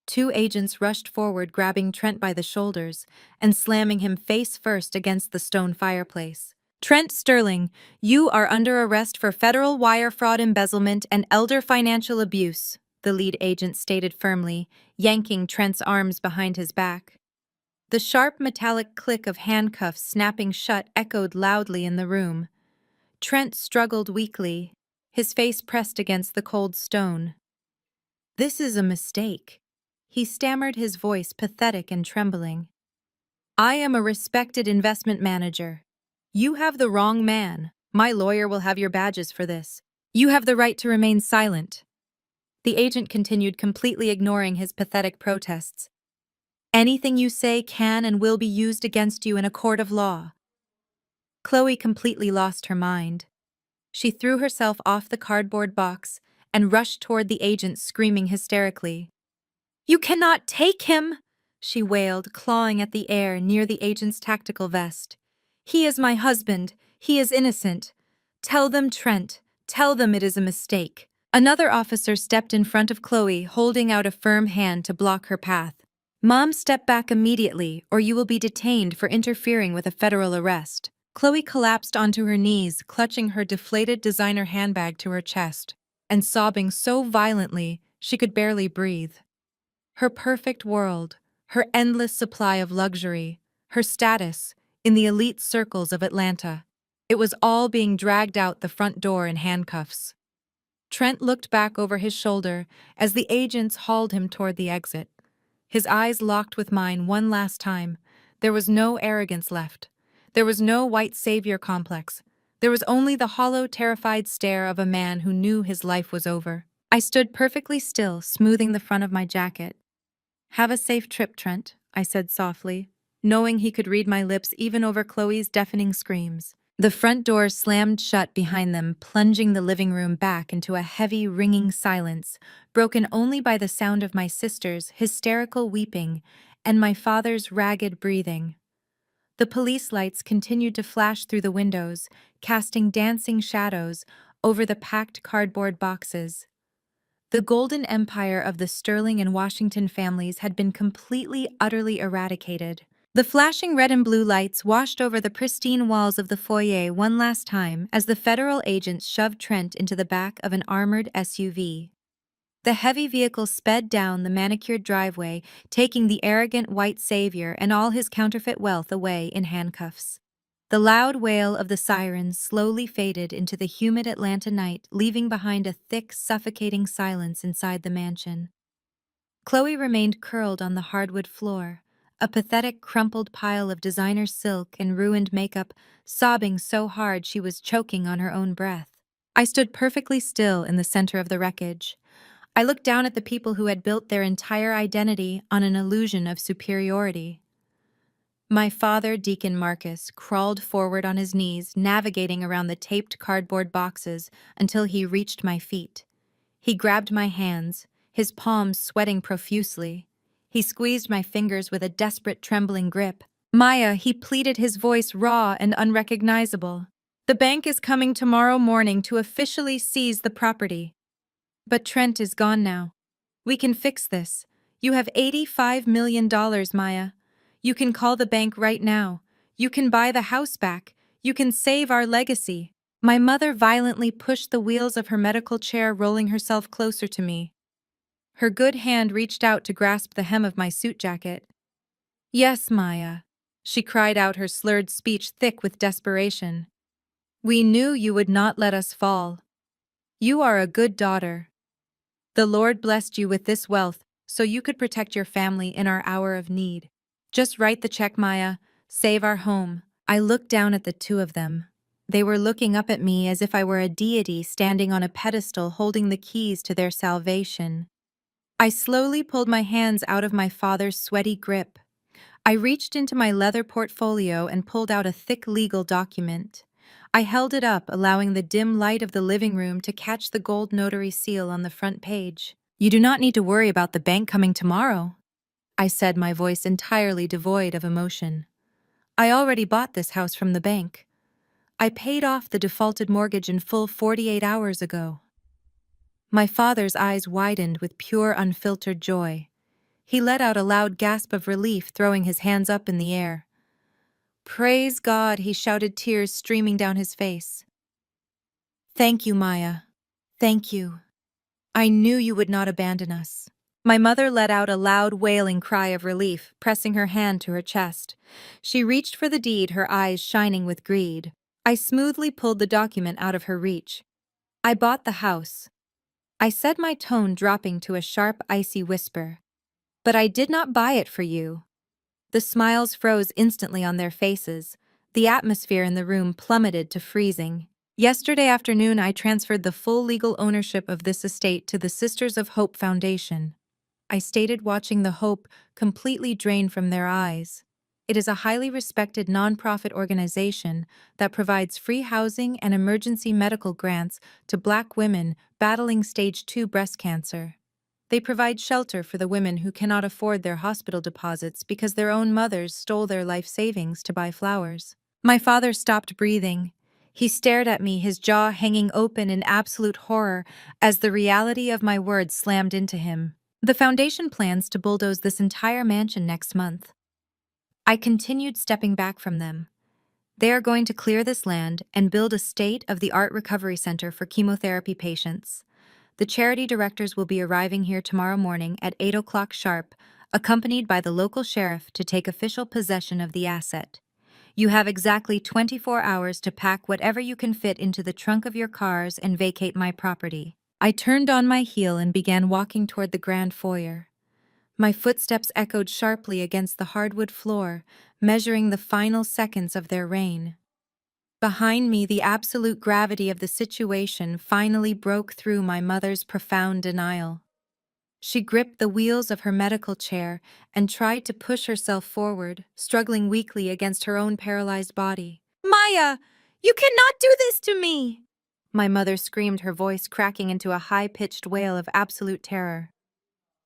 2 agents rushed forward, grabbing Trent by the shoulders and slamming him face first against the stone fireplace. "Trent Sterling, you are under arrest for federal wire fraud, embezzlement, and elder financial abuse," the lead agent stated firmly, yanking Trent's arms behind his back. The sharp metallic click of handcuffs snapping shut echoed loudly in the room. Trent struggled weakly, his face pressed against the cold stone. "This is a mistake," he stammered, his voice pathetic and trembling. "I am a respected investment manager. You have the wrong man. My lawyer will have your badges for this. You have the right to remain silent." The agent continued, completely ignoring his pathetic protests. "Anything you say can and will be used against you in a court of law." Chloe completely lost her mind. She threw herself off the cardboard box and rushed toward the agent, screaming hysterically. "You cannot take him!" she wailed, clawing at the air near the agent's tactical vest. "He is my husband. He is innocent. Tell them, Trent. Tell them it is a mistake." Another officer stepped in front of Chloe, holding out a firm hand to block her path. "Mom, step back immediately, or you will be detained for interfering with a federal arrest." Chloe collapsed onto her knees, clutching her deflated designer handbag to her chest, and sobbing so violently she could barely breathe. Her perfect world, her endless supply of luxury, her status in the elite circles of Atlanta, it was all being dragged out the front door in handcuffs. Trent looked back over his shoulder as the agents hauled him toward the exit. His eyes locked with mine one last time. There was no arrogance left. There was no white savior complex. There was only the hollow, terrified stare of a man who knew his life was over. I stood perfectly still, smoothing the front of my jacket. "Have a safe trip, Trent," I said softly, knowing he could read my lips even over Chloe's deafening screams. The front door slammed shut behind them, plunging the living room back into a heavy, ringing silence, broken only by the sound of my sister's hysterical weeping and my father's ragged breathing. The police lights continued to flash through the windows, casting dancing shadows over the packed cardboard boxes. The golden empire of the Sterling and Washington families had been completely, utterly eradicated. The flashing red and blue lights washed over the pristine walls of the foyer one last time as the federal agents shoved Trent into the back of an armored SUV. The heavy vehicle sped down the manicured driveway, taking the arrogant white savior and all his counterfeit wealth away in handcuffs. The loud wail of the sirens slowly faded into the humid Atlanta night, leaving behind a thick, suffocating silence inside the mansion. Chloe remained curled on the hardwood floor, a pathetic, crumpled pile of designer silk and ruined makeup, sobbing so hard she was choking on her own breath. I stood perfectly still in the center of the wreckage. I looked down at the people who had built their entire identity on an illusion of superiority. My father, Deacon Marcus, crawled forward on his knees, navigating around the taped cardboard boxes until he reached my feet. He grabbed my hands, his palms sweating profusely. He squeezed my fingers with a desperate, trembling grip. "Maya," he pleaded, his voice raw and unrecognizable. "The bank is coming tomorrow morning to officially seize the property. But Trent is gone now. We can fix this. You have $85 million, Maya. You can call the bank right now. You can buy the house back. You can save our legacy." My mother violently pushed the wheels of her medical chair, rolling herself closer to me. Her good hand reached out to grasp the hem of my suit jacket. "Yes, Maya," she cried out, her slurred speech thick with desperation. "We knew you would not let us fall. You are a good daughter. The Lord blessed you with this wealth so you could protect your family in our hour of need. Just write the check, Maya. Save our home." I looked down at the two of them. They were looking up at me as if I were a deity standing on a pedestal holding the keys to their salvation. I slowly pulled my hands out of my father's sweaty grip. I reached into my leather portfolio and pulled out a thick legal document. I held it up, allowing the dim light of the living room to catch the gold notary seal on the front page. "You do not need to worry about the bank coming tomorrow," I said, my voice entirely devoid of emotion. "I already bought this house from the bank. I paid off the defaulted mortgage in full 48 hours ago." My father's eyes widened with pure, unfiltered joy. He let out a loud gasp of relief, throwing his hands up in the air. "Praise God," he shouted, tears streaming down his face. "Thank you, Maya. Thank you. I knew you would not abandon us." My mother let out a loud, wailing cry of relief, pressing her hand to her chest. She reached for the deed, her eyes shining with greed. I smoothly pulled the document out of her reach. "I bought the house," I said, my tone dropping to a sharp, icy whisper. "But I did not buy it for you." The smiles froze instantly on their faces. The atmosphere in the room plummeted to freezing. "Yesterday afternoon, I transferred the full legal ownership of this estate to the Sisters of Hope Foundation," I stated, watching the hope completely drain from their eyes. "It is a highly respected nonprofit organization that provides free housing and emergency medical grants to Black women battling stage 2 breast cancer. They provide shelter for the women who cannot afford their hospital deposits because their own mothers stole their life savings to buy flowers." My father stopped breathing. He stared at me, his jaw hanging open in absolute horror as the reality of my words slammed into him. "The foundation plans to bulldoze this entire mansion next month." I continued, stepping back from them. "They are going to clear this land and build a state-of-the-art recovery center for chemotherapy patients. The charity directors will be arriving here tomorrow morning at 8 o'clock sharp, accompanied by the local sheriff to take official possession of the asset. You have exactly 24 hours to pack whatever you can fit into the trunk of your cars and vacate my property." I turned on my heel and began walking toward the grand foyer. My footsteps echoed sharply against the hardwood floor, measuring the final seconds of their reign. Behind me, the absolute gravity of the situation finally broke through my mother's profound denial. She gripped the wheels of her medical chair and tried to push herself forward, struggling weakly against her own paralyzed body. "Maya, you cannot do this to me!" My mother screamed, her voice cracking into a high-pitched wail of absolute terror.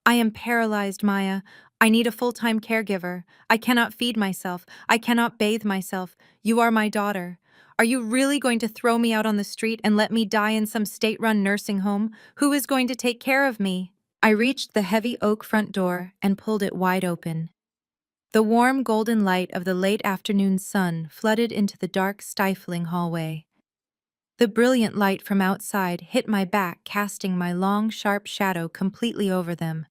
"I am paralyzed, Maya. I need a full-time caregiver. I cannot feed myself. I cannot bathe myself. You are my daughter. Are you really going to throw me out on the street and let me die in some state-run nursing home? Who is going to take care of me? I reached the heavy oak front door and pulled it wide open. The warm golden light of the late afternoon sun flooded into the dark, stifling hallway. The brilliant light from outside hit my back, casting my long, sharp shadow completely over them.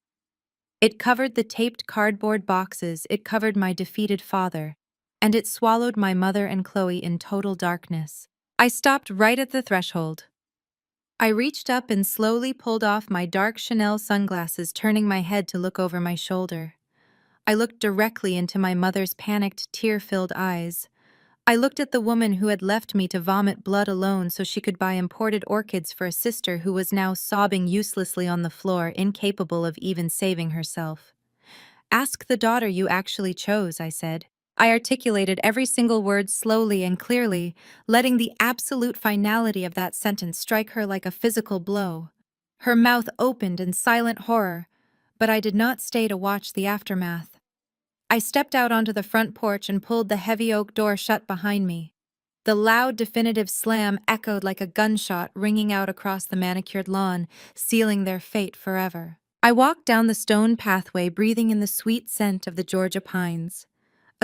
It covered the taped cardboard boxes, it covered my defeated father, and it swallowed my mother and Chloe in total darkness. I stopped right at the threshold. I reached up and slowly pulled off my dark Chanel sunglasses, turning my head to look over my shoulder. I looked directly into my mother's panicked, tear-filled eyes. I looked at the woman who had left me to vomit blood alone so she could buy imported orchids for a sister who was now sobbing uselessly on the floor, incapable of even saving herself. Ask the daughter you actually chose, I said. I articulated every single word slowly and clearly, letting the absolute finality of that sentence strike her like a physical blow. Her mouth opened in silent horror, but I did not stay to watch the aftermath. I stepped out onto the front porch and pulled the heavy oak door shut behind me. The loud, definitive slam echoed like a gunshot, ringing out across the manicured lawn, sealing their fate forever. I walked down the stone pathway, breathing in the sweet scent of the Georgia pines.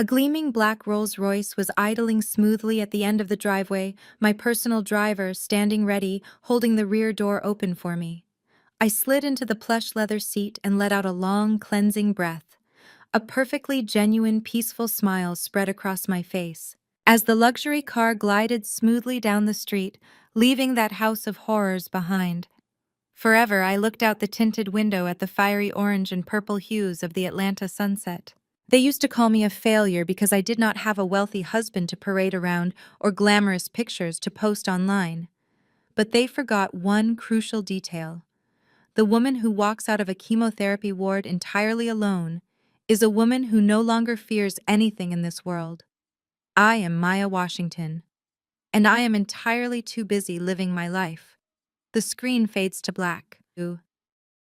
A gleaming black Rolls-Royce was idling smoothly at the end of the driveway, my personal driver standing ready, holding the rear door open for me. I slid into the plush leather seat and let out a long, cleansing breath. A perfectly genuine, peaceful smile spread across my face. As the luxury car glided smoothly down the street, leaving that house of horrors behind. Forever, I looked out the tinted window at the fiery orange and purple hues of the Atlanta sunset. They used to call me a failure because I did not have a wealthy husband to parade around or glamorous pictures to post online. But they forgot one crucial detail. The woman who walks out of a chemotherapy ward entirely alone is a woman who no longer fears anything in this world. I am Maya Washington, and I am entirely too busy living my life. The screen fades to black.